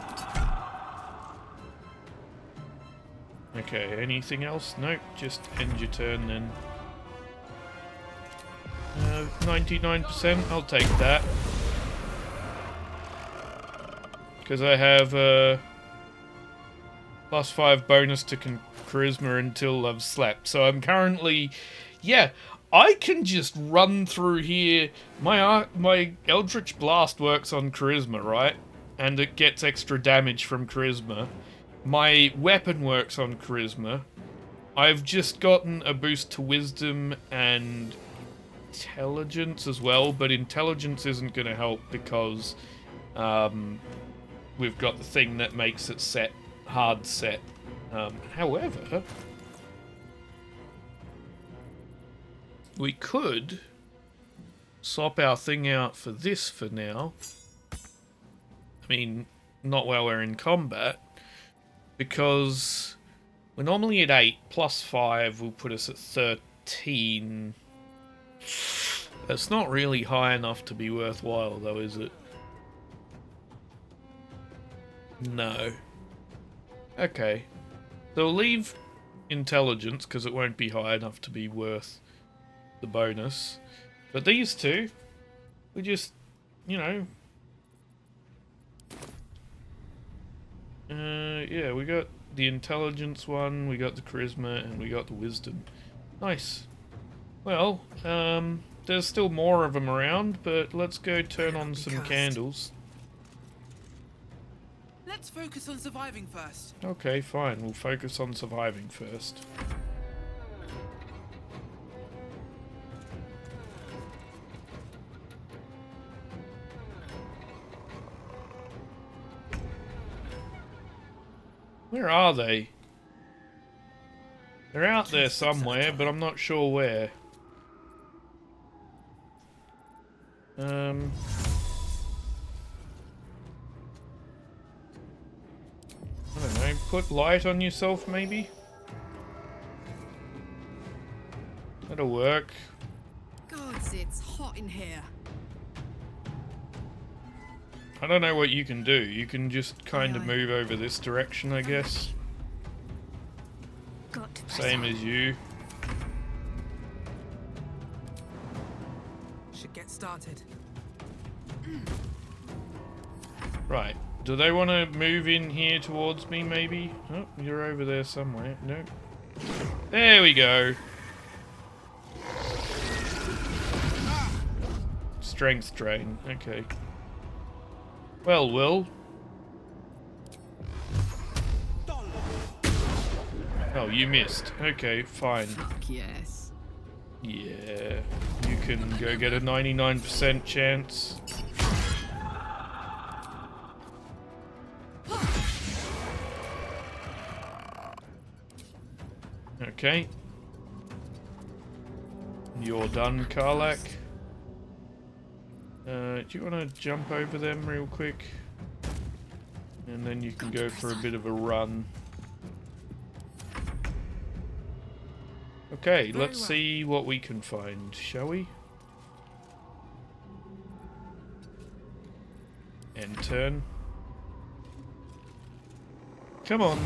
Okay, anything else? Nope, just end your turn then. 99%, I'll take that. Because I have a +5 bonus to charisma until I've slept. So I'm currently... Yeah, I can just run through here. My Eldritch Blast works on charisma, right? And it gets extra damage from charisma. My weapon works on charisma. I've just gotten a boost to wisdom and intelligence as well, but intelligence isn't going to help because we've got the thing that makes it set, hard set. However, we could swap our thing out for this for now. I mean, not while we're in combat, because we're normally at 8, +5 will put us at 13. That's not really high enough to be worthwhile though, is it? No. Okay. So we'll leave intelligence because it won't be high enough to be worth the bonus. But these two, we just, you know... yeah, we got the intelligence one, we got the charisma, and we got the wisdom. Nice. Well, there's still more of them around, but let's go turn on some candles. Let's focus on surviving first. Okay, fine. We'll focus on surviving first. Where are they? They're out there somewhere, but I'm not sure where. I don't know, put light on yourself maybe? That'll work. Gods, it's hot in here. I don't know what you can do. You can just kind of move over this direction, I guess. Same as you. Should get started. Right. Do they want to move in here towards me, maybe? Oh, you're over there somewhere. Nope. There we go. Strength drain. Okay. Well, Will. Oh, you missed. Okay, fine. Fuck yes. Yeah. You can go get a 99% chance. Okay. You're done, Karlak. Do you want to jump over them real quick? And then you can go for a bit of a run. Okay, let's see what we can find, shall we? End turn. Come on.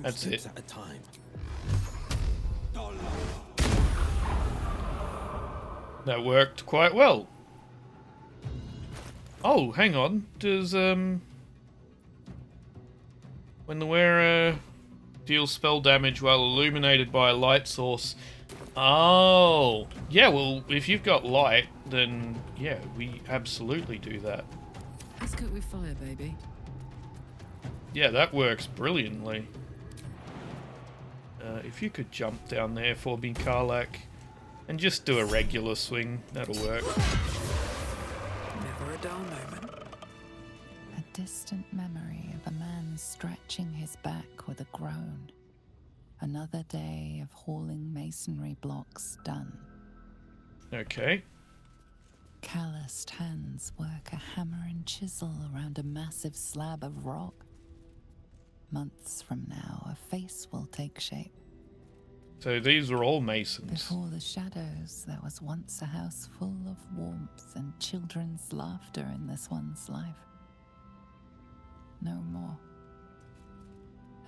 That's it. At a time. That worked quite well. Oh, hang on. Does when the wearer deals spell damage while illuminated by a light source. Oh, yeah. Well, if you've got light, then yeah, we absolutely do that. Let's cook with fire, baby. Yeah, that works brilliantly. If you could jump down there for me, Karlak, and just do a regular swing, that'll work. Never a dull moment. A distant memory of a man stretching his back with a groan. Another day of hauling masonry blocks done. Okay. Calloused hands work a hammer and chisel around a massive slab of rock. Months from now, a face will take shape. So these are all masons. Before the shadows, there was once a house full of warmth and children's laughter in this one's life. No more.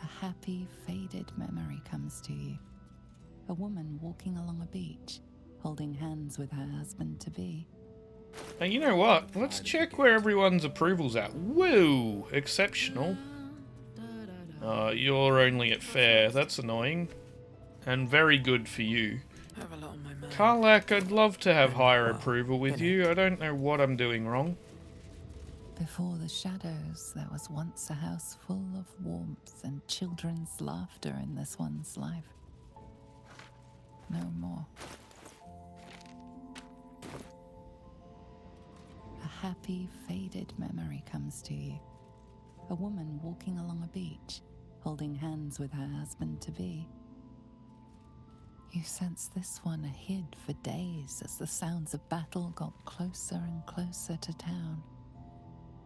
A happy, faded memory comes to you. A woman walking along a beach, holding hands with her husband-to-be. Hey, you know what? Let's check where everyone's approval's at. Woo! Exceptional. You're only at fair. That's annoying. And very good for you. Have a lot on my mind. Karlak, I'd love to have higher approval with you. I don't know what I'm doing wrong. Before the shadows, there was once a house full of warmth and children's laughter in this one's life. No more. A happy, faded memory comes to you. A woman walking along a beach, holding hands with her husband-to-be. You sense this one hid for days as the sounds of battle got closer and closer to town.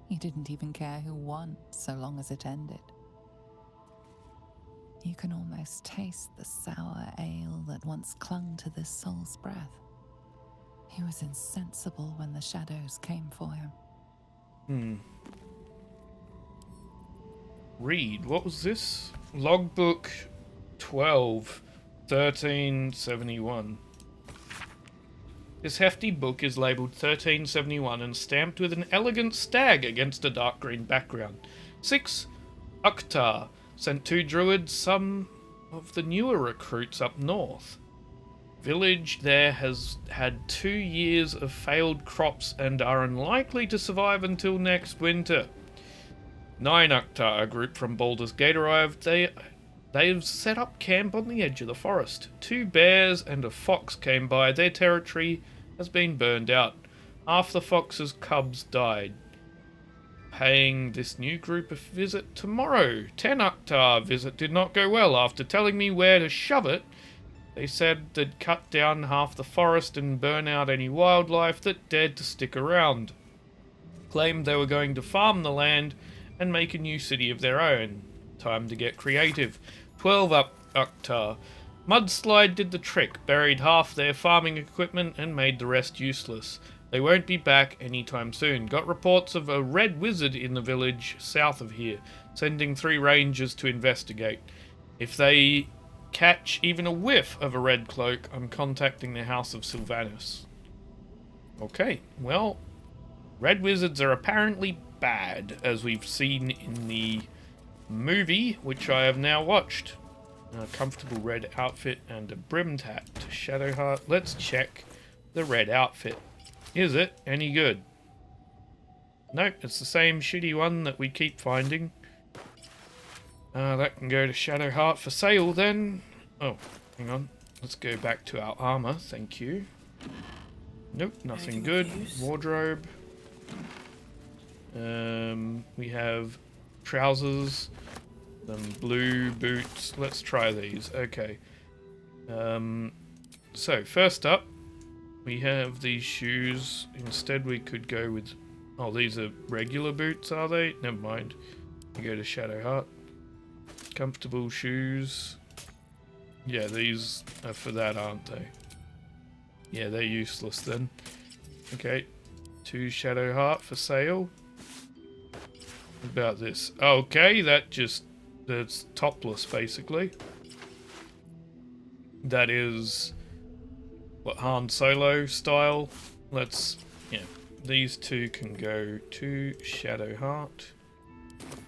You didn't even care who won, so long as it ended. You can almost taste the sour ale that once clung to this soul's breath. He was insensible when the shadows came for him. Read. What was this? Logbook 12, 1371. This hefty book is labelled 1371 and stamped with an elegant stag against a dark green background. 6. Uktar sent 2 druids, some of the newer recruits up north. Village there has had 2 years of failed crops and are unlikely to survive until next winter. 9 Uktar, a group from Baldur's Gate, arrived. They've set up camp on the edge of the forest. 2 bears and a fox came by. Their territory has been burned out. Half the fox's cubs died. Paying this new group a visit tomorrow. 10 Uktar visit did not go well. After telling me where to shove it, they said they'd cut down half the forest and burn out any wildlife that dared to stick around. Claimed they were going to farm the land and make a new city of their own. Time to get creative. 12 Uktar. Mudslide did the trick, buried half their farming equipment and made the rest useless. They won't be back anytime soon. Got reports of a red wizard in the village south of here, sending 3 rangers to investigate. If they catch even a whiff of a red cloak, I'm contacting the House of Sylvanus. Okay, well, red wizards are apparently bad, as we've seen in the movie, which I have now watched. A comfortable red outfit and a brimmed hat to Shadowheart. Let's check the red outfit. Is it any good? Nope, it's the same shitty one that we keep finding. That can go to Shadowheart for sale then. Oh, hang on. Let's go back to our armor, thank you. Nope, nothing good. Wardrobe. We have trousers. Some blue boots. Let's try these. Okay. So, first up, we have these shoes. Instead, we could go with... Oh, these are regular boots, are they? Never mind. We go to Shadowheart. Comfortable shoes. Yeah, these are for that, aren't they? Yeah, they're useless then. Okay. 2 Shadowheart for sale. What about this? Okay, that's topless, basically. That is... what, Han Solo style? Let's... yeah. These 2 can go to Shadowheart.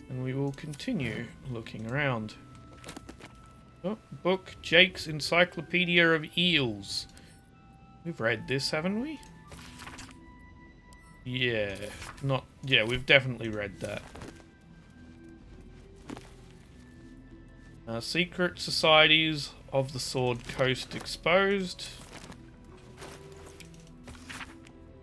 And we will continue looking around. Oh, book. Jake's Encyclopedia of Eels. We've read this, haven't we? Yeah. Yeah, we've definitely read that. Secret Societies of the Sword Coast exposed.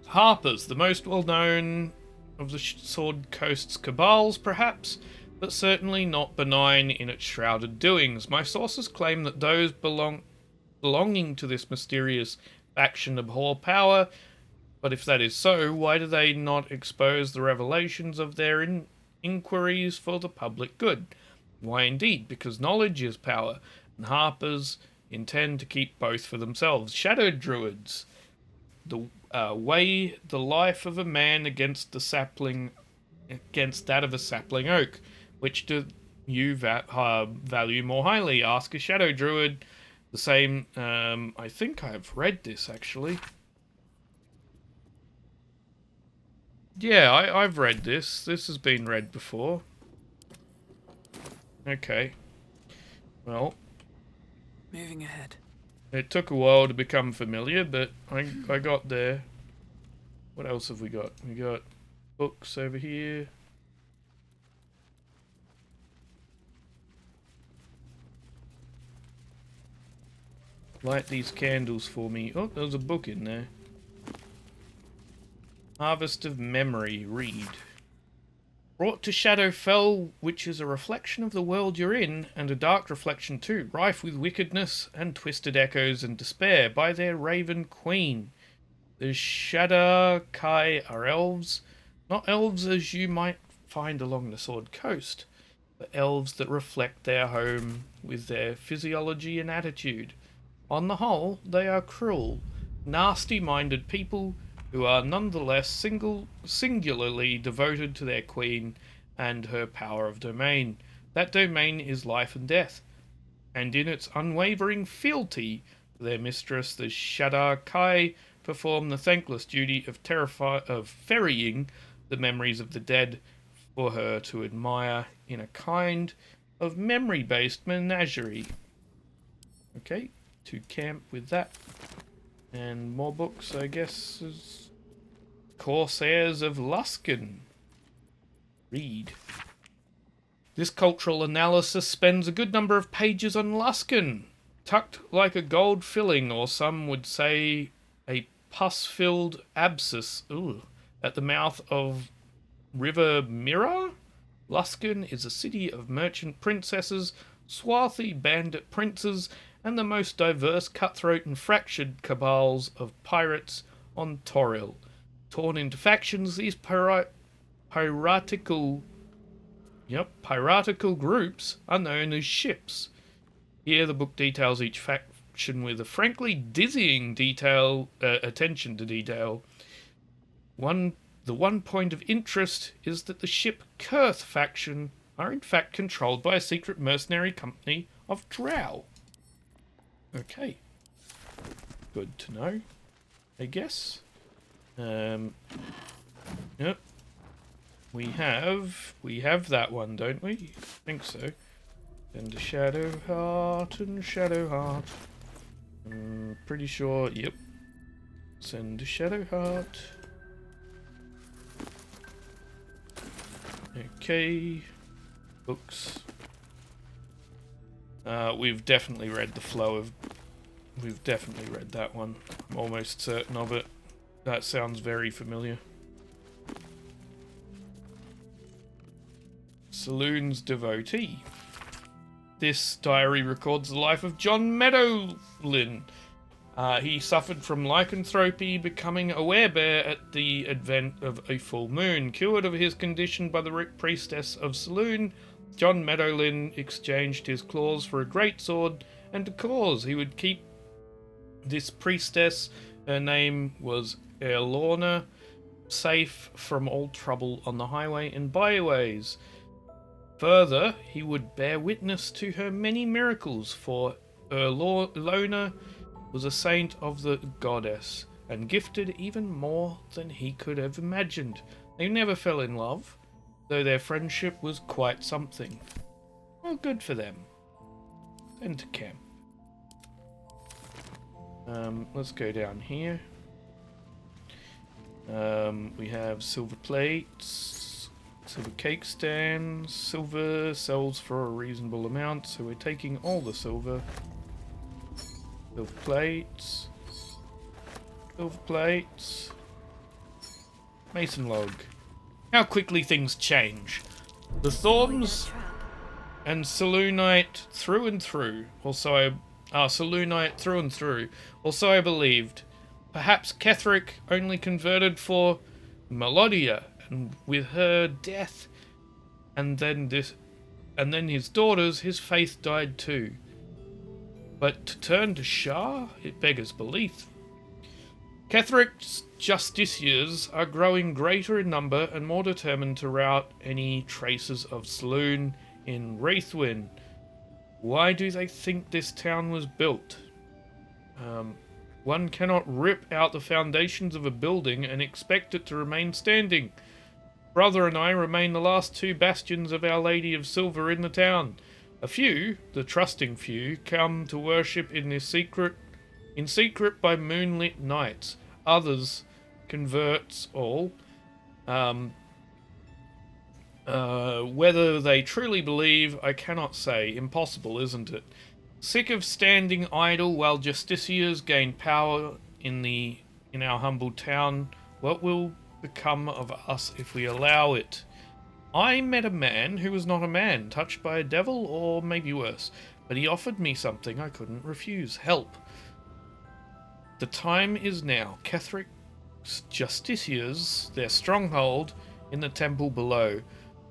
Harpers, the most well-known of the Sword Coast's cabals, perhaps, but certainly not benign in its shrouded doings. My sources claim that those belonging to this mysterious faction abhor power, but if that is so, why do they not expose the revelations of their inquiries for the public good? Why indeed, because knowledge is power, and Harpers intend to keep both for themselves. Shadow Druids, weigh the life of a man against that of a sapling oak. Which do you value more highly? Ask a Shadow Druid. The same, I think I've read this, actually. Yeah, I've read this. This has been read before. Okay. Well. Moving ahead. It took a while to become familiar, but I got there. What else have we got? We got books over here. Light these candles for me. Oh, there's a book in there. Harvest of Memory. Read. Brought to Shadowfell, which is a reflection of the world you're in, and a dark reflection too, rife with wickedness and twisted echoes and despair, by their raven queen. The Shadar-kai are elves, not elves as you might find along the Sword Coast, but elves that reflect their home with their physiology and attitude. On the whole, they are cruel, nasty-minded people who are nonetheless singularly devoted to their queen and her power of domain. That domain is life and death, and in its unwavering fealty to their mistress, the Shadar-kai perform the thankless duty of ferrying the memories of the dead for her to admire in a kind of memory-based menagerie. Okay, to camp with that. And more books, I guess, is Corsairs of Luskan. Read. This cultural analysis spends a good number of pages on Luskan, tucked like a gold filling, or some would say a pus-filled abscess, at the mouth of River Mirror. Luskan is a city of merchant princesses, swarthy bandit princes, and the most diverse, cutthroat and fractured cabals of pirates on Toril. Torn into factions, these piratical groups are known as ships. Here the book details each faction with a frankly dizzying attention to detail. The one point of interest is that the ship Kurth faction are in fact controlled by a secret mercenary company of drow. Okay. Good to know, I guess. Yep. We have that one, don't we? I think so. Send a Shadowheart and Shadowheart. I'm pretty sure, yep. Send a Shadowheart. Okay. Books. We've definitely read the flow of... We've definitely read that one. I'm almost certain of it. That sounds very familiar. Saloon's Devotee. This diary records the life of John Meadowlin. He suffered from lycanthropy, becoming a werebear at the advent of a full moon. Cured of his condition by the priestess of Saloon, John Meadowlin exchanged his claws for a great sword and a cause. He would keep this priestess, her name was Erlorna, safe from all trouble on the highway and byways. Further, he would bear witness to her many miracles, for Erlorna was a saint of the goddess, and gifted even more than he could have imagined. They never fell in love, though their friendship was quite something. Well, good for them. And to camp. Let's go down here. We have silver plates, silver cake stands. Silver sells for a reasonable amount, so we're taking all the silver. Silver plates. Silver plates. Mason log. How quickly things change. The Thorns and Saloonite through and through. Saloonite through and through. Also I believed. Perhaps Ketheric only converted for Melodia, and with her death, and then his daughters, his faith died too. But to turn to Shah, it beggars belief. Ketheric's justiciars are growing greater in number and more determined to rout any traces of Saloon in Wraithwyn. Why do they think this town was built? One cannot rip out the foundations of a building and expect it to remain standing. Brother and I remain the last two bastions of Our Lady of Silver in the town. A few, the trusting few, come to worship in secret by moonlit nights. Others, converts all. Whether they truly believe, I cannot say. Impossible, isn't it? Sick of standing idle while justiciars gain power in our humble town, what will become of us if we allow it? I met a man who was not a man, touched by a devil, or maybe worse, but he offered me something I couldn't refuse. Help. The time is now. Ketheric's justiciars, their stronghold, in the temple below.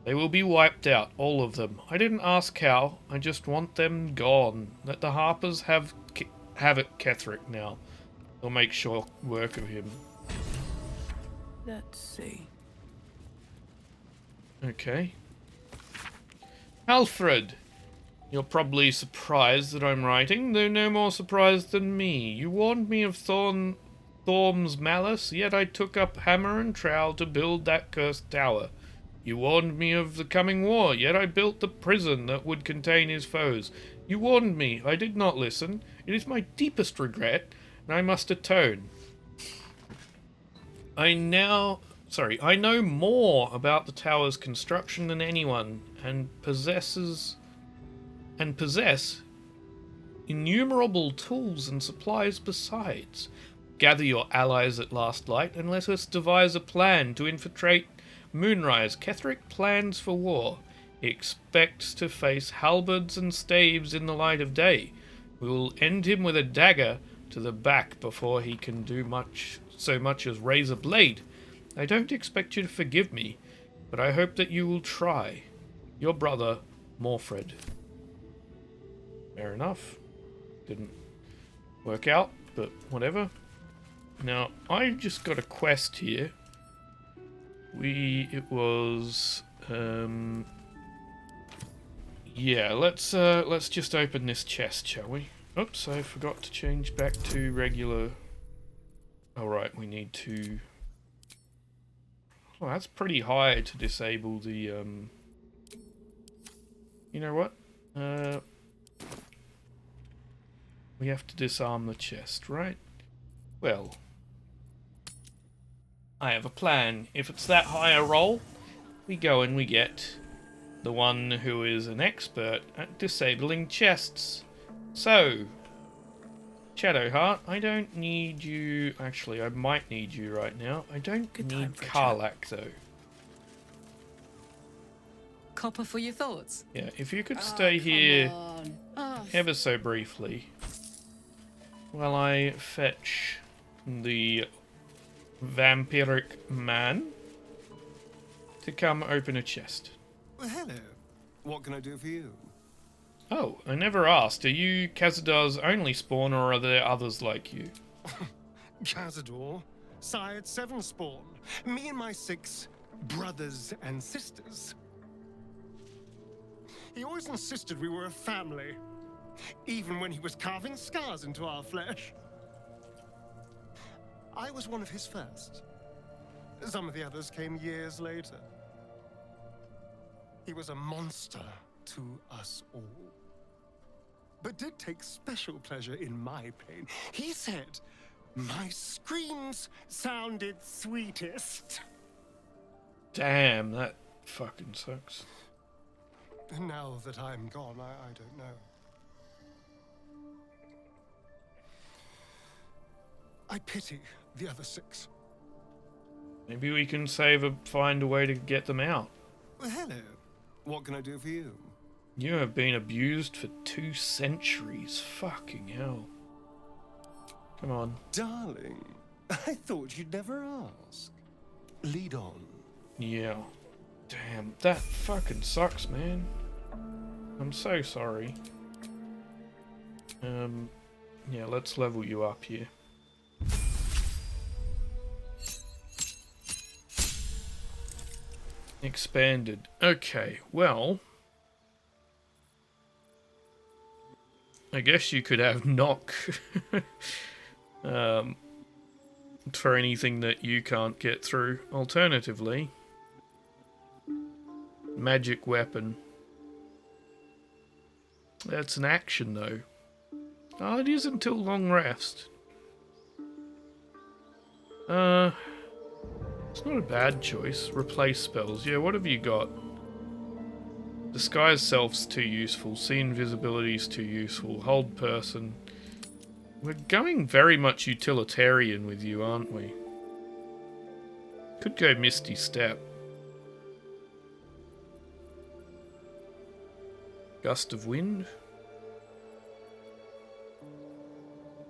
They will be wiped out, all of them. I didn't ask how, I just want them gone. Let the Harpers have it, Ketheric, now. They'll make short work of him. Let's see. Okay. Alfred! You're probably surprised that I'm writing, though no more surprised than me. You warned me of Thorm's malice, yet I took up hammer and trowel to build that cursed tower. You warned me of the coming war, yet I built the prison that would contain his foes. You warned me, I did not listen. It is my deepest regret, and I must atone. I know more about the tower's construction than anyone, and possess innumerable tools and supplies besides. Gather your allies at last light, and let us devise a plan to infiltrate Moonrise. Ketheric plans for war. He expects to face halberds and staves in the light of day. We will end him with a dagger to the back before he can do so much as raise a blade. I don't expect you to forgive me, but I hope that you will try. Your brother, Morfred. Fair enough. Didn't work out, but whatever. Now, I just got a quest here. Yeah, let's just open this chest, shall we? Oops, I forgot to change back to regular. Alright, we need to... Oh, that's pretty high to disable the, You know what? We have to disarm the chest, right? Well... I have a plan. If it's that high a roll, we go and we get the one who is an expert at disabling chests. So, Shadowheart, I don't need you... Actually, I might need you right now. I don't need Karlach, though. copper for your thoughts? Yeah, if you could stay here Oh, ever so briefly while I fetch the vampiric man to come open a chest. Well, hello. What can I do for you? Oh, I never asked. Are you Cazadar's only spawn, or are there others like you? Cazador, sired 7 spawn. Me and my 6 brothers and sisters. He always insisted we were a family, even when he was carving scars into our flesh. I was one of his first. Some of the others came years later. He was a monster to us all, but did take special pleasure in my pain. He said my screams sounded sweetest. Damn, that fucking sucks. And now that I'm gone, I don't know. I pity the other 6. Maybe we can find a way to get them out. Well, hello. What can I do for you? You have been abused for 2 centuries. Fucking hell. Come on. Darling, I thought you'd never ask. Lead on. Yeah. Damn, that fucking sucks, man. I'm so sorry. Yeah, let's level you up here. Expanded. Okay, well, I guess you could have knock for anything that you can't get through. Alternatively, magic weapon. That's an action though. Oh, it is until long rest. It's not a bad choice. Replace spells. Yeah, what have you got? Disguise self's too useful. See invisibility's too useful. Hold person. We're going very much utilitarian with you, aren't we? Could go Misty Step. Gust of Wind.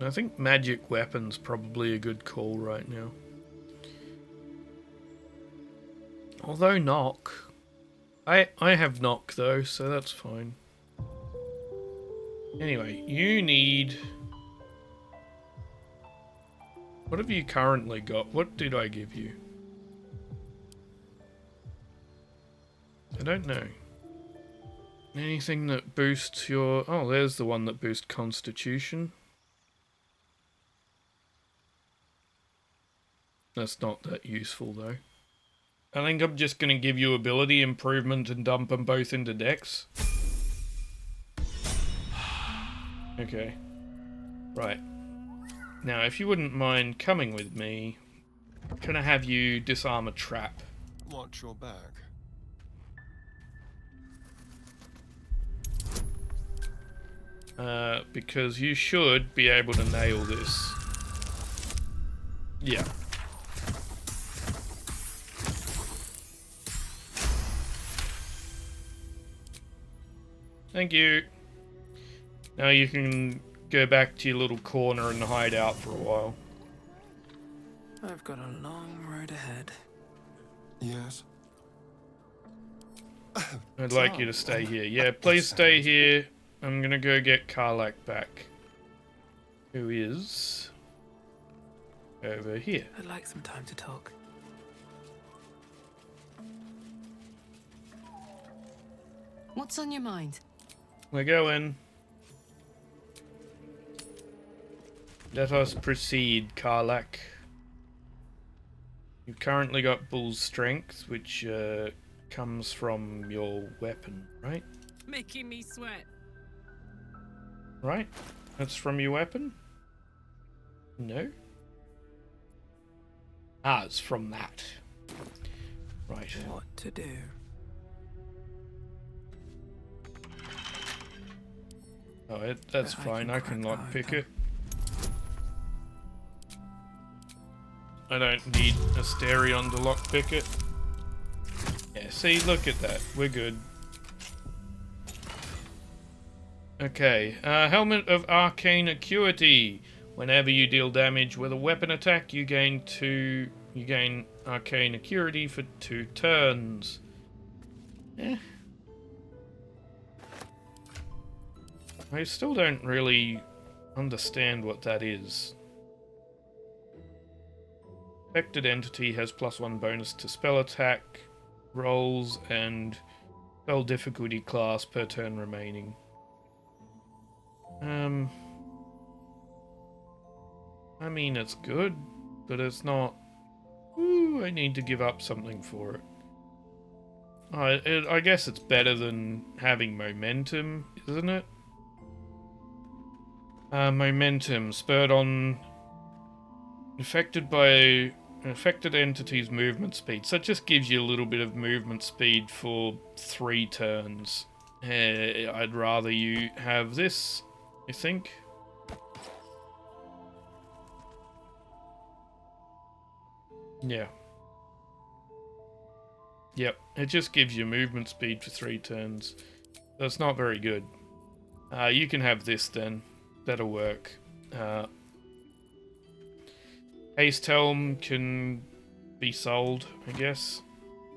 I think magic weapon's probably a good call right now. Although knock. I have knock though, so that's fine. Anyway, you need... What have you currently got? What did I give you? I don't know. Anything that boosts your... Oh, there's the one that boosts Constitution. That's not that useful though. I think I'm just going to give you ability improvement and dump them both into Dex. Okay. Right. Now, if you wouldn't mind coming with me, can I have you disarm a trap? Watch your back. Because you should be able to nail this. Yeah. Thank you. Now you can go back to your little corner and hide out for a while. I've got a long road ahead. Yes. I'd like you to stay here. Yeah, please stay here. I'm gonna go get Karlak back. Who is... over here. I'd like some time to talk. What's on your mind? We're going. Let us proceed, Karlak. You've currently got Bull's Strength, which comes from your weapon, right? Making me sweat. Right? That's from your weapon? No? Ah, it's from that. Right. What to do? Oh, that's fine. I can lockpick it. I don't need Asterion to lockpick it. Yeah, see, look at that. We're good. Okay, Helmet of Arcane Acuity. Whenever you deal damage with a weapon attack, you gain Arcane Acuity for 2 turns. I still don't really understand what that is. Affected entity has +1 bonus to spell attack rolls and spell difficulty class per turn remaining. I mean, it's good, but it's not... Ooh, I need to give up something for it. I guess it's better than having momentum, isn't it? Momentum, spurred on... affected by an affected entity's movement speed. So it just gives you a little bit of movement speed for 3 turns. I'd rather you have this, I think. Yeah. Yep, it just gives you movement speed for 3 turns. That's not very good. You can have this then. That'll work. Haste Helm can be sold, I guess.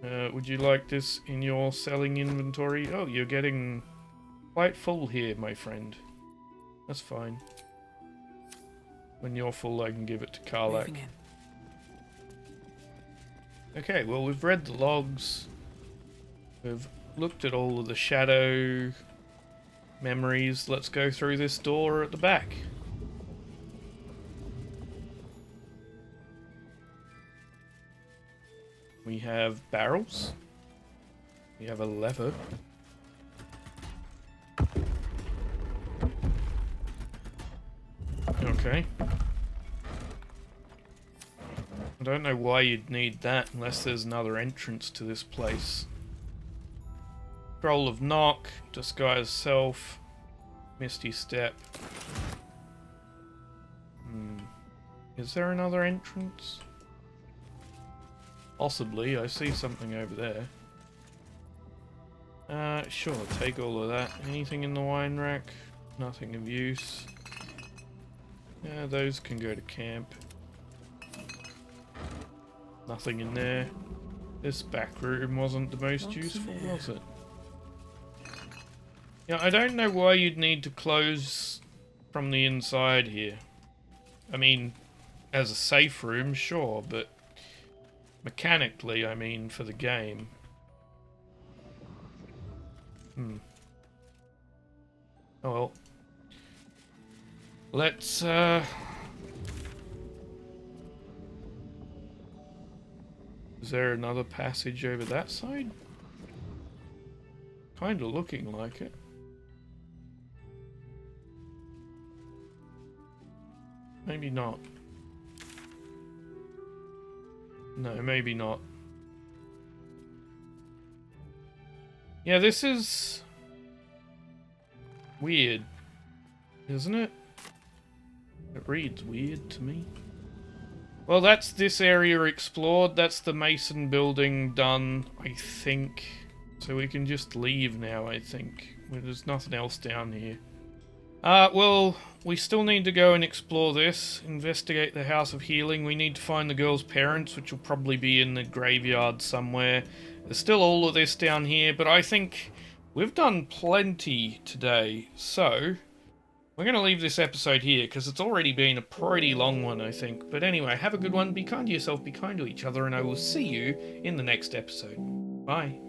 Would you like this in your selling inventory? Oh, you're getting quite full here, my friend. That's fine. When you're full, I can give it to Karlak. Okay, well, we've read the logs. We've looked at all of the shadow memories. Let's go through this door at the back. We have barrels. We have a lever. Okay. I don't know why you'd need that unless there's another entrance to this place. Scroll of Knock, Disguise Self, Misty Step. Is there another entrance? Possibly, I see something over there. Sure, take all of that. Anything in the wine rack? Nothing of use. Yeah, those can go to camp. Nothing in there. This back room wasn't the most useful, was it? Yeah, I don't know why you'd need to close from the inside here. I mean, as a safe room, sure, but mechanically, I mean, for the game. Oh well. Let's, Is there another passage over that side? Kinda looking like it. Maybe not. No, maybe not. Yeah, this is weird, isn't it? It reads weird to me. Well, that's this area explored. That's the Mason building done, I think. So we can just leave now, I think. There's nothing else down here. Well, we still need to go and explore this. Investigate the House of Healing. We need to find the girl's parents, which will probably be in the graveyard somewhere. There's still all of this down here, but I think we've done plenty today. So we're going to leave this episode here because it's already been a pretty long one, I think. But anyway, have a good one. Be kind to yourself, be kind to each other, and I will see you in the next episode. Bye.